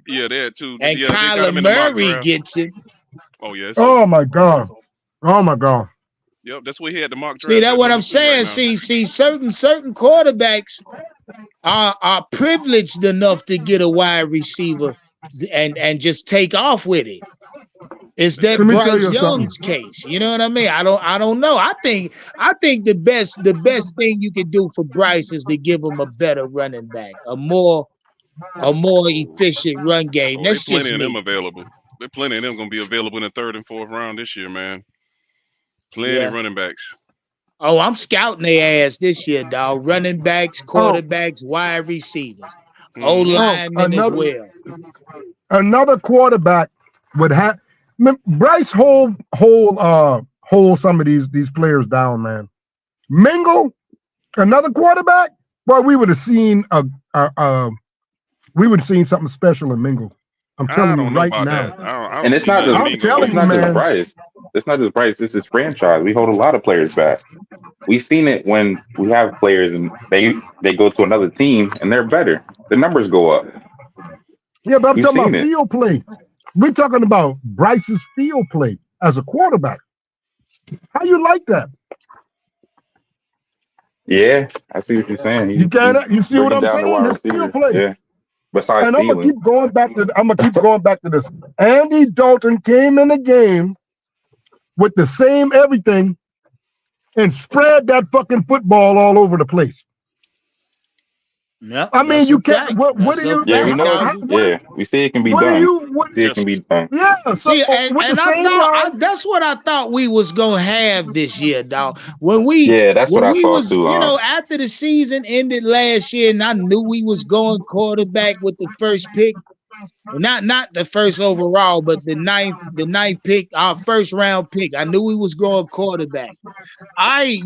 Yeah, that too. And Kyler Murray gets it. Oh yes. Oh my God. Yep, that's what he had the mock draft. See, that's what I'm saying. Right see, certain quarterbacks are privileged enough to get a wide receiver and just take off with it. Is that Bryce Young's case? You know what I mean? I don't know. I think the best thing you can do for Bryce is to give him a better running back, a more efficient run game. That's just plenty of them available. There's plenty of them gonna be available in the 3rd and 4th round this year, man. Plenty of running backs. Oh, I'm scouting their ass this year, dog. Running backs, quarterbacks, wide receivers, old linemen as well. Another quarterback would have Bryce hold some of these players down, man. Mingle, another quarterback, boy, we would have seen something special in Mingle. I'm telling you right now. And it's not just Bryce. It's not just Bryce. This is franchise. We hold a lot of players back. We've seen it when we have players and they go to another team and they're better. The numbers go up. Yeah, but I'm talking about field play. We're talking about Bryce's field play as a quarterback. How you like that? Yeah, I see what you're saying. You see what I'm saying? His field play. Yeah. Besides, and I'm gonna keep going back to this. Andy Dalton came in the game with the same everything and spread that fucking football all over the place. Yeah, I mean, you can't. What do you? Yeah, we know. We see it can be done. It can be done. Yeah. So, and I thought that's what I thought we was gonna have this year, dog. That's what I thought too. You know, after the season ended last year, and I knew we was going quarterback with the first pick. Not the first overall, but the ninth pick, our first round pick. I knew we was going quarterback. I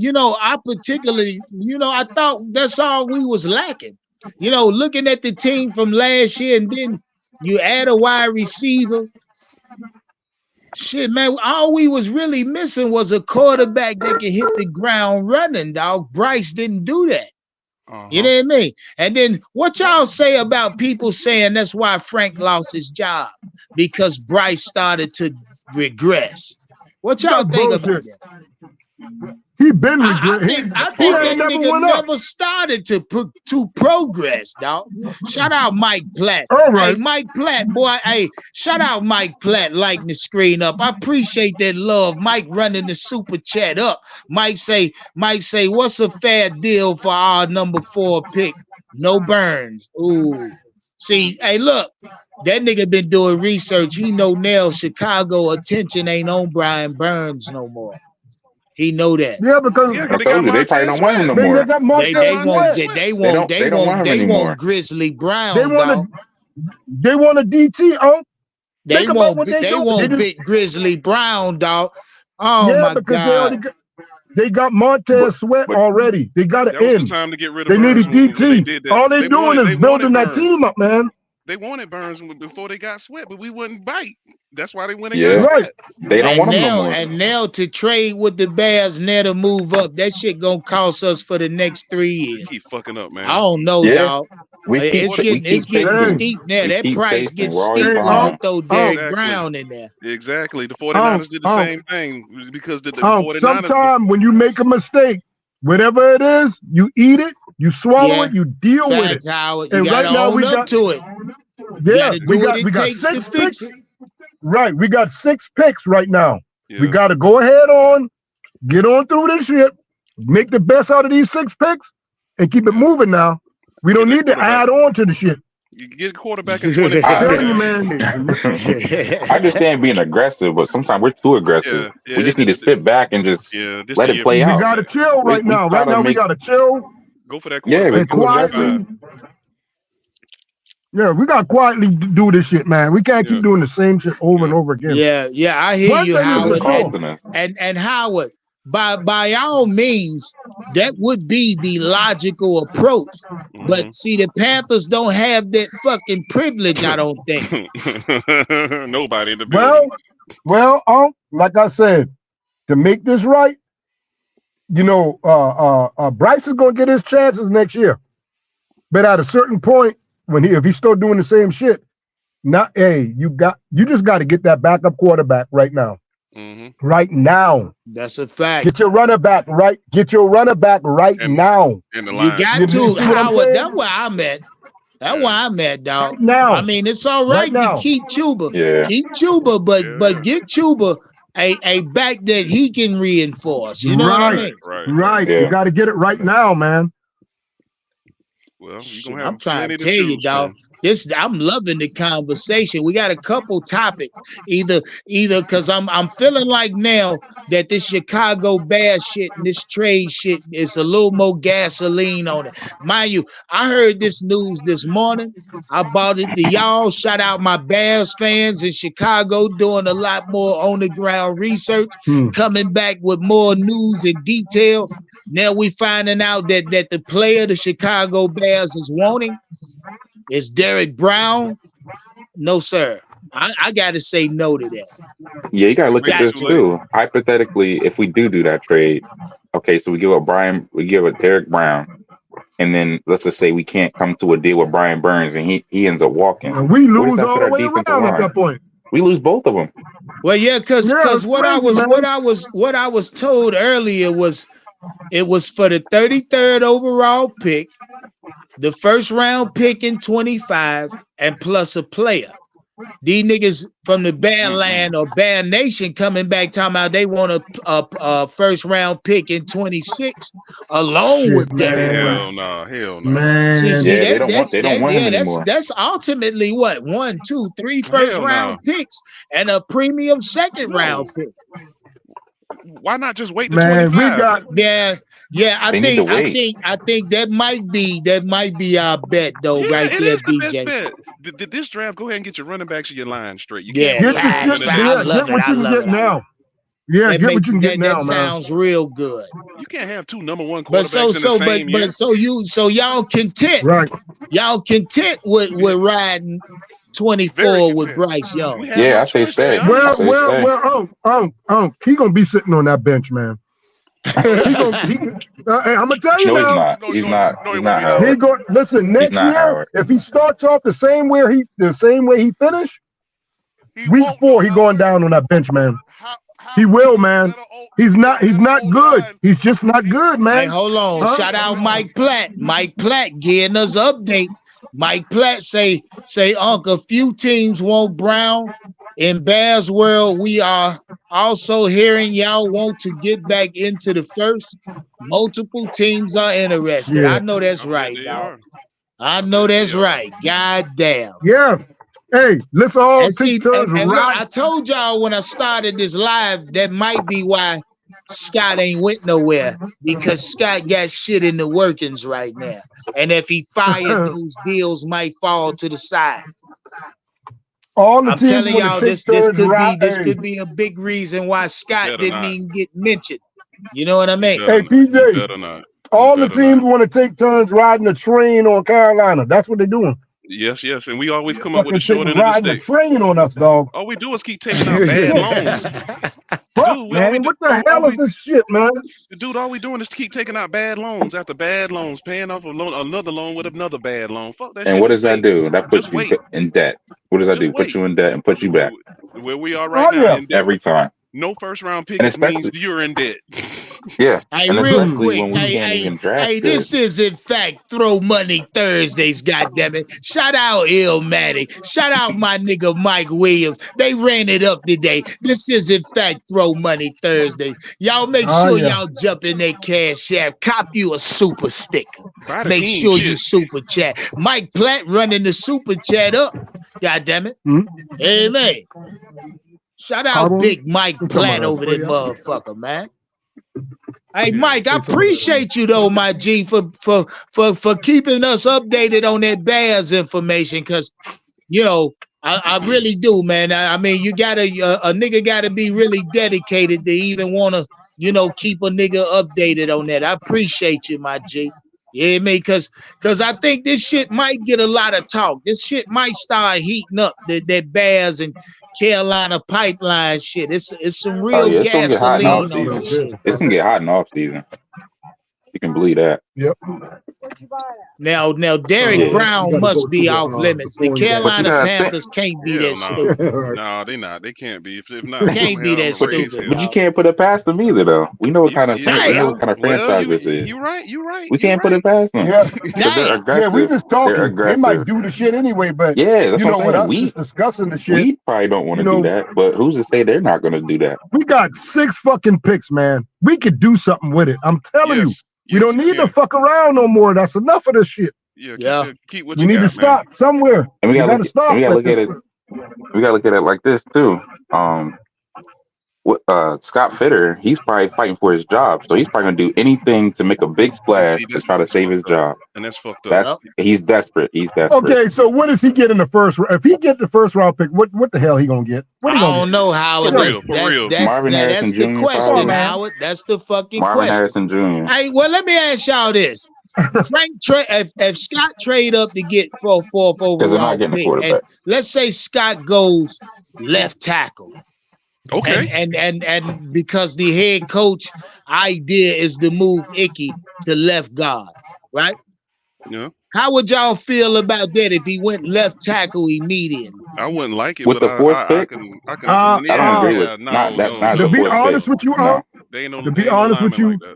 particularly, I thought that's all we was lacking. Looking at the team from last year, and then you add a wide receiver. Shit, man, all we was really missing was a quarterback that can hit the ground running, dog. Bryce didn't do that. You know what I mean? And then what y'all say about people saying that's why Frank lost his job? Because Bryce started to regress. What y'all think about that? He been regressing. I think that nigga never started to progress, dog. Shout out Mike Platt. All right. Hey, Mike Platt, boy. Hey, shout out Mike Platt, lighting the screen up. I appreciate that love. Mike running the super chat up. Mike say, what's a fair deal for our number 4 pick? No Burns. Ooh. See, hey, look, that nigga been doing research. He know now Chicago attention ain't on Brian Burns no more. He know that. Yeah, because I told you, they probably don't want him no more. They want Grizzly Brown. They want a DT. Oh, they want big Grizzly Brown, dog. Oh yeah, my God. They got Montez Sweat already. They got an end. Time to get rid of they need a DT. All they doing is building that team up, man. They wanted Burns before they got Sweat, but we wouldn't bite. That's why they went and got Sweat. They don't want him no more. And now to trade with the Bears, now to move up, that shit gonna cost us for the next 3 years. Keep fucking up, man. I don't know, dog. It's getting steep now. That price gets steep when you throw Derrick Brown in there. Exactly. The 49ers did the same thing because the 49ers. Sometimes when you make a mistake, whatever it is, you eat it, you swallow it, you deal with it. Howard. You gotta own up to it. Yeah, we got 6 picks. Right, we got 6 picks right now. Yeah. We got to go ahead on, get on through this shit, make the best out of these 6 picks, and keep it moving now. We don't need to add on to the shit. You get a quarterback in 20. I understand being aggressive, but sometimes we're too aggressive. We just need to sit back and just let it play out. We got to chill right now. Right now, we got to chill. Go for that quarterback. And quietly. Yeah, we got to quietly do this shit, man. We can't keep doing the same shit over and over again. Yeah, I hear you, Howard. And Howard, by all means, that would be the logical approach. But see, the Panthers don't have that fucking privilege, I don't think. Nobody in the building. Well, like I said, to make this right, Bryce is gonna get his chances next year. But at a certain point, if he's still doing the same shit, you just got to get that backup quarterback right now. Right now. That's a fact. Get your running back right. Now. You got to, Howard. That's where I'm at. That's where I'm at, dog. Right now. I mean, it's all right to keep Chuba. Yeah. Keep Chuba, but get Chuba a back that he can reinforce. You know what I mean? Right. Yeah. You got to get it right now, man. Well, you're Shit, gonna I'm have trying plenty to to tell you, choose dog. from. I'm loving the conversation. We got a couple topics. Either because I'm feeling like now that this Chicago Bears shit and this trade shit is a little more gasoline on it. Mind you, I heard this news this morning. I bought it to y'all. Shout out my Bears fans in Chicago doing a lot more on the ground research, coming back with more news and detail. Now we finding out that the player the Chicago Bears is wanting is Derek Brown. No, sir. I got to say no to that. Yeah, you gotta look at Maybe this too late. too. Hypothetically, if we do that trade, okay, so we give up Derek Brown, and then let's just say we can't come to a deal with Brian Burns, and he ends up walking. And we lose all the way around at that point. We lose both of them. Well, yeah, because what I was told earlier was it was for the 33rd overall pick, the first round pick in 25, and plus a player. These niggas from the Bear Land or Bear Nation coming back talking about they want a first round pick in 26 along with Derek Brown. Hell no. Man. See, they don't want him anymore. That's ultimately what 1, 2, 3 first round picks and a premium second round pick. Why not just wait to 25? We got I think that might be our bet though, right there, BJ. This draft, go ahead and get your running backs and your line straight. You can't get what you can get now. Yeah, get what you can get now, man. That sounds real good. You can't have two number one quarterbacks in the same year. So y'all content, right? Y'all content with riding 24 with Bryce Young. Yeah, I say stay. He gonna be sitting on that bench, man. I'm gonna tell you now. He's not. He go listen next year. Howard. If he starts off the same way he finished, week 4 he going down on that bench, man. He will, man. He's not good. He's just not good, man. Hey, hold on. Shout out Mike Platt. Mike Platt getting us update. Mike Platt say, Uncle, a few teams want Brown. In Bears world, we are also hearing y'all want to get back into the first. Multiple teams are interested. Yeah. I know that's right, dog. I know that's right. God damn. Yeah. Hey, let's all take turns and right. look, I told y'all when I started this live, that might be why Scott ain't went nowhere, because Scott got shit in the workings right now. And if he fired, those deals might fall to the side. I'm telling y'all, this could be a big reason why Scott didn't even get mentioned. You know what I mean? Hey, PJ, all the teams want to take turns riding a train on Carolina. That's what they're doing. Yes, and we always come up with a short end of the riding a train on us, dog. All we do is keep taking out bad loans. Fuck, man, what the hell is this shit, man? Dude, all we doing is keep taking out bad loans after bad loans, paying off another loan with another bad loan. Fuck that shit. And what does that do? That puts you in debt. What does that do? Put you in debt and put you back. Where we are right now. Every time. No first round pick means you're in debt. Yeah. Hey, real quick. Hey, this is in fact Throw Money Thursdays, goddammit. Shout out Illmatic. Shout out my nigga Mike Williams. They ran it up today. This is in fact Throw Money Thursdays. Y'all make sure y'all jump in that Cash App. Cop you a super sticker. Make sure you super chat. Mike Platt running the super chat up. Goddammit. Amen. Shout out Big Mike Platt over that motherfucker, man. Hey, Mike, I appreciate you though, my G, for keeping us updated on that Bears information, because you know I really do, man. I mean, you gotta a nigga gotta be really dedicated to even want to keep a nigga updated on that. I appreciate you, my G. Yeah, me, because I think this shit might get a lot of talk. This shit might start heating up that Bears and Carolina pipeline shit. It's some real gasoline on this shit. It's gonna get hot in off season. You can believe that. Yep. Now Derek Brown must be off limits. The Carolina Panthers can't be that stupid. No, they not. They can't be. If not, they can't be that stupid. But you can't put it past them either, though. We know what kind of franchise this is. You're right. We can't put it past them. Yeah, we just talking. They might do the shit anyway, but that's you know what? We just discussing the shit. We probably don't want to do that, but who's to say they're not going to do that? We got 6 fucking picks, man. We could do something with it. I'm telling you. We don't need to fuck around no more. That's enough of this shit. Yeah, keep what We you need got, to man. stop somewhere. And We got to stop. we gotta look at it. We gotta look at it like this too. Scott Fitter, he's probably fighting for his job, so he's probably gonna do anything to make a big splash to try to save his job. And that's fucked up. He's desperate. He's desperate. Okay, so what does he get in the first? If he get the first round pick, what the hell he gonna get? What he I gonna don't get? know, Howard. That's Marvin Harrison the Jr. question, probably. Howard. That's the fucking Marvin question. Harrison Jr. Hey, well, let me ask y'all this: if Scott trade up to get for fourth overall getting a pick, quarterback. and let's say Scott goes left tackle. Okay. And because the head coach idea is to move Icky to left guard, right? Yeah. How would y'all feel about that if he went left tackle immediately? I wouldn't like it with but the fourth I pick. I don't agree with not to be honest with you, They ain't no, to be honest with you, like that.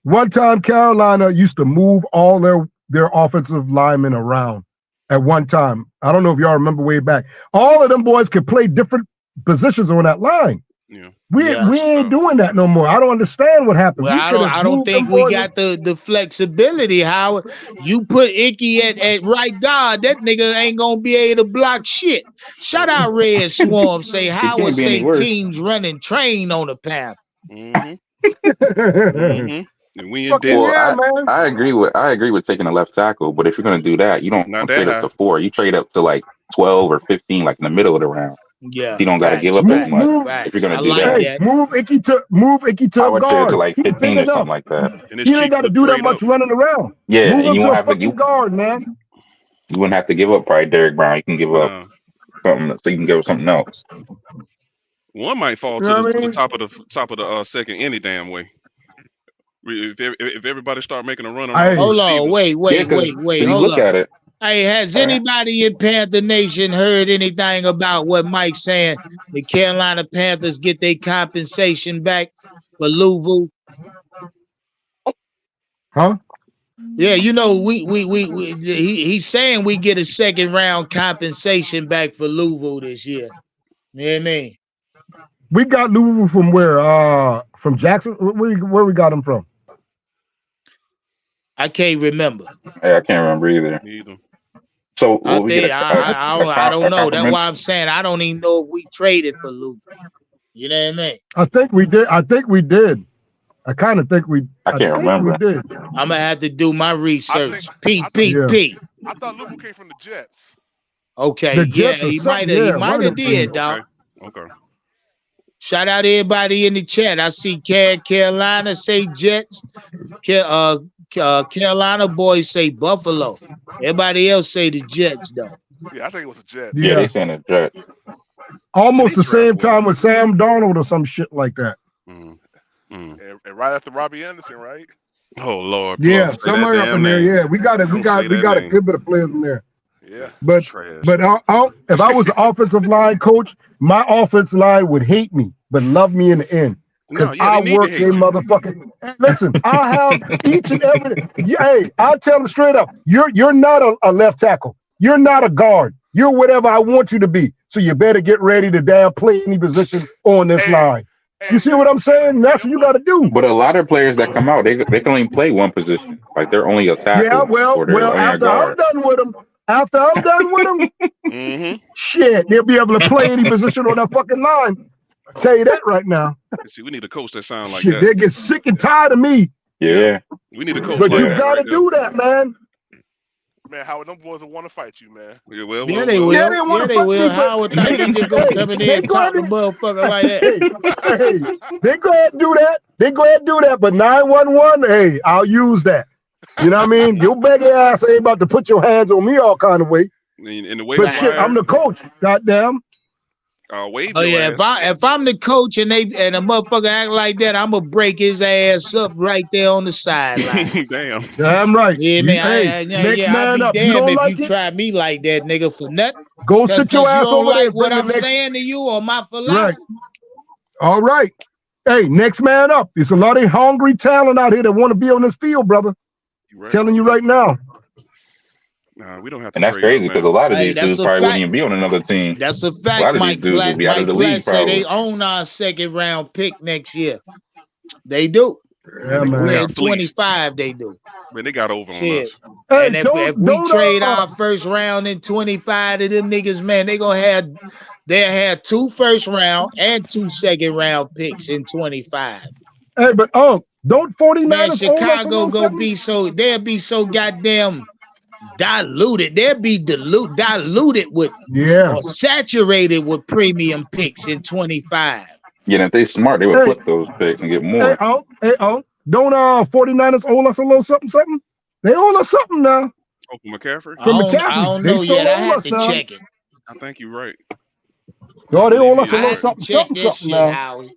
one time Carolina used to move all their offensive linemen around at one time. I don't know if y'all remember way back. All of them boys could play different positions on that line. Yeah. We ain't doing that no more. I don't understand what happened. Well, I don't think we got the flexibility, Howard. You put Icky at right guard, that nigga ain't gonna be able to block shit. Shout out Red Swarm, say Howard say teams running train on the path. And we in I agree with taking a left tackle, but if you're gonna do that, you don't trade up to 4. You trade up to like 12 or 15, like in the middle of the round. Yeah, you don't got to give up as much if you're gonna do that. Move Icky to I would trade guard. to like 15 or something like that. He ain't got to do that much running around. Yeah, move and you him won't to a have to fucking guard, man. You wouldn't have to give up probably Derrick Brown. You can give up something, so you can give up something else. One might fall to the top of the second any damn way. If everybody start making a run around, hold on, wait, hold look on. at it. Hey, has anybody in Panther Nation heard anything about what Mike's saying? The Carolina Panthers get their compensation back for Louisville? Huh? Yeah, you know, he's saying we get a second round compensation back for Louisville this year. You know what I mean? We got Louisville from where? From Jackson? Where we got him from? I can't remember. Yeah, I can't remember either. So I don't know. That's why I'm saying I don't even know if we traded for Louisville. You know what I mean? I think we did. I kind of think we. I can't remember. We did. I'm gonna have to do my research. P. I thought Louisville came from the Jets. Okay, he might have did, dog. Okay. Shout out everybody in the chat. I see Carolina say Jets. Carolina boys say Buffalo. Everybody else say the Jets, though. Yeah, I think it was the Jets. Yeah, they saying the Jets. Almost the same time with Sam Darnold or some shit like that. And right after Robbie Anderson, right? Oh Lord. Yeah, somewhere up in there. Yeah, we got a good bit of players in there. Yeah. But if I was an offensive line coach, my offensive line would hate me, but love me in the end. Because I work in motherfucking. Listen, I have each and every. Hey, I'll tell them straight up. You're not a left tackle. You're not a guard. You're whatever I want you to be. So you better get ready to damn play any position on this line. You see what I'm saying? That's what you got to do. But a lot of players that come out, they can only play one position. Like they're only a tackle. Yeah, well, after I'm done with them, shit, they'll be able to play any position on that fucking line. I'll tell you that right now. See, we need a coach that sounds like shit, that. They get sick and tired of me. Yeah. We need a coach. But like you that got to right do that, man. Man, Howard, them boys will want to fight you, man. Yeah, well, they will. Yeah, they want to fight me. Howard think they just gonna come in there and talk to motherfucker like that. Hey, they go ahead and do that. But 911, hey, I'll use that. You know what I mean? Your baggy ass ain't about to put your hands on me all kind of way. In the way but shit, I'm the coach. Goddamn. If I'm the coach and a motherfucker act like that, I'm gonna break his ass up right there on the sideline. Damn right. Yeah, man. Next man I'll be up. You damned don't if like you try me like that, nigga, for nothing. Go sit your ass over there. What I'm saying to you or my philosophy. Right. All right. Hey, next man up. There's a lot of hungry talent out here that want to be on this field, brother. Right. Telling you right now. We don't have to. And that's crazy because a lot of these dudes probably wouldn't even be on another team. That's a fact. A lot of Mike these dudes will be out of the league say they own our second round pick next year. They do. Yeah, man. We're at 25. They do. Man, they got over shit. And if we trade our first round in 25 to them niggas, man, they'll have 2 first round and 2 second round picks in 25. Hey, but don't 49ers man, Chicago they'll be so goddamn diluted. They'll be diluted with or saturated with premium picks in 25. Yeah, and if they smart, they would flip those picks and get more. Don't 49ers owe us a little something? They owe us something now. Oh, for McCaffrey? I don't know yet. I have to check it. I think you're right. No, they owe us a little something now. Howie.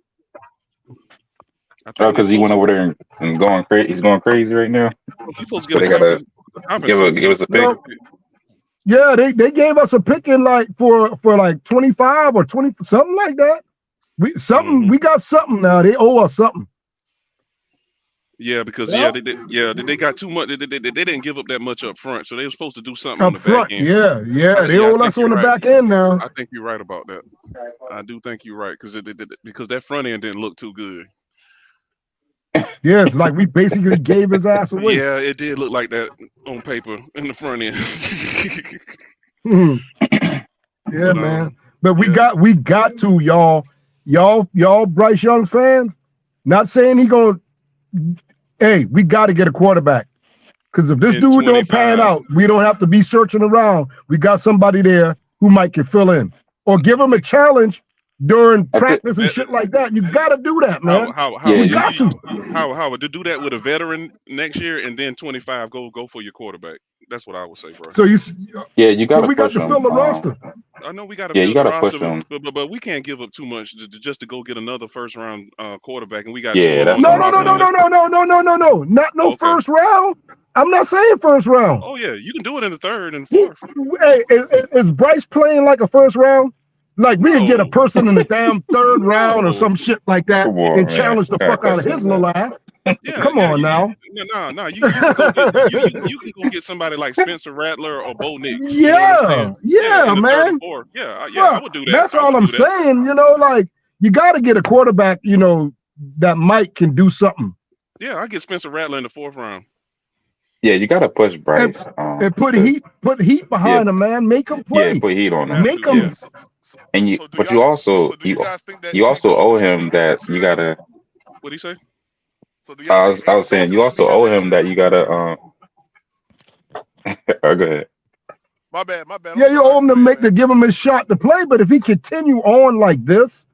Because he went over there and going crazy. He's going crazy right now. He's supposed to give us a pick. Yeah, they gave us a pick in for like 25 or 20, something like that. We got something now. They owe us something. Yeah, because they got too much. They didn't give up that much up front, so they were supposed to do something on the back end. Yeah, they owe us on the back end now. I think you're right about that. I do think you're right because that front end didn't look too good. Yeah, it's like we basically gave his ass away. Yeah, it did look like that on paper in the front end. Yeah, man. But we got to y'all Bryce Young fans. Not saying he gonna. Hey, we got to get a quarterback because if this dude don't pan out, we don't have to be searching around. We got somebody there who can fill in or give him a challenge during practice and shit like that. You got to do that, man. We got to. How to do that with a veteran next year and then 25 go for your quarterback. That's what I would say, bro. So you got. We got to fill the roster. I know we got to. Yeah, you got to push them, them. but we can't give up too much just to go get another first round quarterback, and we got. No. Not no first round. I'm not saying first round. Oh yeah, you can do it in the third and fourth. Hey, is Bryce playing like a first round? Like we could get a person in the damn third round or some shit like that and challenge the fuck out of his little ass. Yeah, Come on now. No. You can go get somebody like Spencer Rattler or Bo Nix. Yeah, man. I would do that. That's all I'm saying. Like you got to get a quarterback. That Mike can do something. Yeah, I get Spencer Rattler in the 4th round. Yeah, you got to push Bryce and put heat behind him, man. Make him play. Yeah, put heat on him. Make him. And you also owe him that you gotta. What do you say? I was saying you also owe him that you gotta. Go ahead. My bad. Yeah, you owe him to give him his shot to play. But if he continue on like this,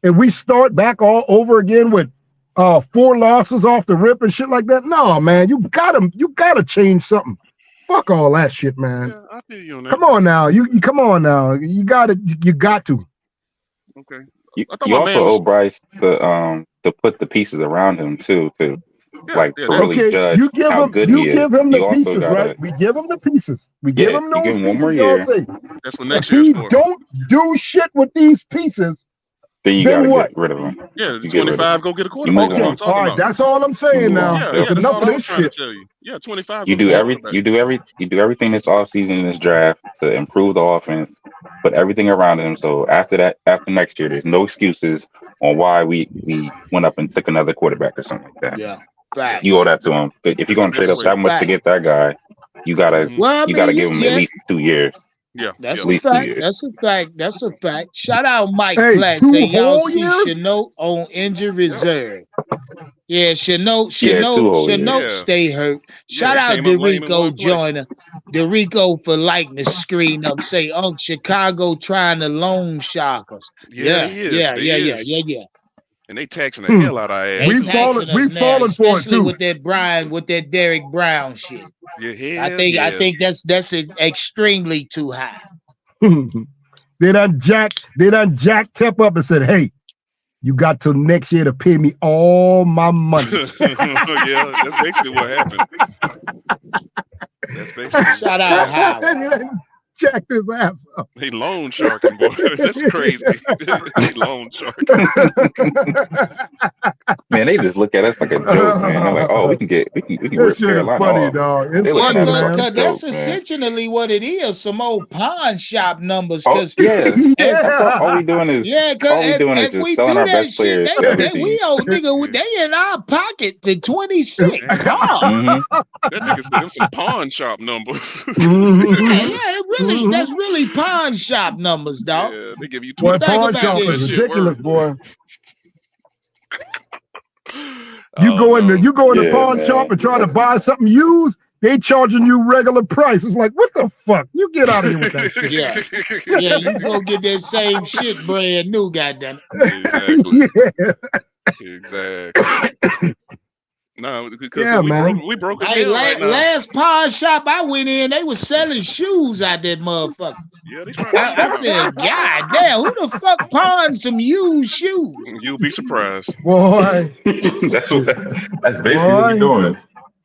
and we start back all over again with 4 losses off the rip and shit like that, no, man, you gotta change something. Fuck all that shit, man. Yeah, I feel you on that. Come on now, you come on now. You got to. Okay. You also owe Bryce to put the pieces around him too, to really judge how good he is. You give him the pieces, right? We give him the pieces. We give him those pieces. 1 more year. That's what next year. If he don't do shit with these pieces, then you gotta get rid of him. Yeah, 25, go get a quarterback. Okay, all right, that's all I'm saying now. Yeah, that's enough of this shit. Yeah, 25. You do everything this offseason in this draft to improve the offense, put everything around him. So after next year, there's no excuses on why we went up and took another quarterback or something like that. Yeah, fact. You owe that to him. If you're gonna trade up that much to get that guy, you gotta give him at least 2 years. Yeah, that's a fact. That's a fact. Shout out Mike Platt. Say y'all see Chanot on injured reserve. Yeah, Chanot stay hurt. Shout out Derico Joyner. Derico for lighting the screen up. Say, Chicago trying to loan shark us. Yeah. And they taxing the hell out of our ass. We falling for it too. With that Derek Brown shit. Yeah, I think that's extremely too high. They done Jack Tep up and said, "Hey, you got till next year to pay me all my money." Yeah, that's basically what happened. Shout out Howard. Jacked his ass up. He loan sharking, boy. That's crazy. He loan sharking. Man, they just look at us like a joke, man. They're like, oh, we can That rip shit is Carolina funny, off. dog. It's They look funny, at us like man. a Cause that's joke, man. essentially what it is. Some old pawn shop numbers. Oh, Cause yeah. Yeah. All we doing is if just we selling do our that best shit, players to other we teams. owe nigga, they in our pocket to 26. Hard. Mhm. That nigga said them some pawn shop numbers. Yeah, that's really pawn shop numbers, dog. Yeah, they give you Boy, 20. pawn about shop this is shit, ridiculous, boy. Oh, You go in the Yeah, pawn man. shop and try to buy something used, they charging you regular price. It's like, what the fuck? You get out of here with that shit. Yeah, you go get that same shit brand new, goddamn Exactly. Yeah. Exactly. No, because Yeah, man. we broke as Hey, hell right now. last pawn shop I went in, they was selling shoes out that motherfucker. Yeah, they trying to I said, God damn, who the fuck pawned some used shoes? You'll be surprised. Boy, that's basically what we're doing.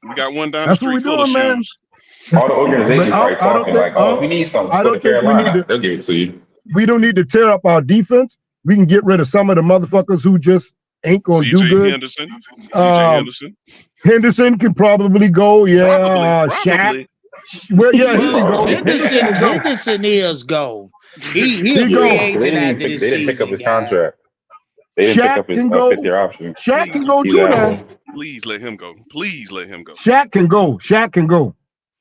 We got one down the that's what we street full of doing, man. shoes. All the organizations But probably talking like, oh, if we need something I for don't the think we Carolina, need to- they'll give it to you. We don't need to tear up our defense. We can get rid of some of the motherfuckers who just ain't gonna do TJ good. Henderson. TJ Henderson. Henderson can probably go. Yeah, Probably. Shaq. Well, yeah, he can go. Henderson is gold. He's He a free go. agent They after didn't this pick up season, his guys. contract. They didn't pick Shaq up his can go. fifth-year option. Shaq can go He's too out. now. Please let him go. Please let him go. Shaq can go. Shaq can go.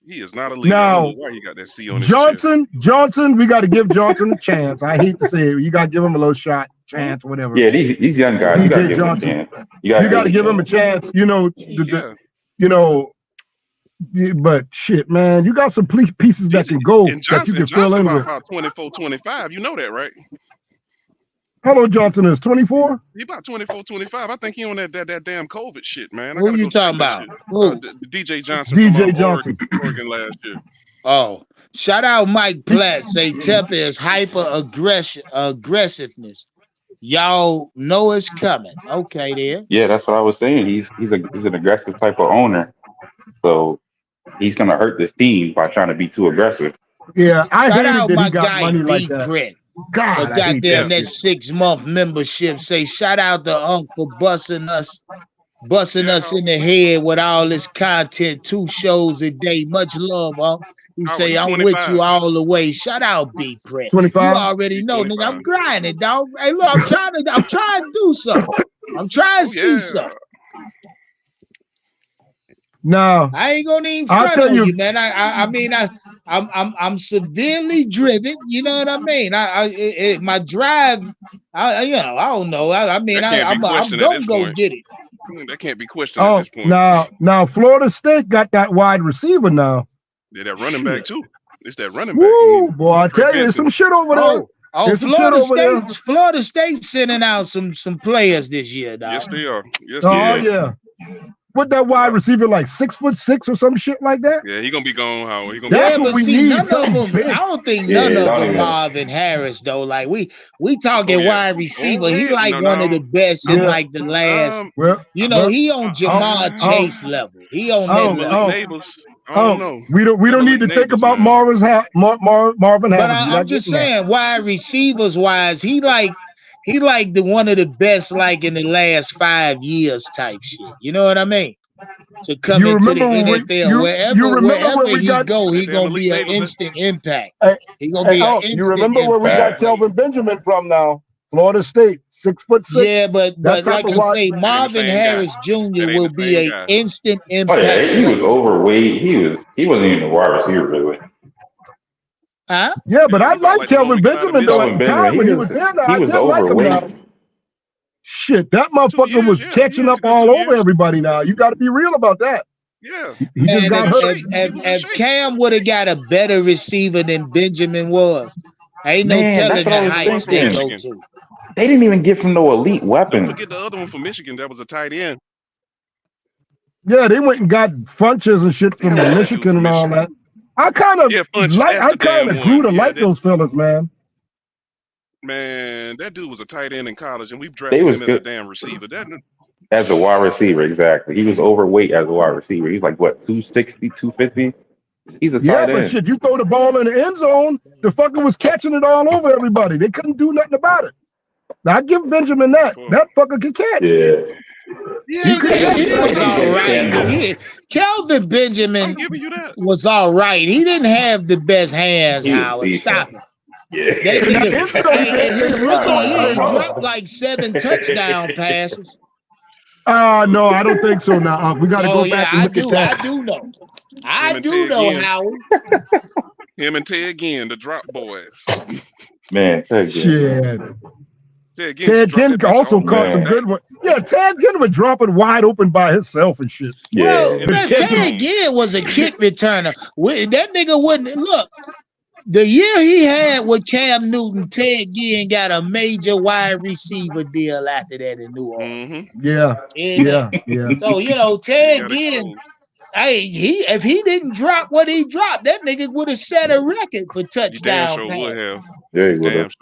He is not a leader. I Now, don't know why he got that C on his chest. Johnson, we got to give Johnson a chance. I hate to say it. You got to give him a little shot, chance, whatever. Yeah, these young guys, you got to give them a Johnson. chance. You got to give him a chance. You know, but shit, man, you got some pieces that can go And that you can fill Johnson in with. about 24, 25. You know that, right? How old Johnson is? 24? He about 24, 25. I think he on that damn COVID shit, man. Who you talking about? Who? The DJ Johnson DJ from Johnson. Oregon last year. Oh, shout out Mike Platt. Say Tepper is aggressiveness. Y'all know it's coming. Okay, there. Yeah, that's what I was saying. He's an aggressive type of owner, so he's gonna hurt this team by trying to be too aggressive. Yeah, I Shout hated out that my he got guy money like B. that. Brett. God, For I hate goddamn that shit. 6-month membership. Say shout out to Unc for busting us in the head with all this content, 2 shows a day. Much love, Unc. He say I'm with 25. you all the way. Shout out B. Brett. 25? You already know, nigga. I'm grinding, dog. Hey, look, I'm trying to do something. I'm trying to see something. No, I ain't gonna even I'll front tell on you- you, man. I'm severely driven. You know what I mean? My drive. I don't know. I'm gonna go get it. That can't be questioned at Oh, this point. now Florida State got that wide receiver now. Yeah, that running back too. It's that running back. Woo, boy! I tell you, there's some shit over there. Oh, There's some shit over there. Florida State sending out some players this year, dog. Yes, they are. Yes, Oh they are. yeah. What that wide receiver like 6'6" or some shit like that? Yeah, he gonna be gone. Howard. He gonna That's be what but we see, need, none of something them. big. I don't think Yeah, none of don't them even- Marvin Harris though. Like we talking Oh, yeah. wide receiver. He Oh, like no, one no. of the best in Yeah. like the last. Well, He on Jamar Chase level. He on that Oh, level. oh. Neighbors. I don't know. we don't need to Malik think Neighbors, about man. Marvin Harris. But We're I'm not just getting that. saying, wide receivers wise, he like the one of the best like in the last 5 years type shit. You know what I mean? To come You into the remember when we- NFL, you wherever remember when we he got- go, he Damn, gonna Malik be an Neighbors, instant impact. Hey, He gonna be an instant you remember where we got impact. Kelvin Benjamin from now? Florida State, 6'6". Yeah, but That type like of I wide- say, Marvin same guy. Harris Jr. ain't will the be same an guy. instant Oh impact. yeah, he was player. overweight. He wasn't even a wide receiver really. Huh? Yeah, but I He like like the Kelvin only guy out of Benjamin though at Kelvin the time Benjamin, when he he was- was there. Now, he I was did like him overweight. now. Shit, that motherfucker years, was yeah, catching yeah, up good all 2 over years. everybody now. You got to be real about that. Yeah. He just And got hurt. if Cam would have got a better receiver than Benjamin was, ain't no Man, telling that's what I the was heights they thinking. go to. They didn't even give him no elite Don't weapon. forget the other one from Michigan that was a tight end. Yeah, they went and got Funches and shit from Damn, that dude Michigan from and all that. Michigan. I kind of Yeah, Funches, like. that's I the damn kind of grew to one. Yeah, like those fellas, man. Man, that dude was a tight end in college, and we They drafted was him as a good damn receiver. That as a wide receiver, exactly. He was overweight as a wide receiver. He's like what, 260, 250? He's a Yeah, tight but end. shit, you throw the ball in the end zone, the fucker was catching it all over everybody. They couldn't do nothing about it. Now I give Benjamin that. That fucker can catch. Yeah. Yeah, he was all right. Kelvin Benjamin was all right. He didn't have the best hands, Howard. Stop it. Yeah. That nigga, in his rookie year, he dropped like 7 touchdown passes. No, I don't think so. Now we got to go back and look at that. I do know. I do know, Howard. Him and Ted Ginn, the drop boys. Man, shit. Ted Ginn also caught some good ones. Yeah, Ted Ginn was dropping wide open by himself and shit. Well, Ted Ginn was a kick returner. That nigga wouldn't look. The year he had with Cam Newton, Ted Ginn got a major wide receiver deal after that in New Orleans. Yeah. So Ted Ginn. Hey, if he didn't drop what he dropped, that nigga would have set a record for touchdown passes. Yeah, he would have.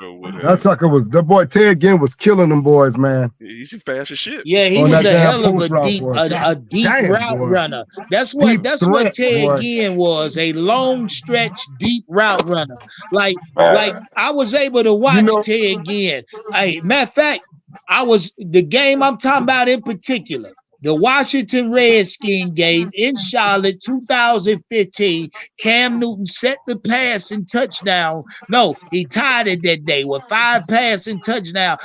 That sucker was the boy. Ted Ginn was killing them boys, man. He's fast as shit. Yeah, he was a hell of a deep route runner. That's what Ted Ginn was, a long stretch deep route runner. Like I was able to watch Ted Ginn. Hey, matter of fact, the game I'm talking about in particular. The Washington Redskins game in Charlotte, 2015. Cam Newton set the passing touchdown. No, he tied it that day with 5 passing touchdowns.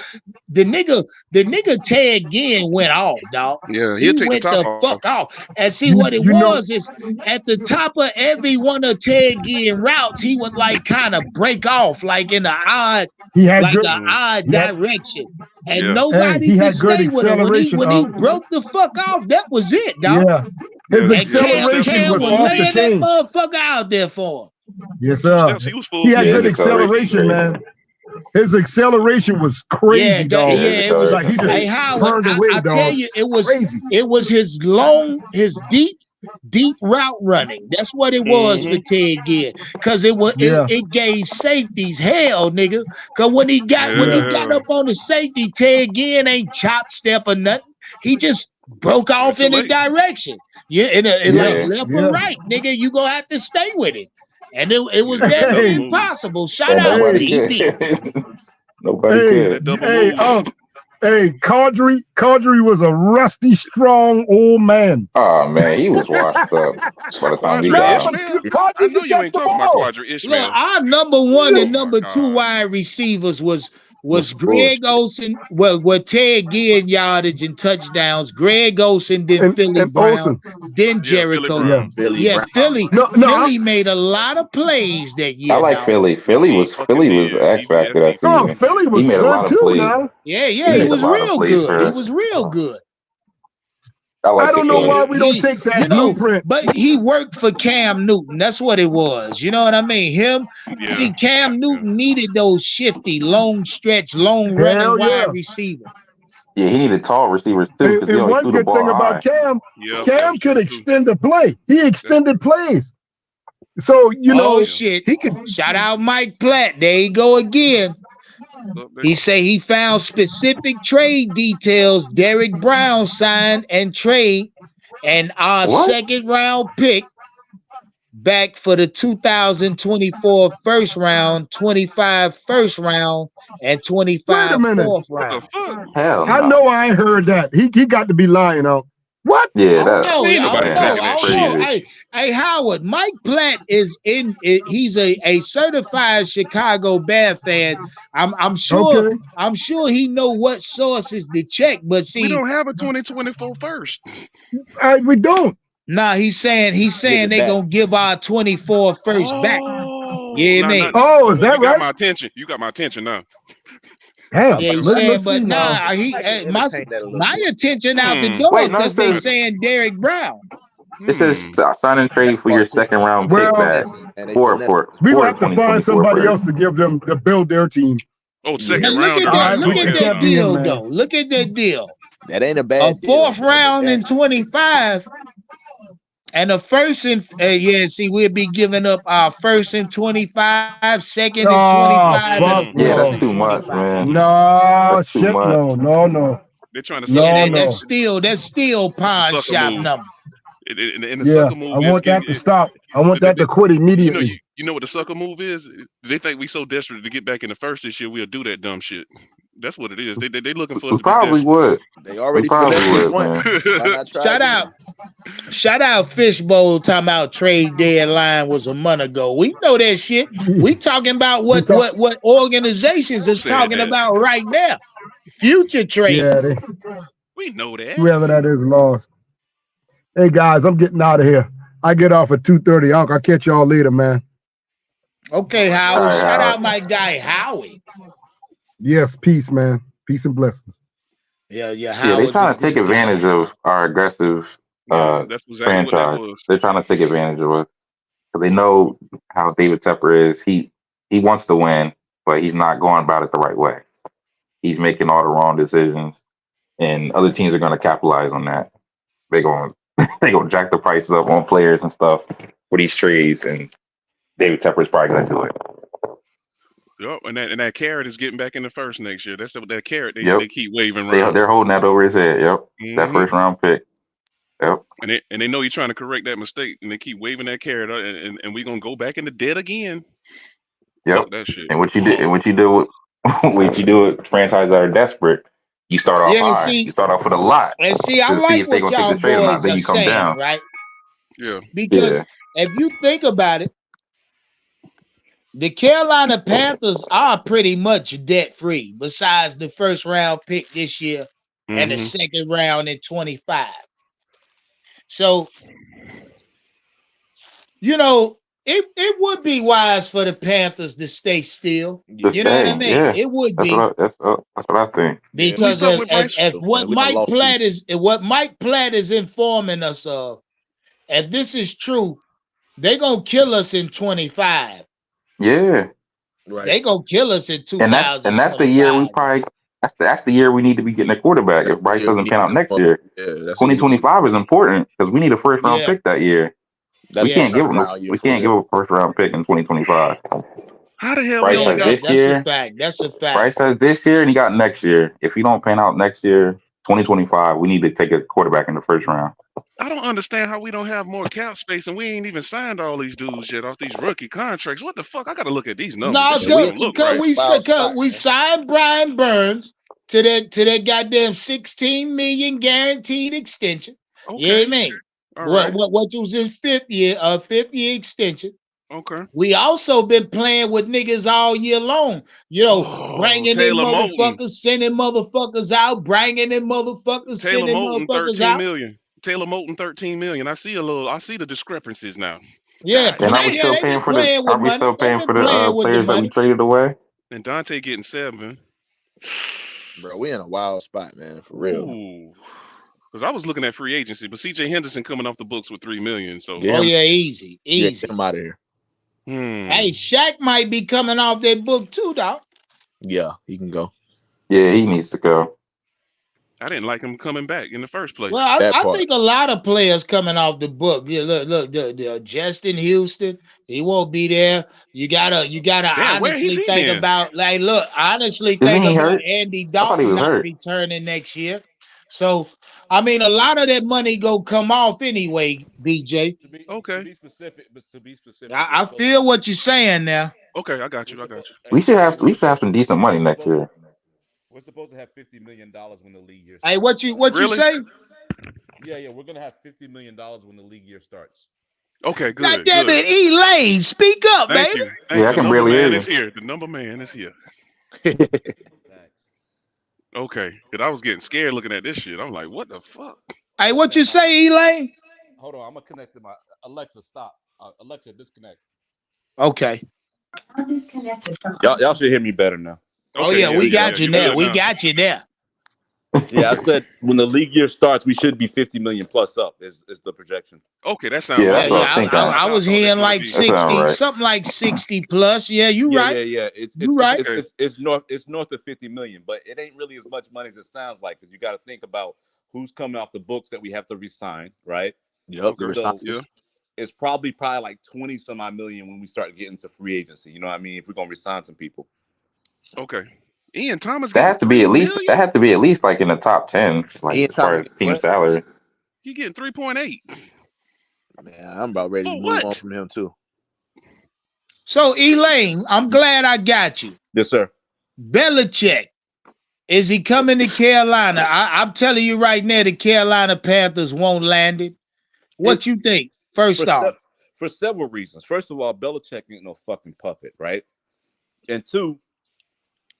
The nigga Ted Ginn went off, dog. Yeah, he went the fuck off. And see what it was is at the top of every one of Ted Ginn routes, he would like kind of break off, like in an odd, direction. And nobody could stay with him. When he broke the fuck off, that was it, dog. Yeah. His acceleration was off the chain. That motherfucker out there for him. Yes, sir. He had good acceleration, man. His acceleration was crazy, dog. It was like he just turned away, I dog. tell you, it was his deep route running. That's what it was for Ted Ginn, because it gave safeties hell, nigga. Because when he got up on the safety, Ted Ginn ain't chop step or nothing. He just broke off in a direction. Like left or right, nigga. You gonna have to stay with it. And it was damn impossible. Shout out DB. Nobody cared. Hey, Caudry was a rusty, strong old man. Oh man, he was washed up by the time he got out. I know you ain't talking about Quadri Ishmael. Look, our number 1 and number 2 wide receivers was Greg Olsen, with Ted Ginn yardage and touchdowns. Greg Olsen, then Philly Brown, then Jericho. Philly made a lot of plays that year. I like Philly. Philly was X factor that season. Oh, Philly was good too, now. Yeah, he was real good. He was real good. I don't know why we don't take that blueprint. But he worked for Cam Newton. That's what it was. You know what I mean? See, Cam Newton needed those shifty, long stretch, long running wide receivers. Yeah, he needed tall receivers too. And one good thing about Cam could extend the play. He extended plays. So, he could shout out Mike Platt. There you go again. He say he found specific trade details Derek Brown signed and trade, and our second round pick back for the 2024 first round, 25 first round, and 25 fourth round. Hell, I know I ain't heard that. He got to be lying on. What? Yeah, I know. Hey, Howard, Mike Platt is in. He's a certified Chicago Bear fan. I'm sure. Okay. I'm sure he know what sources to check. But see, we don't have a 2024 first. We don't. Nah, he's saying they gonna give our 24 first back. Yeah, man. Oh, is that right? You got my attention now. Damn, yeah, he's saying, but nah, my attention out the door because they saying Derek Brown. This is sign and trade for your second round pick back. We will have to find somebody else to give them to build their team. Oh, second round. Look at that deal, though. Look at that deal. That ain't a bad deal. A 4th round in 25. And a first in we'll be giving up our first in 25, second in 25. Yeah, that's too much, man. No, shit, no. They're trying to sell that's still pawn shop number. And the sucker move I want that to stop. I want that to quit immediately. You know what the sucker move is? They think we so desperate to get back in the first this year, we'll do that dumb shit. That's what it is. They looking for us We to be probably desperate. would. They already probably finessed us would, once. man. Why not try Shout again? out. Shout out Fishbowl talking about trade deadline was a month ago. We know that shit. We talking about what organizations is Who said talking that? about right now. Future trade. Yeah, We know that. whoever that is lost. Hey guys, I'm getting out of here. I get off at 2:30. I'll catch y'all later, man. Okay, All right, Howard. All right, Shout Howard. out my guy Howie. Yes, peace, man. Peace and blessings. Yeah, Yeah, they Howard's trying a to take good guy. advantage of our aggressive Yeah, that's exactly what that franchise. was. They're trying to take advantage of us because they know how David Tepper is. He wants to win, but he's not going about it the right way. He's making all the wrong decisions, and other teams are going to capitalize on that. They're going to jack the prices up on players and stuff for these trades, and David Tepper's probably going to do it. Yep, and that carrot is getting back in the first next year. That's that carrot Yep. they keep waving around. They're holding that over his head. Yep, that Mhm. first round pick. Yep. And they know you're trying to correct that mistake, and they keep waving that carrot, and we're gonna go back in the debt again. Yep. Fuck that shit. And what you do with what you do with franchises that are desperate, you start off Yeah, high. see- You start off with a lot. And see, I To see like if they what gonna take y'all the trade or not. boys Then are you come saying, down. right? Yeah. Because if you think about it, the Carolina Panthers are pretty much debt free, besides the first round pick this year and the Mhm. second round in 25. So, it would be wise for the Panthers to stay still. To You know what I stay, mean? yeah. It would That's be. what I think. Because Who's up with Bryce? if what we done Mike lost two. Platt is informing us of, if this is true, they're gonna kill us in 25. Yeah. Right. They gonna kill us in 2025. And that's the year we probably that's the year we need to be getting a quarterback if Bryce doesn't pan out next year. Yeah, that's 2025 is important because we need a first round Yeah. pick that year. That's We can't give him turnaround year we for can't give real. him a first round pick in 2025. How the hell Bryce we only has got? this That's year. a fact. That's a fact. Bryce has this year and he got next year. If he don't pan out next year, 2025, we need to take a quarterback in the first round. I don't understand how we don't have more cap space, and we ain't even signed all these dudes yet off these rookie contracts. What the fuck? I got to look at these numbers. No, This shit don't look right. we signed Brian Burns to that goddamn $16 million guaranteed extension. Okay. You know what I mean? All What right. was his fifth year extension? Okay. We also been playing with niggas all year long. Bringing in Taylor Moton. motherfuckers, sending motherfuckers out, bringing in motherfuckers, Taylor sending Moton, motherfuckers 13 out. million. Taylor Moton, 13 million. I see the discrepancies now. Yeah, And are we still they paying been for playing with money. They been playing with the players that we money. traded away? And Dante getting 7. Bro, we in a wild spot, man, for real. Because I was looking at free agency, but CJ Henderson coming off the books with 3 million. So Easy. Yeah, get him out of here. Hey, Shaq might be coming off that book too, dog. Yeah, he can go. Yeah, he needs to go. I didn't like him coming back in the first place. Well, I think a lot of players coming off the book. Yeah, look, the Justin Houston, he won't be there. You gotta honestly think about, like, look, honestly think about Andy Dalton not returning next year. So, I mean, a lot of that money go come off anyway, BJ. Okay. To be specific. I feel what you're saying now. Okay, I got you. We should have some decent money next year. We're supposed to have $50 million when the league year starts. Hey, what you say? Yeah, we're gonna have $50 million when the league year starts. Okay, good. God damn it, Elaine, speak up, Thank baby. you. Yeah, I can barely hear you. The number man is here. Okay, because I was getting scared looking at this shit. I'm like, what the fuck? Hey, what you say, Elaine? Hold on, I'm gonna connect to my Alexa. Stop. Alexa, disconnect. Okay. I'm disconnected from. Y'all should hear me better now. Oh yeah, we got you there. We got you there. Yeah, I said when the league year starts, we should be 50 million plus up. Is the projection? Okay, that sounds. Yeah, right. I was hearing like 60, something like 60 plus. Yeah, you right. Yeah. It's north of 50 million, but it ain't really as much money as it sounds like because you got to think about who's coming off the books that we have to resign, right? Yep. So it's probably like 20 some odd million when we start getting to free agency. You know what I mean? If we're gonna resign some people. Okay. Ian Thomas. That had to be at least like in the top 10, like as far as team salary. He getting 3.8. Man, I'm about ready to move on from him too. So Elaine, I'm glad I got you. Yes, sir. Bellichick Is he coming to Carolina? I'm telling you right now, the Carolina Panthers won't land it. What you think? First off, for several reasons. First of all, Bellichick ain't no fucking puppet, right? And two,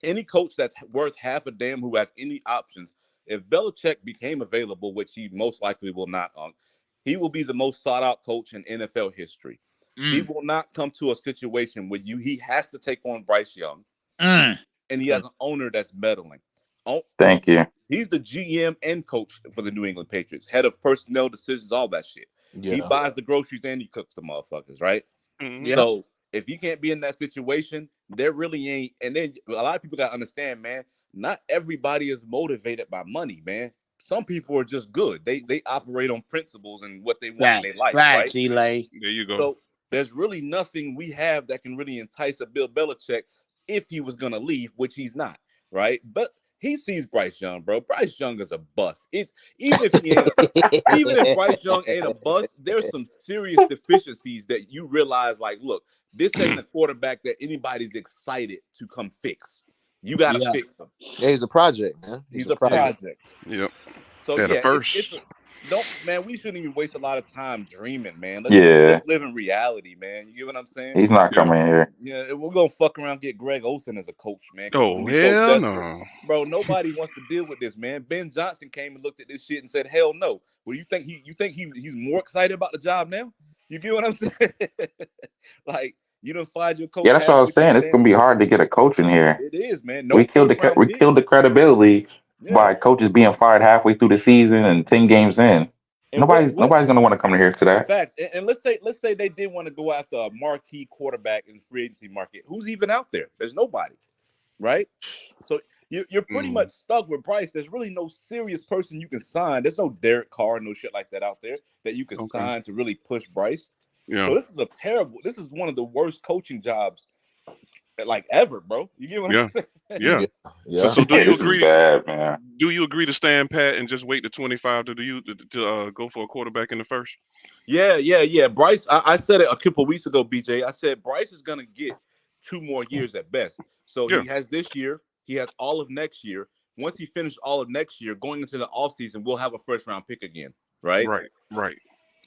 any coach that's worth half a damn who has any options, if Bellichick became available, which he most likely will not, he will be the most sought out coach in NFL history. He will not come to a situation where he has to take on Bryce Young, and he has an owner that's meddling. Thank you. He's the GM and coach for the New England Patriots, head of personnel decisions, all that shit. Yeah. He buys the groceries and he cooks the motherfuckers, right? Yep. So if you can't be in that situation, there really ain't. And then a lot of people got to understand, man, not everybody is motivated by money, man. Some people are just good. They operate on principles and what they want in their life, right? Eli. There you go. So there's really nothing we have that can really entice a Bill Belichick if he was going to leave, which he's not, right? But he sees Bryce Young, bro. Bryce Young is a bust. It's even if Bryce Young ain't a bust, there's some serious deficiencies that you realize, like, look, this ain't a quarterback that anybody's excited to come fix. You got to fix him. Yeah, he's a project, man. He's a project. Yep. So yeah, man, we shouldn't even waste a lot of time dreaming, man. Yeah. Let's live in reality, man. You get what I'm saying? He's not coming here. Yeah, we're gonna fuck around and get Greg Olsen as a coach, man. Oh, hell no. Bro, nobody wants to deal with this, man. Ben Johnson came and looked at this shit and said, hell no. Well, you think he's more excited about the job now? You get what I'm saying? Like, you don't find your coach. Yeah, that's what I was saying. It's gonna be hard to get a coach in here. It is, man. We killed the credibility by coaches being fired halfway through the season and 10 games in. And nobody's gonna want to come here to that. Facts. And let's say they did want to go after a marquee quarterback in the free agency market. Who's even out there? There's nobody, right? So you're pretty much stuck with Bryce. There's really no serious person you can sign. There's no Derek Carr, no shit like that out there that you can sign to really push Bryce. Yeah. So this is one of the worst coaching jobs like ever, bro. You get what I'm saying? Yeah. So do you agree? Bad, man. Do you agree to stand pat and just wait to 25 to go for a quarterback in the first? Yeah. Bryce, I said it a couple weeks ago, BJ. I said Bryce is gonna get 2 more years at best. So he has this year, he has all of next year. Once he finished all of next year, going into the offseason, we'll have a first round pick again, right? Right.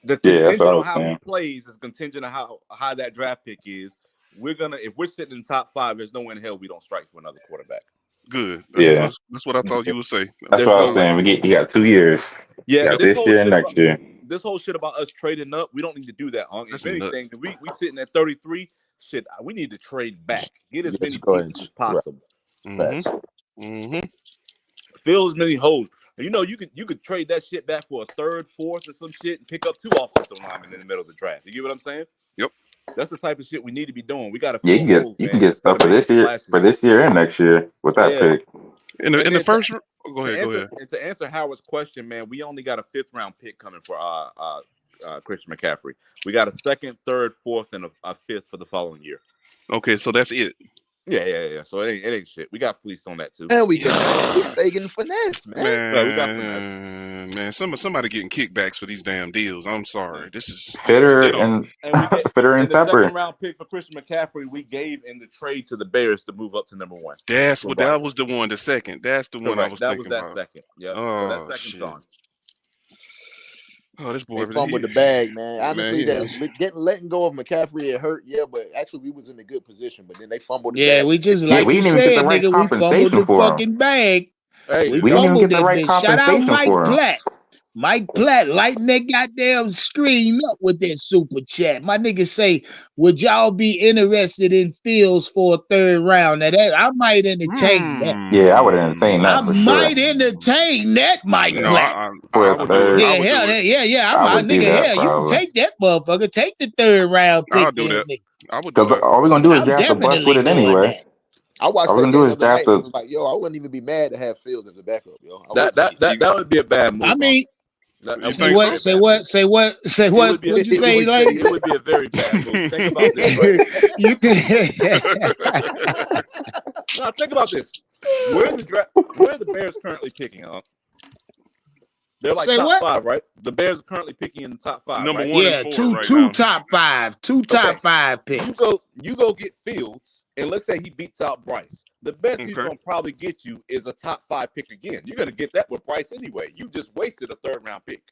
The contingent on how he plays is contingent on how that draft pick is. If we're sitting in the top 5, there's no way in hell we don't strike for another quarterback. Good. That's what I thought you would say. That's what I was saying. You got 2 years. Yeah, this year and next year. This whole shit about us trading up, we don't need to do that. If anything, we sitting at 33. Shit, we need to trade back. Get as many pieces as possible. Fill as many holes. You know, you could trade that shit back for a 3rd, 4th, or some shit and pick up 2 offensive linemen in the middle of the draft. You get what I'm saying? Yep. That's the type of shit we need to be doing. We got to. You can get stuff for this year and next year with that pick. In the first. Go ahead. And to answer Howard's question, man, we only got a 5th round pick coming for Christian McCaffrey. We got a 2nd, 3rd, 4th, and a 5th for the following year. Okay, so that's it. Yeah. So it ain't shit. We got fleeced on that too. And we getting finesse, man. Man, somebody getting kickbacks for these damn deals. I'm sorry. This is Fitter and the 2nd round pick for Christian McCaffrey we gave in the trade to the Bears to move up to number 1. That was the one. The second. That's the one I was thinking about. That was that second. Yeah. So that second's gone. Oh, this boy fumbled the bag, man. Honestly, letting go of McCaffrey, it hurt, but actually we was in a good position. But then they fumbled the bag. Yeah, we just like you said, nigga, we fumbled the fucking bag. Hey, we didn't even get the right compensation for him. Shout out Mike Platt. Mike Platt lighting that goddamn screen up with that super chat. My nigga say, would y'all be interested in Fields for a 3rd round? Now that I might entertain that. Yeah, I would entertain that. I might entertain that, Mike Platt. For a 3rd. Yeah. I'm my nigga. Hell, you can take that motherfucker. Take the 3rd round pick. I'll do that. I would do that. All we're gonna do is draft a bust with it anyway. I watched that the other night. It was like, I wouldn't even be mad to have Fields as a backup, yo. That would be a bad move. I mean, say what? What'd you say, like? It would be a very bad move. Think about this. You can. Now think about this. Where are the Bears currently picking? They're like top 5, right? The Bears are currently picking in the top 5. Number 1 and 4 two top 5 picks. You go get Fields, and let's say he beats out Bryce, the best he's going to probably get you is a top 5 pick again. You're going to get that with Bryce anyway. You just wasted a 3rd round pick.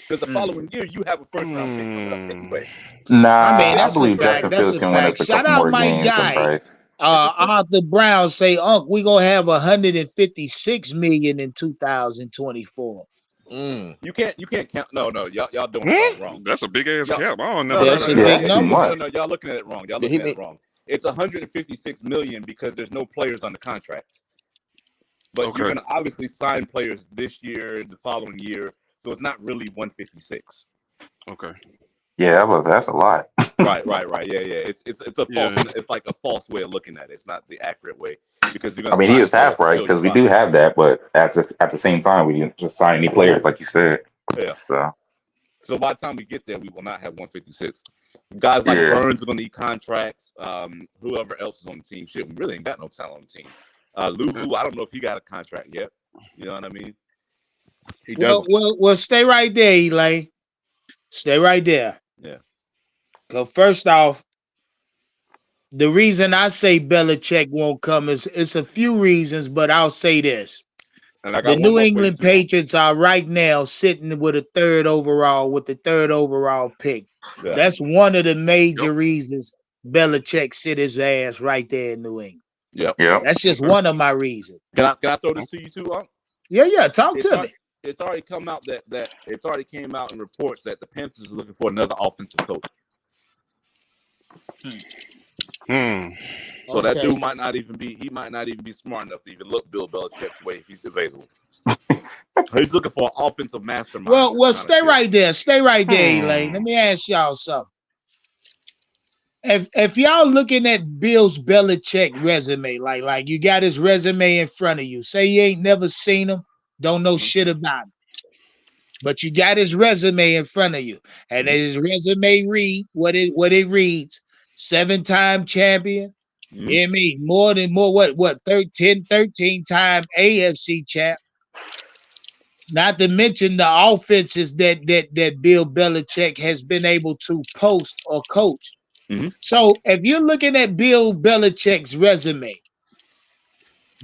Because the following year, you have a 1st round pick coming up anyway. Nah, I mean, I that's a believe fact. Justin That's Fields a can win us fact. a Shout couple out more my games than guy. Bryce. Arthur Brown say, Unc, we gonna have 156 million in 2024. You can't count. No, y'all doing it all wrong. That's a big ass cap. I don't That's a big number. No, y'all looking at it wrong. Y'all looking at it wrong. It's 156 million because there's no players on the contract. But you're gonna obviously sign players this year, the following year, so it's not really 156. Okay. Yeah, that's a lot. Right. Yeah. It's a false. It's like a false way of looking at it. It's not the accurate way because you're gonna. I mean, he was half right because we do have that, but at the same time, we didn't just sign any players like you said. Yeah. So by the time we get there, we will not have 156. Guys like Yeah. Burns are gonna need contracts. Whoever else is on the team, shit, we really ain't got no talent on the team. Lulu, I don't know if he got a contract yet. You know what I mean? He doesn't. Well, stay right there, Elaine. Stay right there. Yeah. Because first off, the reason I say Bellichick won't come is it's a few reasons, but I'll say this. And I got The one New more for you, England too. Patriots are right now sitting with the third overall pick. Yeah. That's one of the major reasons Belichick sit his ass right there in New England. Yep. That's just one of my reasons. Can I throw this to you too, Unc? Yeah. Talk to me. It's already come out that it's already came out in reports that the Panthers are looking for another offensive coach. So that dude might not even be smart enough to even look Bill Belichick's way if he's available. He's looking for an offensive mastermind. Well, stay right there. Stay right there, Elaine. Let me ask y'all something. If y'all looking at Bill's Belichick resume, like you got his resume in front of you, say you ain't never seen him, don't know shit about him, but you got his resume in front of you, and his resume read what it reads: 7-time champion. I mean, more 13-time AFC champ. Not to mention the offenses that Bill Belichick has been able to post or coach. So if you're looking at Bill Belichick's resume,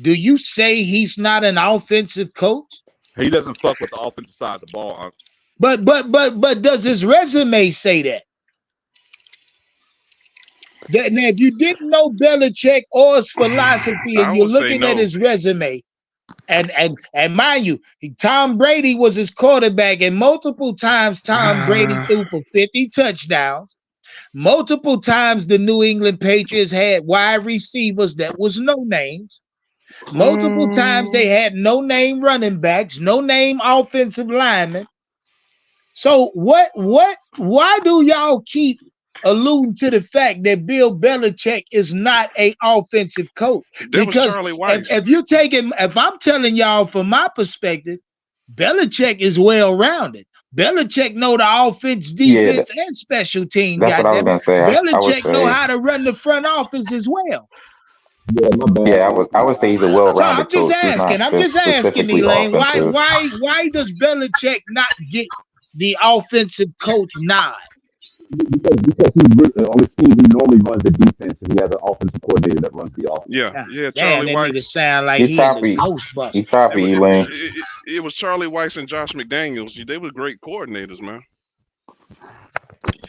do you say he's not an offensive coach? He doesn't fuck with the offensive side of the ball, Unc. But does his resume say that? Now, if you didn't know Belichick or his philosophy, and you're looking at his resume, and mind you, Tom Brady was his quarterback, and multiple times Tom Brady threw for 50 touchdowns. Multiple times the New England Patriots had wide receivers that was no names. Multiple times they had no name running backs, no name offensive linemen. So why do y'all keep alluding to the fact that Bill Belichick is not an offensive coach? Because if I'm telling y'all from my perspective, Belichick is well-rounded. Belichick know the offense, defense, and special team. That's what I was gonna say. Belichick know how to run the front office as well. Yeah, I would say he's a well-rounded so coach. I'm just asking, Elaine, why does Belichick not get the offensive coach nod? Because on his team, he normally runs the defense, and he has an offensive coordinator that runs the offense. Yeah. Damn, that nigga sound like he's a Ghostbuster. He choppy, Elaine. It was Charlie Weiss and Josh McDaniels. They were great coordinators, man.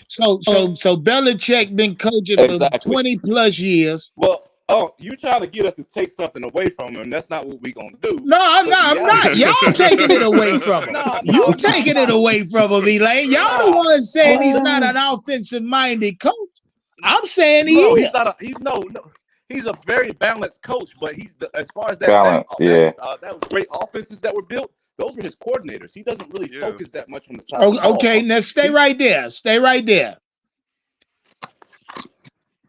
So Belichick been coaching for 20 plus years. Well, you trying to get us to take something away from him? That's not what we gonna do. No, I'm not. Y'all taking it away from him. You taking it away from him, Elaine. Y'all the ones saying he's not an offensive-minded coach. I'm saying he is. He's not. He's a very balanced coach, but as far as that was great offenses that were built. Those were his coordinators. He doesn't really focus that much on the side. Okay, now stay right there. Stay right there.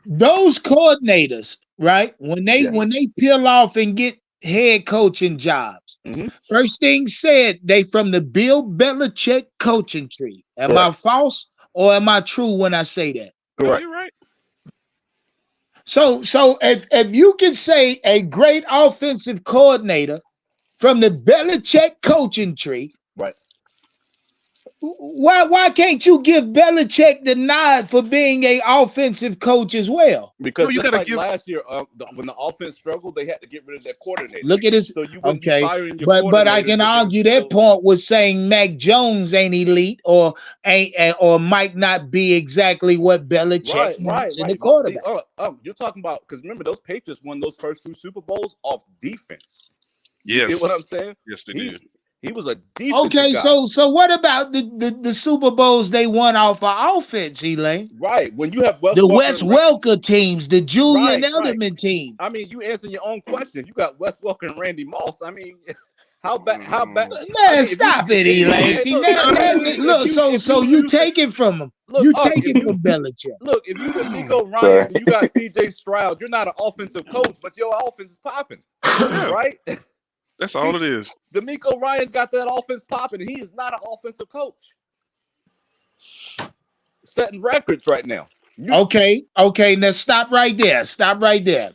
Those coordinators, right? When they peel off and get head coaching jobs, first thing said, they from the Bill Belichick coaching tree. Am I false or am I true when I say that? Correct. You're right. So if you can say a great offensive coordinator from the Belichick coaching tree, right, Why can't you give Belichick the nod for being a offensive coach as well? Because just like last year, when the offense struggled, they had to get rid of their coordinator. Look at this. So you wouldn't be Okay, firing your but I can coordinator argue that point with saying Mac Jones ain't elite or might not be exactly what Belichick wants in the quarterback. See, you're talking about, because remember those Patriots won those first 2 Super Bowls off defense. Yes. You get what I'm saying? Yes, they did. He was a defensive Okay, guy. so what about the Super Bowls they won off of offense, Elaine? Right. When you have Wes Welker teams, the Julian Edelman team. I mean, you answer your own question. You got Wes Welker and Randy Moss. I mean, how bad? Man, stop it, Elaine. See, look, so you take it from him. You take it from Bellichick. Look, if you D'Amico Ryans and you got CJ Stroud, you're not an offensive coach, but your offense is popping, right? That's all it is. D'Amico Ryans got that offense popping, and he is not an offensive coach. Setting records right now. Okay. Now stop right there.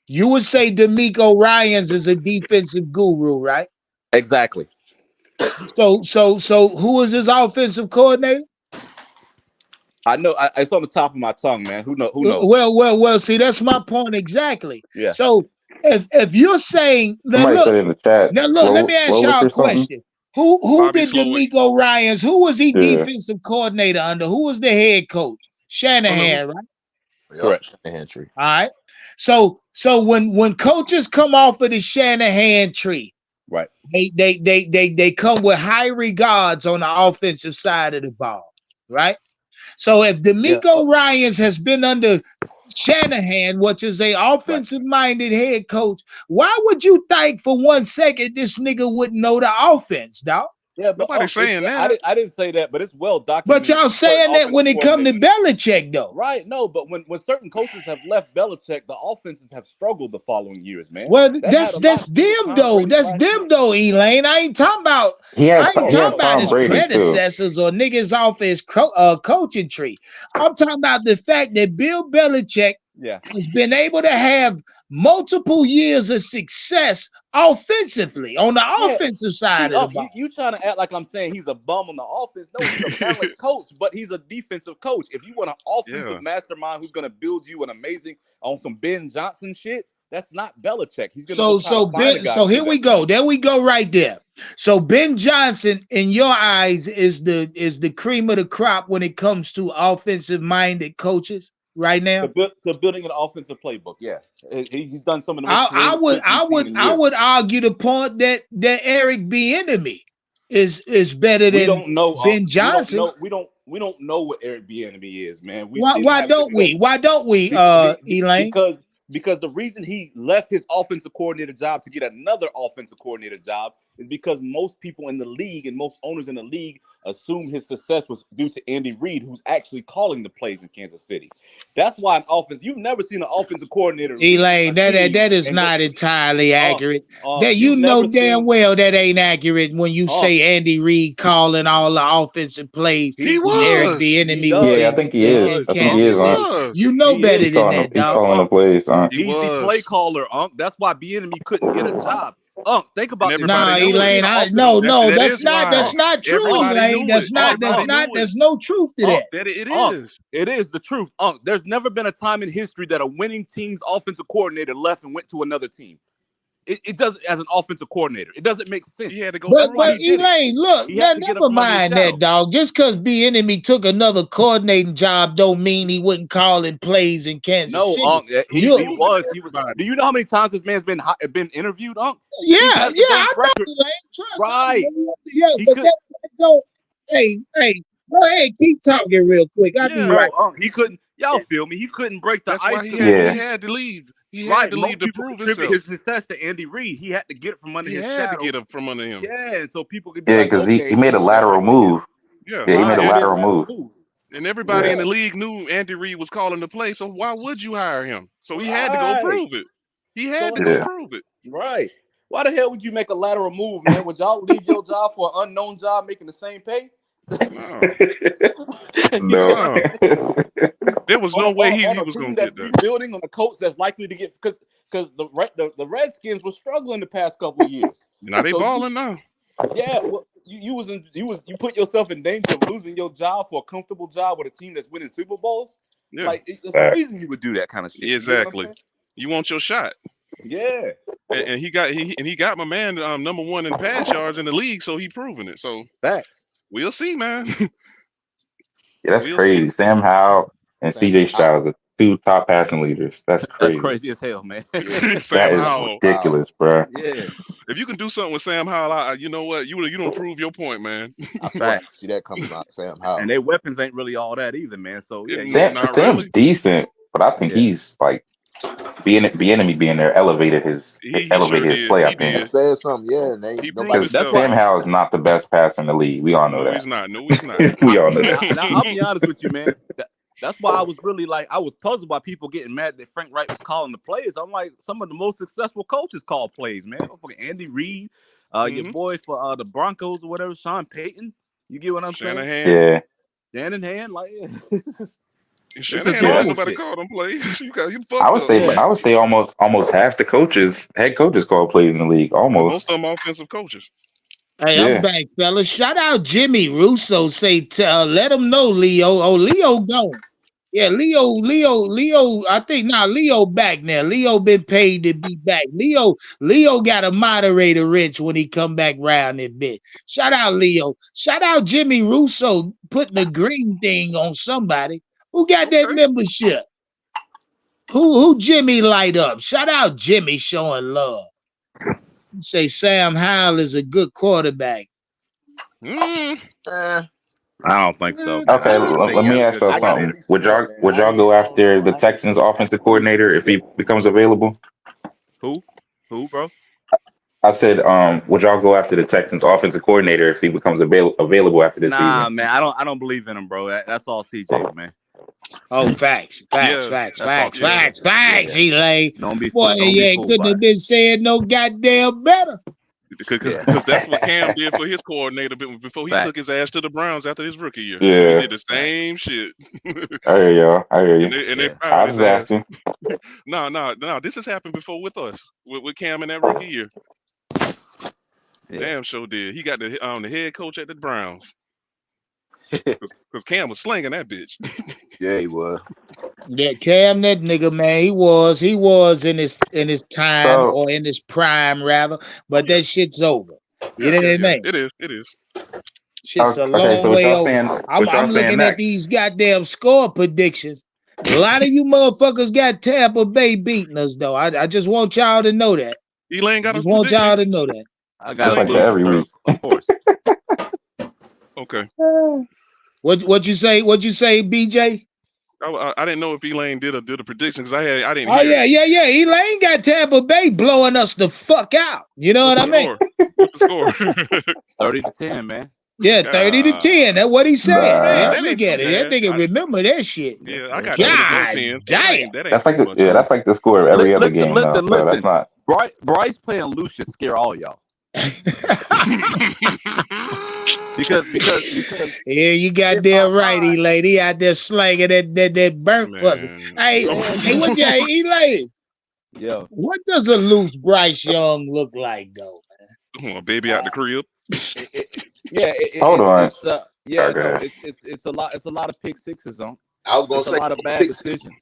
You would say D'Amico Ryans is a defensive guru, right? Exactly. So who is his offensive coordinator? I know. It's on the top of my tongue, man. Who knows? Well. See, that's my point exactly. Yeah. So if you're saying somebody said in the chat. Now look, let me ask y'all a question. Who Bobby did Slowick. D'Amico Ryans? Who was he defensive coordinator under? Who was the head coach? Shanahan, right? Correct. Shanahan tree. All right. So when coaches come off of the Shanahan tree, right? They come with high regards on the offensive side of the ball, right? So if D'Amico Ryans has been under Shanahan, which is a offensive-minded head coach, why would you think for 1 second this nigga wouldn't know the offense, dog? Yeah, but nobody's saying that. I didn't say that, but it's well documented. But y'all saying that when it come to Belichick, though. Right, no, but when certain coaches have left Belichick, the offenses have struggled the following years, man. Well, that's them though. That's them though, Elaine. I ain't talking about his predecessors or niggas off his coaching tree. I'm talking about the fact that Bill Belichick has been able to have multiple years of success offensively on the offensive side of the ball. You trying to act like I'm saying he's a bum on the offense? No, he's a balanced coach, but he's a defensive coach. If you want an offensive mastermind who's going to build you an amazing on some Ben Johnson shit, that's not Belichick. He's going to so here we go. There we go right there. So Ben Johnson, in your eyes, is the cream of the crop when it comes to offensive minded coaches right now. To building an offensive playbook, yeah, he's done some of the. I would argue the point that Eric Bieniemy is better than Ben Johnson. We don't know what Eric Bieniemy is, man. Why don't we, Elaine? Because the reason he left his offensive coordinator job to get another offensive coordinator job is because most people in the league and most owners in the league assume his success was due to Andy Reid, who's actually calling the plays in Kansas City. That's why you've never seen an offensive coordinator. Elaine, that is not entirely accurate. That you know damn well that ain't accurate when you say Andy Reid calling all the offensive plays. He was. Eric Bieniemy was. Yeah, I think he is. I think he is. You know better than that, dog. He's calling the plays. Easy play caller, That's why Bieniemy couldn't get a job. Elaine, that's not true, Elaine. There's no truth to that. It is the truth. There's never been a time in history that a winning team's offensive coordinator left and went to another team. It doesn't, as an offensive coordinator, it doesn't make sense. He had to go. But Elaine, look, never mind that, dog. Just because Bieniemy took another coordinating job, don't mean he wasn't calling plays in Kansas City. He was. Do you know how many times this man's been interviewed, Yeah, I know, Elaine. Right. Yeah, but that don't. Hey, go ahead, keep talking real quick. I'll be right. He couldn't. Y'all feel me? He couldn't break the ice. Why he had to leave. He had to leave to prove himself. His success to Andy Reid. He had to get it from under his shadow. He had to get it from under him. Yeah, and so people could be because he made a lateral move. Yeah, he made a lateral move. And everybody in the league knew Andy Reid was calling the play, so why would you hire him? So he had to go prove it. He had to go prove it. Right. Why the hell would you make a lateral move, man? Would y'all leave your job for an unknown job making the same pay? No. There was no way he was going to get that. Rebuilding on a coach that's likely to get because the Redskins were struggling the past couple of years. Now they balling now. Yeah, you put yourself in danger of losing your job for a comfortable job with a team that's winning Super Bowls. Yeah. Like there's a reason you would do that kind of shit. Exactly. You want your shot. Yeah. And he got my man number 1 in pass yards in the league, so he proving it. So facts. We'll see, man. Yeah, that's crazy. Sam Howell and CJ Stroud are 2 top passing leaders. That's crazy. That's crazy as hell, man. That is ridiculous, bro. Yeah. If you can do something with Sam Howell, you know what? You don't prove your point, man. I see that coming out, Sam Howell. And their weapons ain't really all that either, man. So yeah, Sam's really decent, but I think he's like enemy being there elevated his play. I think said something, because Sam Howell is not the best passer in the league. We all know that. He's not. No, he's not. We all know that. Now, I'll be honest with you, man. That's why I was really I was puzzled by people getting mad that Frank Reich was calling the plays. I'm like, some of the most successful coaches call plays, man. Andy Reid, your boy for the Broncos or whatever, Sean Payton. You get what I'm saying? Yeah. Shanahan, Shanahan, nobody called them plays. You fucked I would say almost half the head coaches call plays in the league. Almost. Most of them offensive coaches. Hey, I'm back, fellas. Shout out Jimmy Russo. Say, let him know, Leo. Oh, Leo going. Yeah, Leo. I think Leo back now. Leo been paid to be back. Leo got a moderator rich when he come back round that bit. Shout out Leo. Shout out Jimmy Russo putting the green thing on somebody. Who got that membership? Who Jimmy light up? Shout out Jimmy showing love. Say Sam Howell is a good quarterback. I don't think so. Okay, let me ask you something. Would y'all go after the Texans offensive coordinator if he becomes available? Who, bro? I said, would y'all go after the Texans offensive coordinator if he becomes available after this season? Nah, man, I don't believe in him, bro. That's all CJ, man. Oh, facts, Elaine. Don't be boy, couldn't have been said no goddamn better. Because that's what Cam did for his coordinator before he took his ass to the Browns after his rookie year. Yeah. He did the same shit. I hear you. And they I was asking. No. This has happened before with us, with Cam in that rookie year. Yeah. Damn sure did. He got the head coach at the Browns. Because Cam was slinging that bitch. Yeah, he was. Yeah, Cam, that nigga, man, he was in his time or in his prime rather, but that shit's over. You know what I mean? It is. Shit's a long way over. I'm looking at these goddamn score predictions. A lot of you motherfuckers got Tampa Bay beating us, though. I just want y'all to know that. Elaine got I just want y'all to know that. I got like that every week. Of course. Okay. What you say, BJ? I didn't know if Elaine did a prediction because I didn't. Oh yeah. Elaine got Tampa Bay blowing us the fuck out. You know what I mean? What's the score? 30-10, man. Yeah, 30-10. That's what he said. Nah. Yeah, look at it. That nigga remember that shit. Yeah, I got God 10. damn. That's like the score of every other game. Listen. That's not. Bryce playing loose should scare all y'all. because yeah, you got damn right, Elaine. He out there slanging that burnt pussy. Hey, what you Elaine? Yeah. What does a loose Bryce Young look like though, man? Oh, baby out the crib. Hold on. It's a lot. It's a lot of pick sixes on. I was gonna say a lot of bad decisions.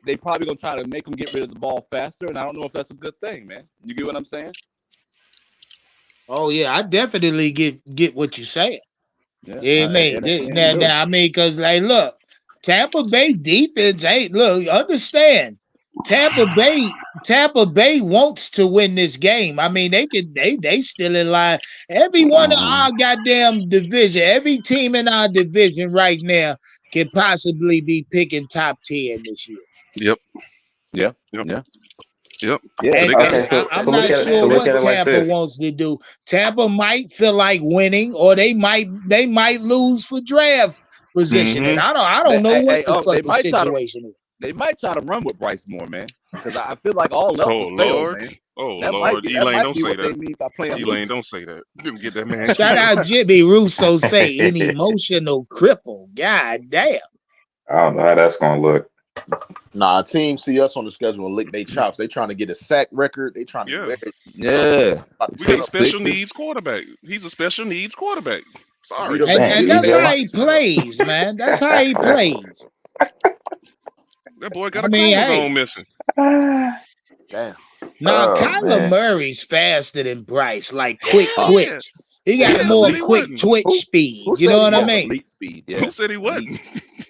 They probably gonna try to make him get rid of the ball faster, and I don't know if that's a good thing, man. You get what I'm saying? Oh yeah, I definitely get what you're saying. Yeah, Now, I mean, because look, Tampa Bay defense. Hey, look, understand. Tampa Bay wants to win this game. I mean, they still in line. Every one of our goddamn division, every team in our division right now can possibly be picking top 10 this year. Yep. Yeah. And I'm not sure what Tampa wants to do. Tampa might feel like winning, or they might lose for draft position. And I don't know what the fuck the situation is. They might try to run with Bryce more, man, because I feel like all else will fail, man. Oh, Lord. Elaine, don't say that. Elaine, don't say that. Didn't get that man. Shout out Jimmy Russo say an emotional cripple. God damn. I don't know how that's going to look. Nah, teams see us on the schedule and lick their chops. They trying to get a sack record. They trying to do everything. We got a special needs quarterback. He's a special needs quarterback. Sorry. And that's how he plays, man. That's how he plays. That boy got a chromosome missing. Damn. Now, Kyler Murray's faster than Bryce, like quick twitch. He got more quick twitch speed. You know what I mean? Elite speed. Yeah. Who said he wasn't?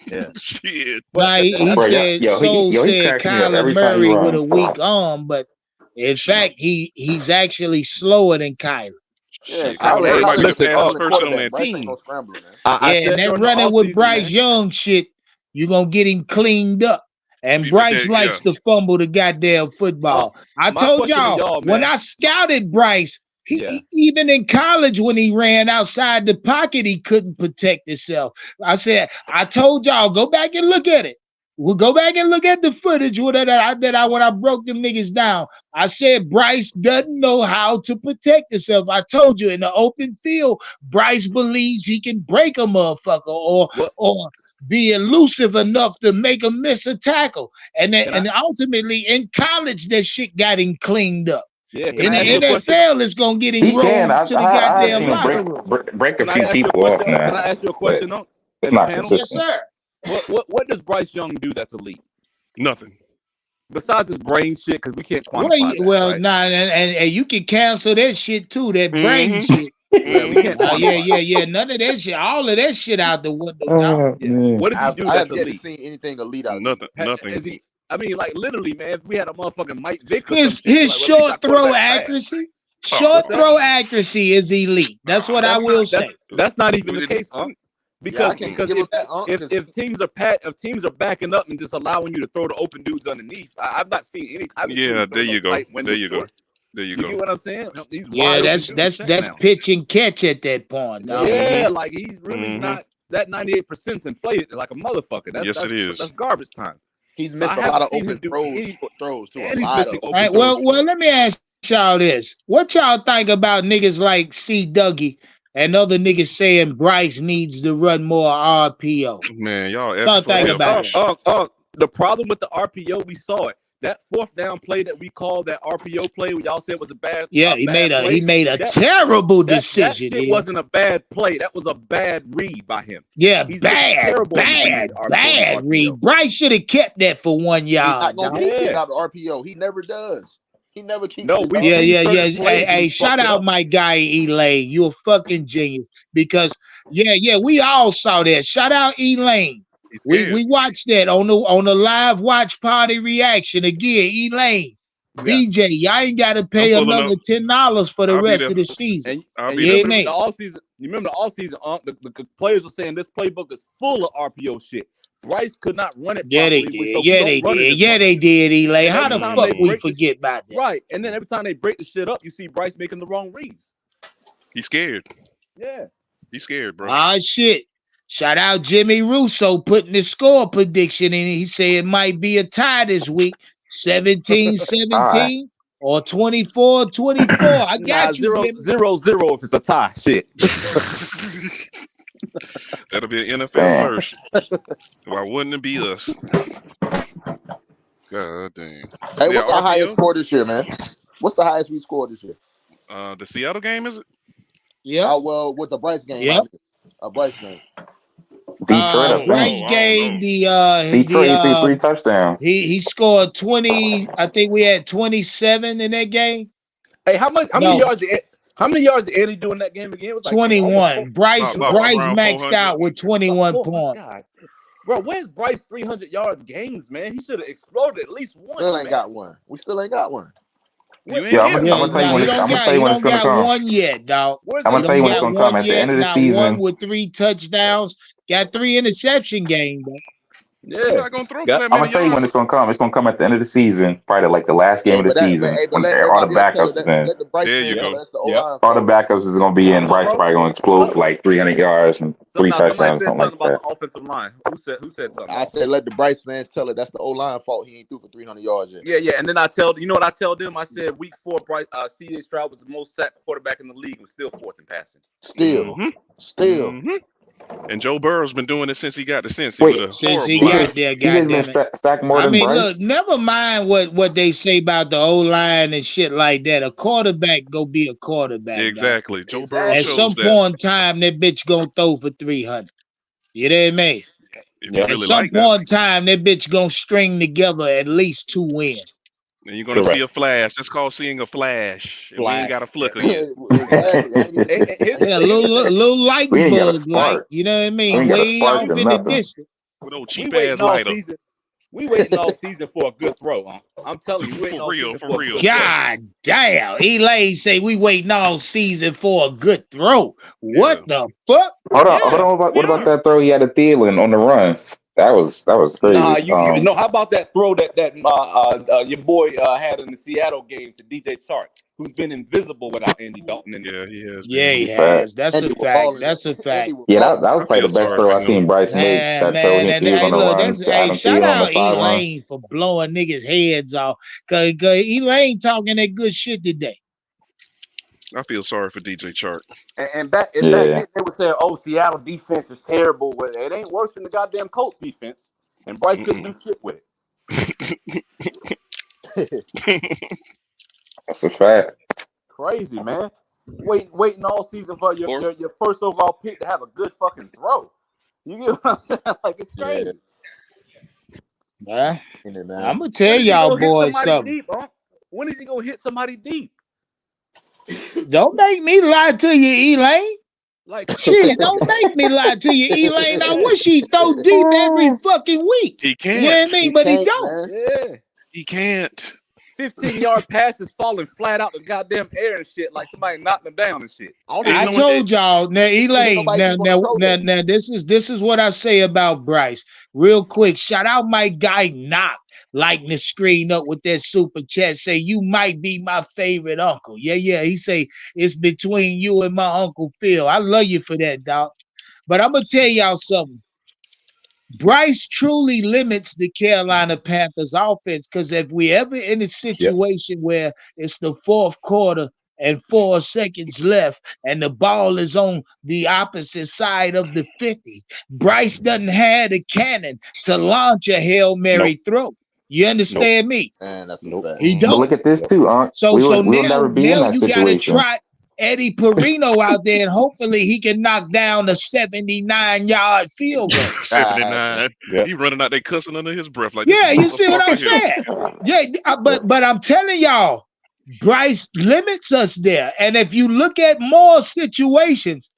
Yeah. Shit. Nah, he said said Kyler Murray with a weak arm, but in fact, he's actually slower than Kyler. Yeah, Kyler might be the fastest Kyler person on that Bryce ain't team. no scrambler, man. And that running with Bryce Young shit, you're gonna get him cleaned up. And Bryce likes to fumble the goddamn football. I told y'all when I scouted Bryce, he even in college when he ran outside the pocket, he couldn't protect himself. I told y'all, go back and look at it. We'll go back and look at the footage when I broke them niggas down. I said Bryce doesn't know how to protect himself. I told you in the open field, Bryce believes he can break a motherfucker or be elusive enough to make him miss a tackle. And ultimately in college, that shit got him cleaned up. Yeah, in the NFL, it's gonna get him rolled to the goddamn locker room. Break a few people off, man. Can I ask you a question? Yes, sir. What does Bryce Young do that's elite? Nothing. Besides his brain shit, because we can't quantify that. Well, right? And you can cancel that shit too, that brain shit. Yeah, we can't yeah. None of that shit. All of that shit out the window. What does he do that's elite? I haven't seen anything elite out of Nothing. Is he? I mean, like literally, man. If we had a motherfucking Mike Vick, his short throw accuracy. Short throw accuracy is elite. That's what I will say. That's not even the case, huh? Because if teams are backing up and just allowing you to throw the open dudes underneath, I've not seen any. There you go. There you go. You get what I'm saying? Yeah, that's pitch and catch at that point. Dog. Yeah, like he's really not that 98% inflated like a motherfucker. That's it is. That's garbage time. He's missed a lot of open throws too. All right, well, let me ask y'all this: what y'all think about niggas like C. Dougie and other niggas saying Bryce needs to run more RPO? Man, y'all think about it. The problem with the RPO, we saw it. That fourth down play that we called that RPO play, y'all said was a bad. He made a terrible decision. That shit wasn't a bad play. That was a bad read by him. Yeah, bad read. Bryce should have kept that for 1 yard. He's not gonna keep it out of RPO. He never does. He never keeps. Hey, shout out my guy Elaine. You a fucking genius because we all saw that. Shout out Elaine. We watched that on the live watch party reaction again. Elaine, BJ, y'all ain't got to pay another $10 for the rest of the season. You remember the offseason? The players were saying this playbook is full of RPO shit. Bryce could not run it properly. They did, Elaine. How the fuck we forget about that? Right, and then every time they break the shit up, you see Bryce making the wrong reads. He's scared. Yeah, he's scared, bro. Ah, shit. Shout out Jimmy Russo putting his score prediction in. He said it might be a tie this week, 17-17 or 24-24. I got you. 0-0 if it's a tie. Shit. That'll be an NFL first. Why wouldn't it be us? God damn. Hey, what's our highest score this year, man? What's the highest we scored this year? The Seattle game, is it? Yeah. Well, with the Bryce game. Yep. A Bryce game. Bryce game, Detroit 3 touchdowns. He scored 20. I think we had 27 in that game. Hey, how many yards did Andy do in that game again? It was like 21. Bryce maxed out with 21 points. God. Bro, where's Bryce 300-yard games, man? He should have exploded at least one. Still ain't got one. We still ain't got one. I'm gonna tell you when it's gonna come. One yet, dog. I'm gonna tell you when it's gonna come at the end of the season. One with 3 touchdowns, got 3 interception game, bro. Yeah, I'm gonna tell you when it's gonna come. It's gonna come at the end of the season, probably like the last game of the season. When all the backups is in. There you go. All the backups is gonna be in. Bryce probably gonna explode for like 300 yards and 3 touchdowns, something like that. About the offensive line. Who said something? I said let the Bryce fans tell it. That's the O-line fault. He ain't threw for 300 yards yet. Yeah. And then I tell them. I said week 4, Bryce C.J. Stroud was the most sacked quarterback in the league and still 4th in passing. Still. And Joe Burrow's been doing it since he got to Cincy. Wait, since he got there, goddamn it. Sacked more I than mean, Bryce? look, never mind what they say about the O-line and shit like that. A quarterback go be a quarterback. Exactly. Dog. Joe Burrow At shows some that. point in time, that bitch gonna throw for 300. You know what I mean? At some point in time, that bitch gonna string together at least 2 wins. And you're gonna see a flash. That's called seeing a flash. And we ain't got a flicker yet. Yeah, a little light We ain't got a bug light. spark. You know what I We mean? ain't got a Way spark off or in the nothing. distance. With old cheap ass lighter. We waiting all season for a good throw. Huh? I'm telling you, we waiting all season for a good God damn. Elaine say we waiting all season for a good throw. What the fuck? Hold on. What about that throw he had to Thielen on the run? That was crazy. Nah, you know, how about that throw that your boy had in the Seattle game to DJ Chark, who's been invisible without Andy Dalton in there. Yeah, he has. Yeah, he has. That's a fact. That's a fact. Yeah, that was probably the best throw I seen Bryce make. That throw he was on the run to Adam shout Thielen on the out sideline. Elaine for blowing niggas' heads off. Cause Elaine talking that good shit today. I feel sorry for DJ Chark. And back then they were saying, "Oh, Seattle defense is terrible." Well, it ain't worse than the goddamn Colts defense, and Bryce couldn't do shit with it. That's a fact. Crazy, man. Waiting all season for your first overall pick to have a good fucking throw. You get what I'm saying? Like, it's crazy. Yeah. I'm gonna tell y'all boys something. Deep, huh? When is he gonna hit somebody deep? Don't make me lie to you, Elaine. Like, shit, don't make me lie to you, Elaine. I wish he throw deep every fucking week. He can't. You know what I mean? But he don't. Yeah. He can't. 15-yard passes falling flat out the goddamn air and shit, like somebody knocked them down and shit. I told y'all now, Elaine. Now, this is what I say about Bryce. Real quick, shout out my guy Knock, lighting the screen up with that super chat. Say you might be my favorite uncle. Yeah. He say it's between you and my Uncle Phil. I love you for that, dog. But I'm gonna tell y'all something. Bryce truly limits the Carolina Panthers offense, because if we ever in a situation where it's the fourth quarter and 4 seconds left and the ball is on the opposite side of the 50, Bryce doesn't have the cannon to launch a Hail Mary throw. You understand me? Man, that's He But don't. look at this too, Unc. So we'll never be in now that you gotta situation. try Eddie Perino out there, and hopefully he can knock down a 79-yard field goal. 79. He running out there cussing under his breath like Yeah, you see what I'm saying? Yeah, but I'm telling y'all, Bryce limits us there. And if you look at more situations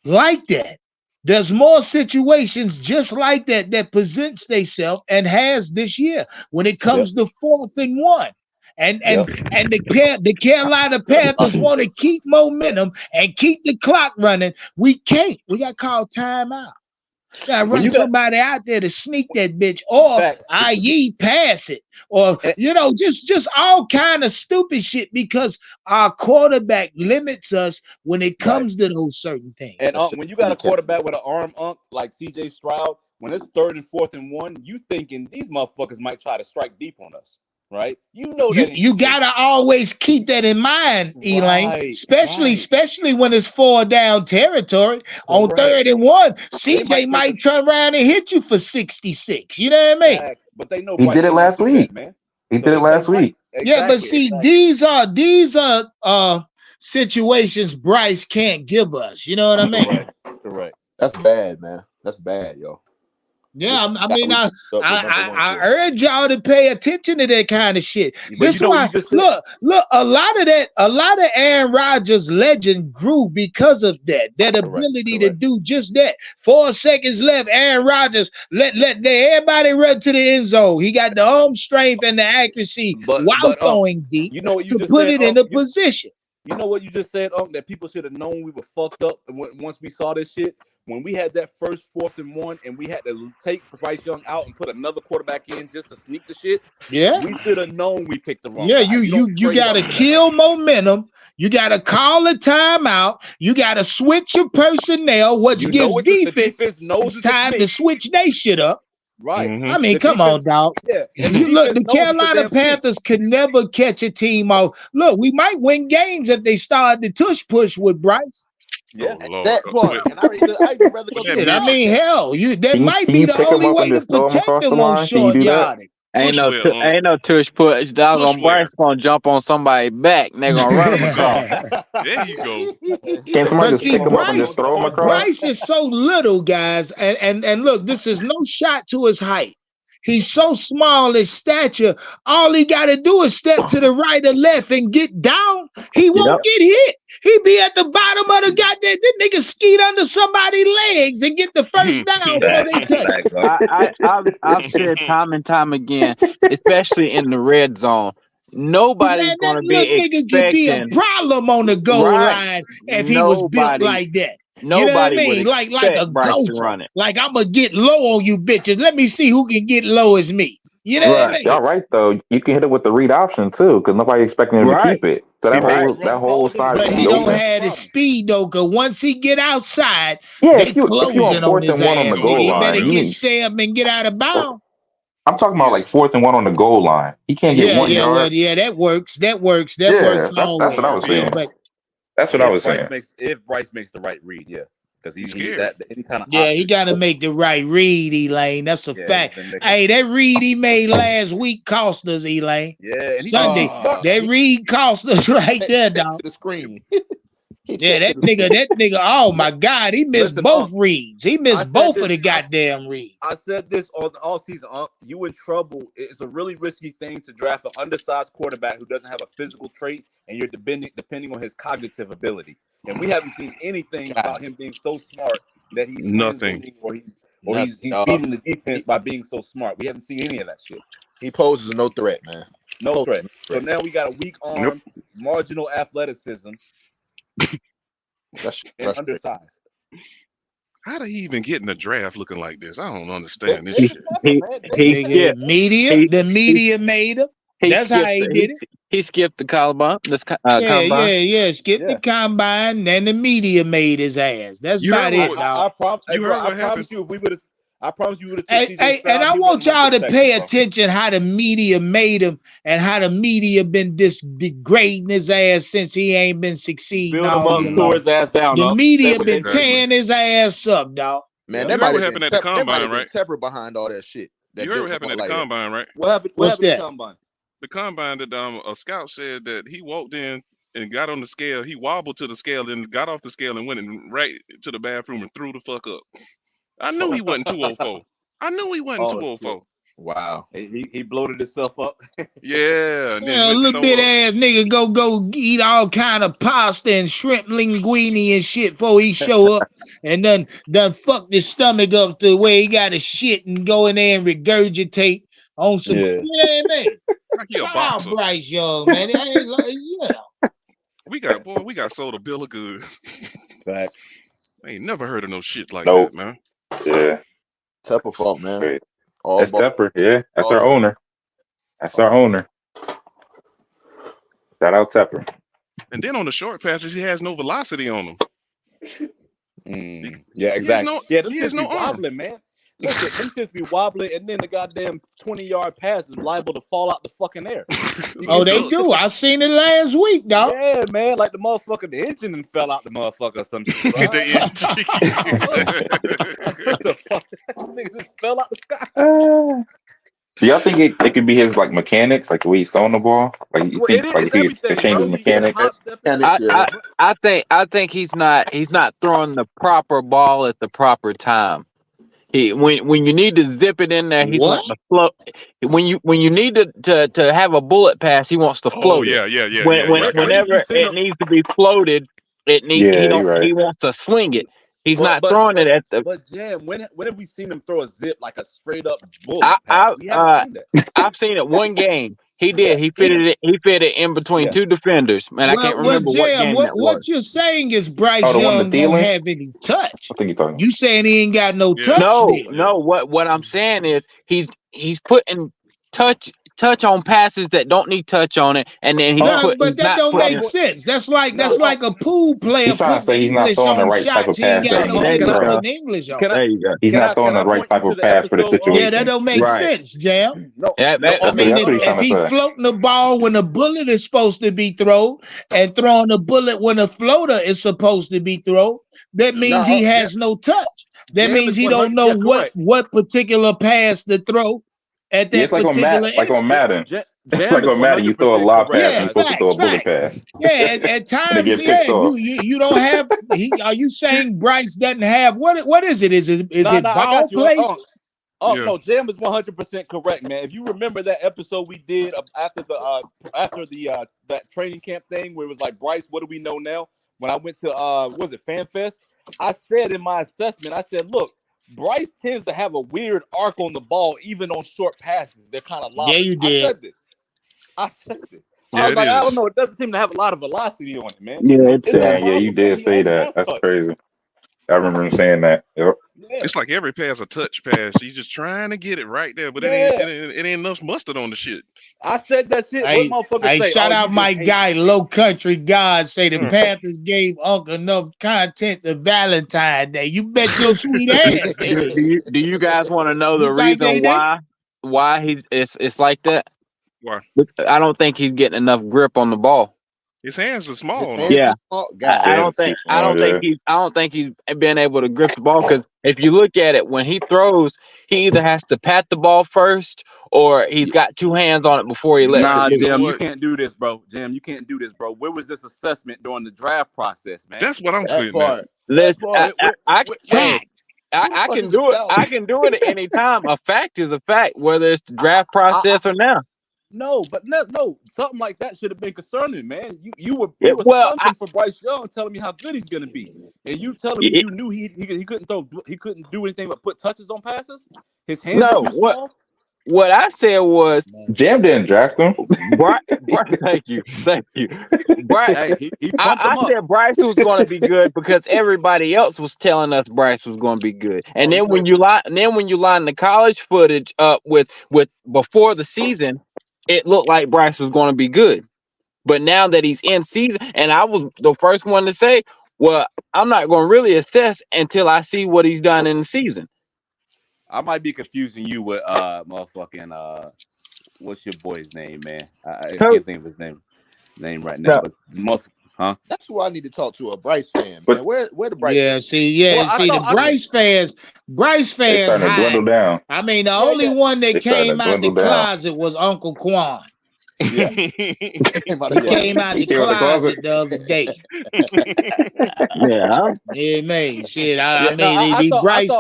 like that, there's more situations just like that presents themselves and has this year when it comes to 4th and 1. And the Carolina Panthers want to keep momentum and keep the clock running. We can't. We got called timeout. Gotta run somebody out there to sneak that bitch, or i.e. pass it, or just all kind of stupid shit, because our quarterback limits us when it comes to those certain things. And when you got a quarterback with an arm like CJ Stroud, when it's 3rd and 4th and 1, you thinking these motherfuckers might try to strike deep on us. Right, you gotta always keep that in mind, Elaine. Especially when it's 4 down territory. On 3rd and 1, CJ might turn around and hit you for 66. You know what I mean? But they know he did it last week, man. He did it last week. Yeah, but see, these are situations Bryce can't give us. You know what I mean? Correct. That's bad, man. That's bad, yo. Yeah, I mean, I urge y'all to pay attention to that kind of shit. This is why, look, a lot of Aaron Rodgers' legend grew because of that ability to do just that. 4 seconds left, Aaron Rodgers let everybody run to the end zone. He got the arm strength and the accuracy while throwing deep to put it in a position. You know what you just said, that people should have known we were fucked up once we saw this shit? When we had that first 4th and 1 and we had to take Bryce Young out and put another quarterback in just to sneak the shit, we should have known we picked the wrong guy. You got to kill momentum. You got to call a timeout. You got to switch your personnel, which gives defense it's time to switch their shit up. Right. I mean, come on, dog. Yeah. The Carolina Panthers could never catch a team off. Look, we might win games if they start the tush push with Bryce. Yeah, that part. And I'd rather go to Shit, I mean, hell, that might Can be you the pick him only up way and to just throw him protect across the them on line? Can you short do that? yardage. Ain't no tush push. Doggone Bryce gonna jump on somebody back and they're gonna run him across. There you go. Can somebody But just see, pick him up and just throw him across? Bryce is so little, guys, and look, this is no shot to his height. He's so small in stature. All he got to do is step to the right or left and get down. He won't get hit. He be at the bottom of the goddamn. This nigga skeet under somebody's legs and get the first down before they touch him. I've said time and time again, especially in the red zone, nobody's Man, going that to be little nigga could be a expecting. problem on the goal Right. line if he was built Nobody- like that. You know what I Nobody would mean? Like a expect Bryce to gopher. run it. Like I'm gonna get low on you bitches. Let me see who can get low as me. You know what I mean? Y'all right though. You can hit it with the read option too, because nobody's expecting him to keep it. So that whole side But is he don't open. have the speed though, cause once he get outside, Yeah, they if you on closing on 4th his and 1 on the ass. goal Nigga. He line, better you get need. set up and get out of bounds. I'm talking about like 4th and 1 on the goal line. He can't get 1 yard. Well, yeah, that works. That works. That Yeah, works that's always. what I was saying. But That's what I was saying. If Bryce makes the right read, yeah, because he's scared. that any kind of he got to make the right read, Elaine. That's a fact. he's been making- Hey, that read he made last week cost us, Elaine. Yeah, and Sunday. That read cost us right there, dog. to the screen. Yeah, that nigga. Oh my God, he missed both reads. He missed both of the goddamn reads. I said this all season. You in trouble. It's a really risky thing to draft an undersized quarterback who doesn't have a physical trait, and you're depending on his cognitive ability. And we haven't seen anything about him being so smart that he's Nothing. or he's beating the defense by being so smart. We haven't seen any of that shit. He poses no threat, man. No threat. So now we got a weak arm, marginal athleticism. That's undersized. How did he even get in the draft looking like this? I don't understand this shit. He skipped. The media made him. That's how he did it. He skipped the combine. Yeah. Skipped the combine, and the media made his ass. That's about it, dog. I promise you, if we would have. I promise you would have. Hey, and I want y'all to pay attention how the media made him and how the media been degrading his ass since he ain't been succeeding. Tore his ass down. The media been tearing his ass up, dog. Man, You that heard might what have happened been at the combine, right? Tepper behind all that shit. You heard what happened at the combine, right? What happened? What's that? At the combine? The combine that a scout said that he walked in and got on the scale. He wobbled to the scale and got off the scale and went right to the bathroom and threw the fuck up. I knew he wasn't 204. I knew he wasn't 204. Wow. He bloated himself up. Yeah. And a little bit ass nigga go eat all kind of pasta and shrimp linguine and shit before he show up, and done fucked his stomach up to where he got to shit and go in there and regurgitate on some. Yeah. You know what I mean? Like he a Shout out boxer. Bryce Young, man. It ain't like, We got sold a bill of goods. Facts. I ain't never heard of no shit like Nope. that, man. Yeah. Tepper fault, man. Great. That's Tepper. Yeah, that's our owner. That's our owner. Shout out Tepper. And then on the short passes, he has no velocity on them. Yeah, exactly. Them he has shits no be arm. wobbling, man. Listen, them shits be wobbling, and then the goddamn 20-yard pass is liable to fall out the fucking air. Oh, they do. I seen it last week, dog. Yeah, man. Like the engine and fell out the motherfucker or some shit. What the fuck? This nigga just fell out the sky. Do y'all think it could be his like mechanics, like the way he's throwing the ball? Like you think if he could change his mechanics? I think he's not throwing the proper ball at the proper time. When you need to zip it in there, he's wanting to float. When you need to have a bullet pass, he wants to float it. Yeah. Whenever it needs to be floated, he wants to swing it. He's not throwing it at the. But Jam, when have we seen him throw a zip like a straight up bullet pass? We haven't seen that. I've seen it one game. He did. He fitted it in between two defenders. Man, I can't remember what game that was. What you're saying is Bryce Young don't have any touch. I think you're talking. You saying he ain't got no touch? No. What I'm saying is he's putting touch touch on passes that don't need touch on it, and then he's No, but that not don't putting. make sense. That's like a pool player He's trying to putting say he's not English throwing the on right type shots of he ain't pass got that no There you business go. putting English on. There you go. he's not throwing the right type of pass for the situation. Yeah, that don't make sense, Jam. Yeah, I mean, that's what he's trying if to he say. floating the ball when a bullet is supposed to be thrown and throwing the bullet when a floater is supposed to be thrown, that means he has no touch. That Jam means is he 100. don't know Yeah, what particular pass to throw at Yeah, that it's like on particular Madden. instant. Jam Like is on Madden, you throw a 100% lob correct, pass and Yeah, you're supposed to throw a bullet facts. pass. Yeah, at And they times, get yeah, picked off. you don't have. Are you saying Bryce doesn't have what is it? Is it Nah, it I ball got you. placement? No, Jam is 100% correct, man. If you remember that episode we did after the that training camp thing where it was like, Bryce, what do we know now? When I went to was it FanFest? I said in my assessment, I said, look, Bryce tends to have a weird arc on the ball, even on short passes. They're kind of Yeah, lobbing. you did. I said this. Yeah, I was it like, I is. don't know. It doesn't seem to have a lot of velocity on it, man. Yeah, It's a Yeah, you problem, man. did He say only that. has That's touch. crazy. I remember him saying that. Yep. Yeah. It's like every pass a touch pass. You just trying to get it right there, but Yeah. it ain't enough mustard on the shit. I said that shit. What motherfuckers Hey, say? shout Oh, out you my just hate guy, Low Country God, say the Mm. Panthers gave Uncle enough content to Valentine's Day. You bet your sweet ass they did. Do you guys want to know the You think they reason did? why it's like that? Why? I don't think he's getting enough grip on the ball. His hands are small. His though. hands Yeah. are small. I God. don't think I don't think he's been able to grip the ball, because if you look at it, when he throws, he either has to pat the ball first or he's got two hands on it before he lets Nah, it loose. Jim, you can't do this, bro. Jim, you can't do this, bro. Where was this assessment during the draft process, man? That's what I'm That getting at. part. Listen, That part. I Bro, facts. who the I fuck can is the do it. scout? I can do it at any time. A fact is a fact, whether it's the draft process or now. No, but no, something like that should have been concerning, man. You were Well, stumping for Bryce Young, telling me how good he's gonna be, and you telling me you knew he couldn't throw, he couldn't do anything but put touches on passes. His hands are no. too small. What I said was, Jam didn't draft him. Bryce, thank you. Bryce, Hey, he pumped him I up. said Bryce was going to be good because everybody else was telling us Bryce was going to be good. And then when you line the college footage up with before the season, it looked like Bryce was going to be good. But now that he's in season, and I was the first one to say, well, I'm not going to really assess until I see what he's done in the season. I might be confusing you with motherfucking what's your boy's name, man? I can't think of his name right now. But huh? That's who I need to talk to, a Bryce fan, man. Where the Bryce? Yeah, the Bryce fans starting to dwindle down. I mean, the only one that came out the closet was Uncle Quan. Yeah. He came out the closet the other day. Yeah, man. Shit, I mean, these Bryce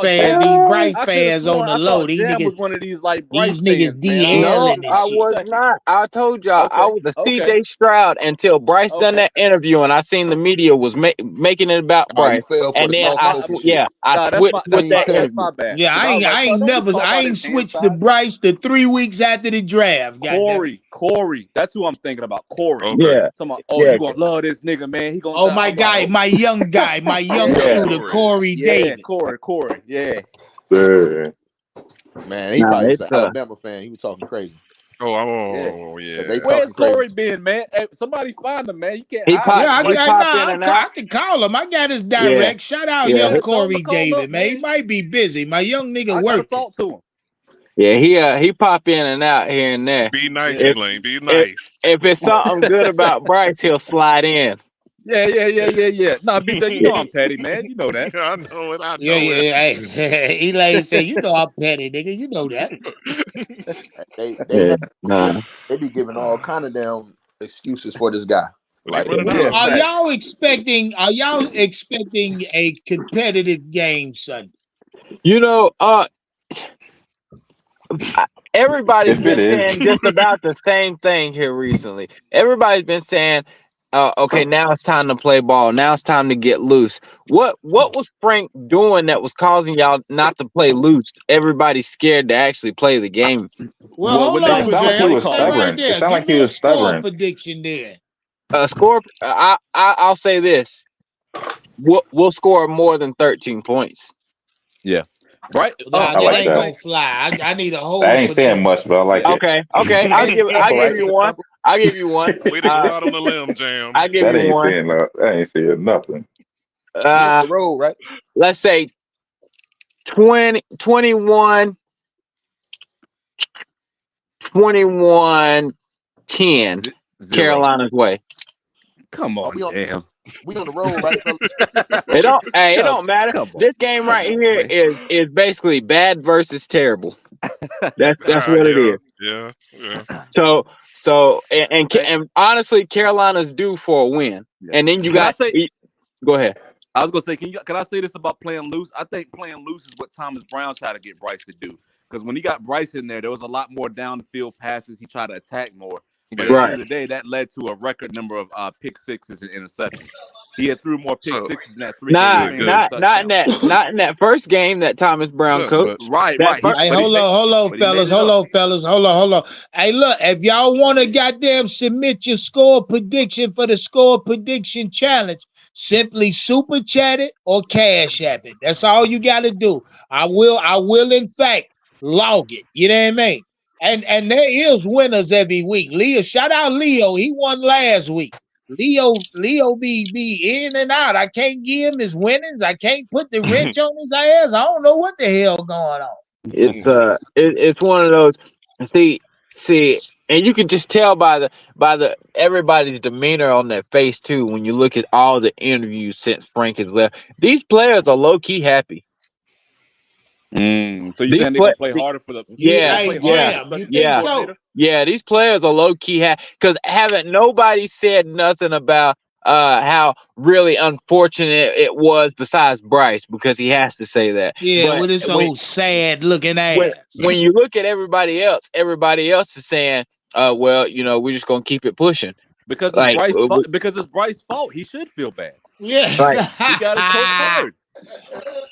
fans on the low. These Jam niggas was one of these like Bryce fans, DL No, and I shit. was not. I told y'all I was a CJ Stroud until Bryce done that interview, and I seen the media was making it about Bryce. And then I switched with that interview. That's my bad. Yeah, I ain't switched to Bryce to 3 weeks after the draft. Corey, that's who I'm thinking about. Corey. Okay. Yeah. You gonna love this nigga, man. He gonna. Oh, my guy, my young shooter, Corey Davis. Corey. Yeah. Man, he probably an Alabama fan. He was talking crazy. Oh, yeah. Where's Corey been, man? Hey, somebody find him, man. You can't. I can call him. I got his direct. Yeah. Shout out young Corey Davis, man. He might be busy. My young nigga working. Talk to him. Yeah, he pop in and out here and there. Be nice, Elaine. Be nice. If it's something good about Bryce, he'll slide in. Yeah. Nah, BJ, you know I'm petty, man. You know that. I know it. Yeah. Elaine said, you know I'm petty, nigga. You know that. They be giving all kind of damn excuses for this guy. Like, are y'all expecting a competitive game Sunday? You know, everybody's been saying just about the same thing here recently. Everybody's been saying, okay, now it's time to play ball. Now it's time to get loose. What was Frank doing that was causing y'all not to play loose? Everybody's scared to actually play the game. Well, hold on, he was stubborn. It sounded like he was stubborn. Prediction there. Score. I'll say this: we'll score more than 13 points. Yeah. Right? Nah, I that like ain't that. gonna fly. I need a I whole ain't saying prediction. much, but I like it. Okay. I'll give you one. I'll give you one. Way to go out on the limb, Jam. I'll give That you ain't one. saying that ain't saying nothing. You on the road, right? Let's say 21 10 Zero. Carolina's way. Come on, Jam. We on the road, right, fellas? It don't matter. This game right here is basically bad versus terrible. That's what it is. Yeah. So and honestly, Carolina's due for a win. Yeah. And then you Can got go ahead. I was gonna say, can I say this about playing loose? I think playing loose is what Thomas Brown tried to get Bryce to do. Because when he got Bryce in there was a lot more down the field passes. He tried to attack more. But at the end of the day, that led to a record number of pick sixes and interceptions. He had threw more pick sixes in that 3 game. Not in that first game that Thomas Brown coached. Right. Hey, hold on, fellas. Hold on. Hey, look, if y'all want to goddamn submit your score prediction for the score prediction challenge, simply super chat it or cash app it. That's all you got to do. I will in fact log it. You know what I mean? And there is winners every week. Leo, shout out Leo. He won last week. Leo be in and out. I can't give him his winnings. I can't put the wrench on his ass. I don't know what the hell going on. It's one of those. See, and you can just tell by the everybody's demeanor on their face too when you look at all the interviews since Frank has left. These players are low key happy. So you saying they're gonna play harder for the Yeah, these players are low key because haven't nobody said nothing about how really unfortunate it was besides Bryce because he has to say that. Yeah, but with his old sad looking ass. When you look at everybody else is saying, well, we're just gonna keep it pushing. Because it's Bryce's fault. He should feel bad. Yeah. Right. He got his coach fired.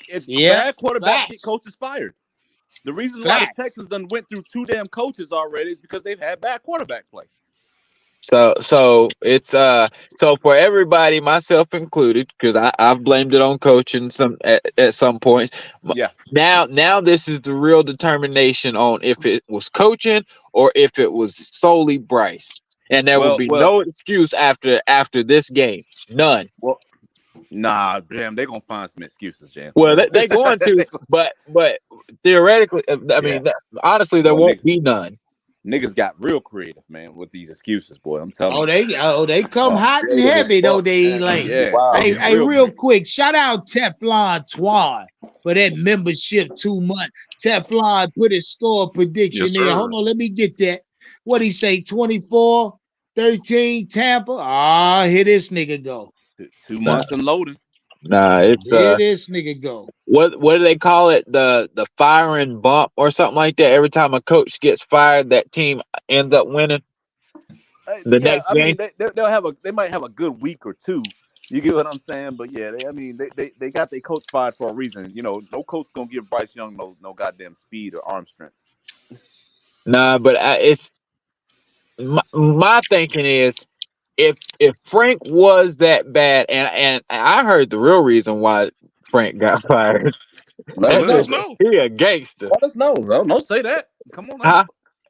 If bad quarterbacks get coaches fired. The reason why the Texans done went through 2 damn coaches already is because they've had bad quarterback play. So it's so for everybody, myself included, because I've blamed it on coaching at some points. Yeah. Now this is the real determination on if it was coaching or if it was solely Bryce, and there will be no excuse after this game. None. Well, nah, Jam, they're gonna find some excuses, Jam. Well, they're going to, but theoretically, honestly, there won't be none. Niggas got real creative, man, with these excuses, boy. I'm telling you. They come hot and heavy, though, they like. Yeah. Wow. Hey, real quick, shout out Teflon Twan for that membership 2 months. Teflon put his score prediction there. Hold on, let me get that. What he say, 24-13 Tampa? Here this nigga go. 2 months and loading. Nah, it's here this nigga go. What do they call it? The firing bump or something like that. Every time a coach gets fired, that team ends up winning. Next game, they might have a good week or two. You get what I'm saying? But yeah, they got their coach fired for a reason. No coach gonna give Bryce Young no goddamn speed or arm strength. Nah, but it's my thinking is. If Frank was that bad, and I heard the real reason why Frank got fired. Let us know. He a gangster. Let us know. Don't say that. Come on. Huh?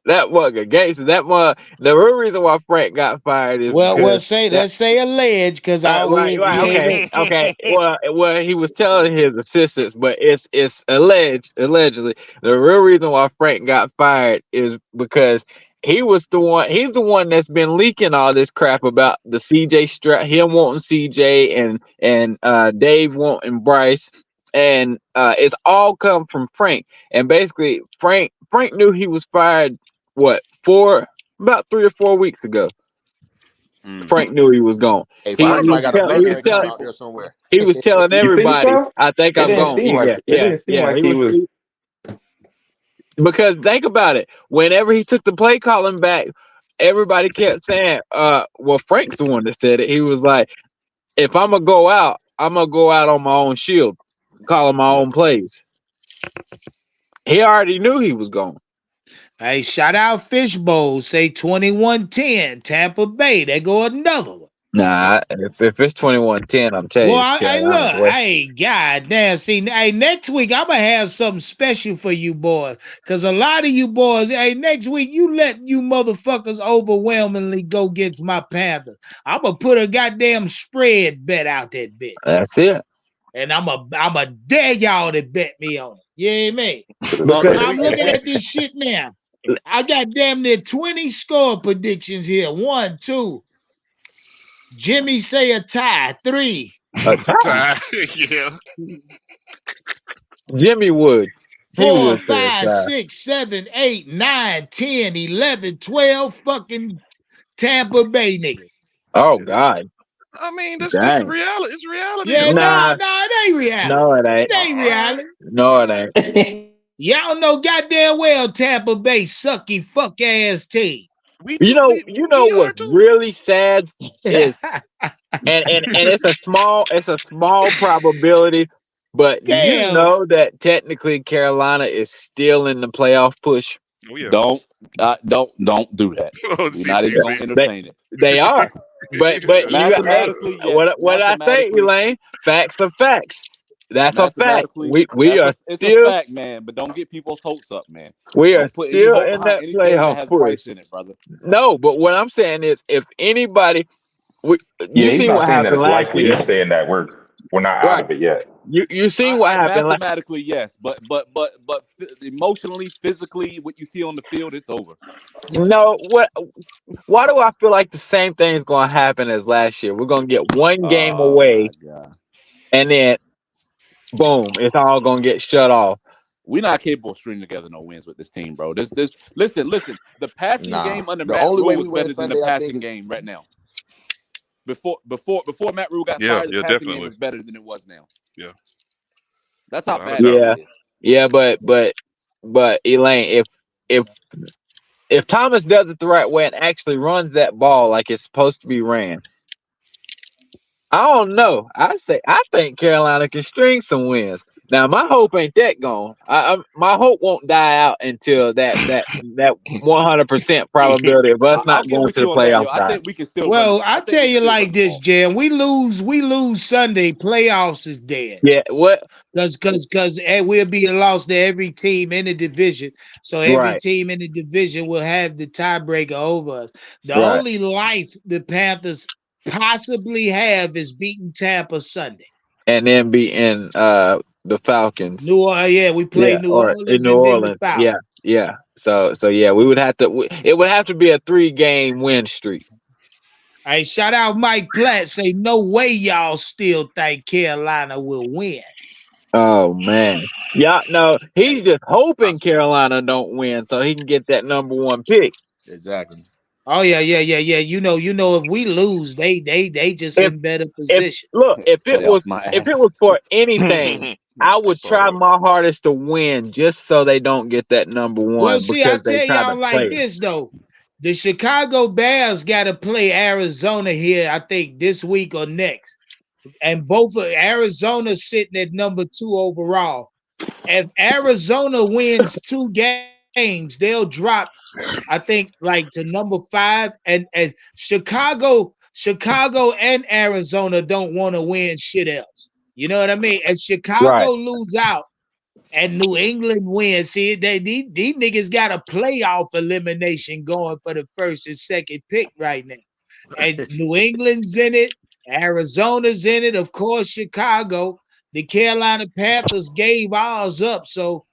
That was a gangster. The real reason why Frank got fired is let's say alleged because okay. Well, he was telling his assistants, but it's allegedly the real reason why Frank got fired is because he's the one that's been leaking all this crap about the CJ strap, him wanting CJ and Dave wanting Bryce, and it's all come from Frank. And basically, Frank knew he was fired about 3 or 4 weeks ago. Frank knew he was gone. He was telling everybody, "I think I'm gone." Because think about it. Whenever he took the play calling back, everybody kept saying, well, Frank's the one that said it. He was like, if I'm going to go out, I'm going to go out on my own shield, calling my own plays. He already knew he was gone. Hey, shout out Fishbowl, say 21-10, Tampa Bay. There go another one. Nah, if it's 21-10, I'm telling Well, you, it's I Carolina's look, way. hey, goddamn. See, hey, next week I'm gonna have something special for you boys, cause a lot of you boys, hey, next week you let you motherfuckers overwhelmingly go against my Panthers. I'm gonna put a goddamn spread bet out that bitch, That's it. and I'm a dare y'all to bet me on it. You hear me? Because I'm looking at this shit now. I got damn near 20 score predictions here. 1, 2. Jimmy say a tie. 3. a tie. Yeah. Jimmy would. He 4, would say a 5, tie. 6, 7, 8, 9, 10, 11, 12 fucking Tampa Bay niggas. Oh God. I mean, that's Dang. reality. It's reality, Yeah, though. Nah, it ain't reality. no, it ain't. It ain't reality. No, it ain't. Y'all know goddamn well Tampa Bay sucky fuck ass team. You know what's really sad is, and it's a small probability, but do you Damn. know that technically Carolina is still in the playoff push? Oh yeah. Don't do that. Oh, We're not even gonna see. entertain it. They are, but you Mathematically, yes. what I say, Elaine? Facts are facts. That's a fact. Mathematically, We are it's a still fact, man. But don't get people's hopes up, man. we are Don't put any still hope in behind that anything that playoff has push. Bryce in it, brother. No, but what I'm saying is, if anybody, Yeah, you he's seen not what saying that happened it's last likely. year, He's saying that we're not out right? of it yet. You seen what happened last. Mathematically, yes, but emotionally, physically, what you see on the field, it's over. No, why do I feel like the same thing is going to happen as last year? We're going to get one game Oh away, my God. and then boom, it's all going to get shut off. We're not capable of stringing together no wins with this team, bro. Listen. The passing game under The Matt only way Rule we was win better than the Sunday, I think, passing is game right now. Before Matt Rule got Yeah, fired, the yeah, passing game definitely. was better than it was now. Yeah. That's how Without a bad doubt. this shit is. Yeah, but Elaine, if Thomas does it the right way and actually runs that ball like it's supposed to be ran, I don't know. I think Carolina can string some wins. Now my hope ain't that gone. My hope won't die out until that 100% probability of us I'll not get going with to the you on that, yo. playoffs I die. think we can still run. Well, I I think tell we can you still run like the this, ball. Jam. We lose Sunday. Playoffs is dead. Yeah, what? Because we'll be a loss to every team in the division. So every Right, team in the division will have the tiebreaker over us. The right. only life the Panthers possibly have is beating Tampa Sunday. And then be in the Falcons. We play New Or in Orleans New and then the Orleans. Falcons. Yeah. So yeah, we would have to. It would have to be a 3-game win streak. Hey, shout out Mike Platt. Say no way y'all still think Carolina will win. Oh man, yeah. No, he's just hoping Carolina don't win so he can get that number 1 pick. Exactly. Oh yeah. You know, if we lose, they just If in better if position. look, if it Play off was my if it ass. was for anything, I would saw try that. my hardest to win just so they don't get that number 1 Well, see, I because they tell try to y'all like play. this though. The Chicago Bears got to play Arizona here, I think, this week or next. And both of Arizona sitting at number 2 overall. If Arizona wins 2 games, they'll drop, I think, like to number 5. And Chicago and Arizona don't want to win shit else. You know what I mean? If Right. Chicago lose out and New England wins, see, these niggas got a playoff elimination going for the first and second pick right now. And New England's in it, Arizona's in it, of course, Chicago. The Carolina Panthers gave ours up, so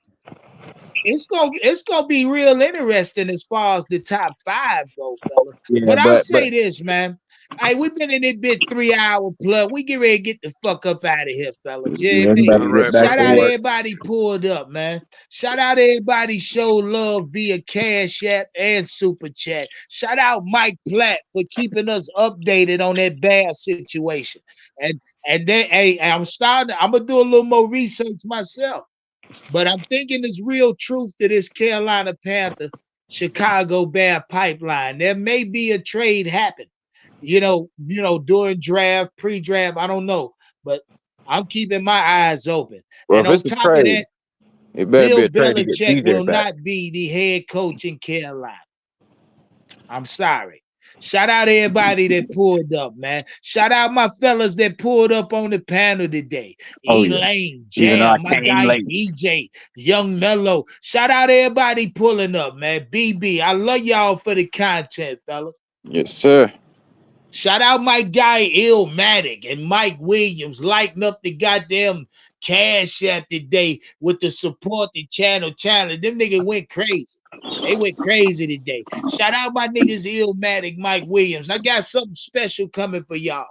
it's gonna be real interesting as far as the top 5 go, fella. Yeah, But I'll but say this, man. Hey, we've been in it bit 3 hour plus. We get ready to get the fuck up out of here, fellas. You hear yeah, me? about to get back Shout to out work. everybody pulled up, man. Shout out everybody showed love via Cash App and Super Chat. Shout out Mike Platt for keeping us updated on that bad situation. And then, hey, I'm gonna do a little more research myself. But I'm thinking there's real truth to this Carolina Panther Chicago Bear pipeline. There may be a trade happen, during draft, pre-draft. I don't know, but I'm keeping my eyes open. Well, And if on it's a top of trade, that, it better be Bill a trade to get Belichick TJ will back. not be the head coach in Carolina. I'm sorry. Shout out everybody that pulled up, man. Shout out my fellas that pulled up on the panel today. Elaine, Even though I Jam, my came guy late. DJ, Young Mellow. Shout out everybody pulling up, man. BB, I love y'all for the content, fellas. Yes, sir. Shout out my guy Illmatic and Mike Williams lighting up the goddamn Cash App today with the support the channel challenge. Them niggas went crazy. They went crazy today. Shout out my niggas Illmatic, Mike Williams. I got something special coming for y'all.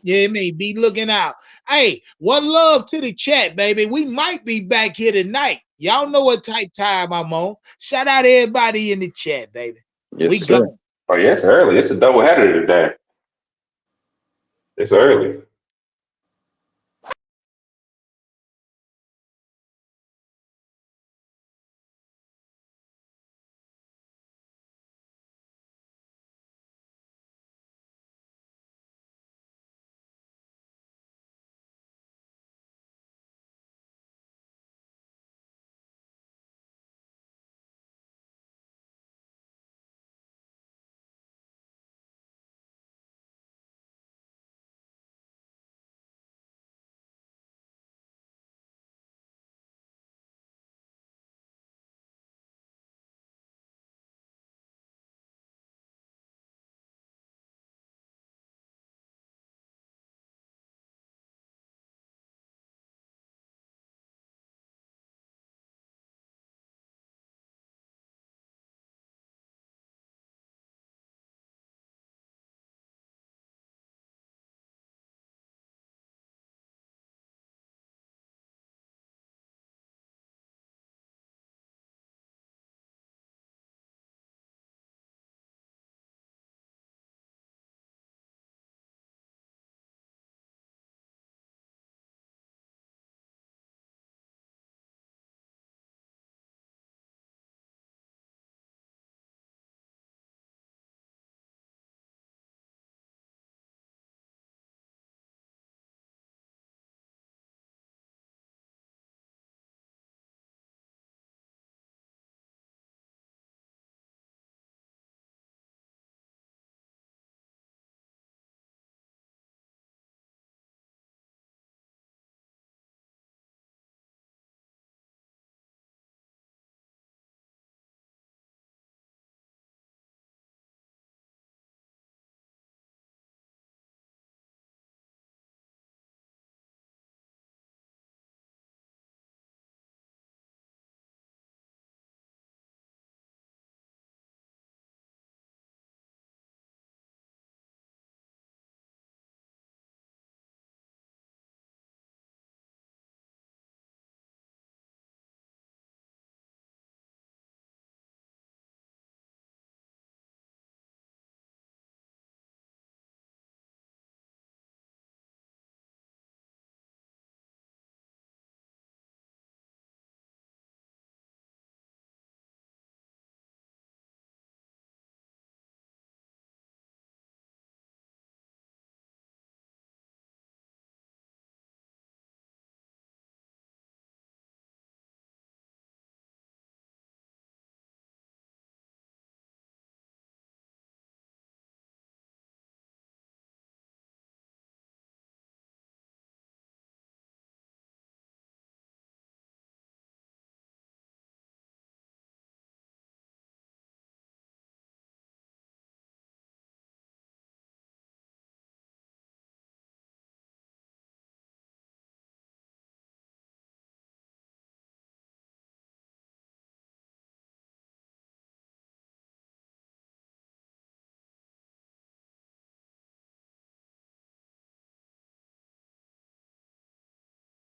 You hear me? Be looking out. Hey, one love to the chat, baby. We might be back here tonight. Y'all know what type time I'm on. Shout out everybody in the chat, baby. Yes, we sir. go. Oh yeah, it's early. It's a double header today. It's early.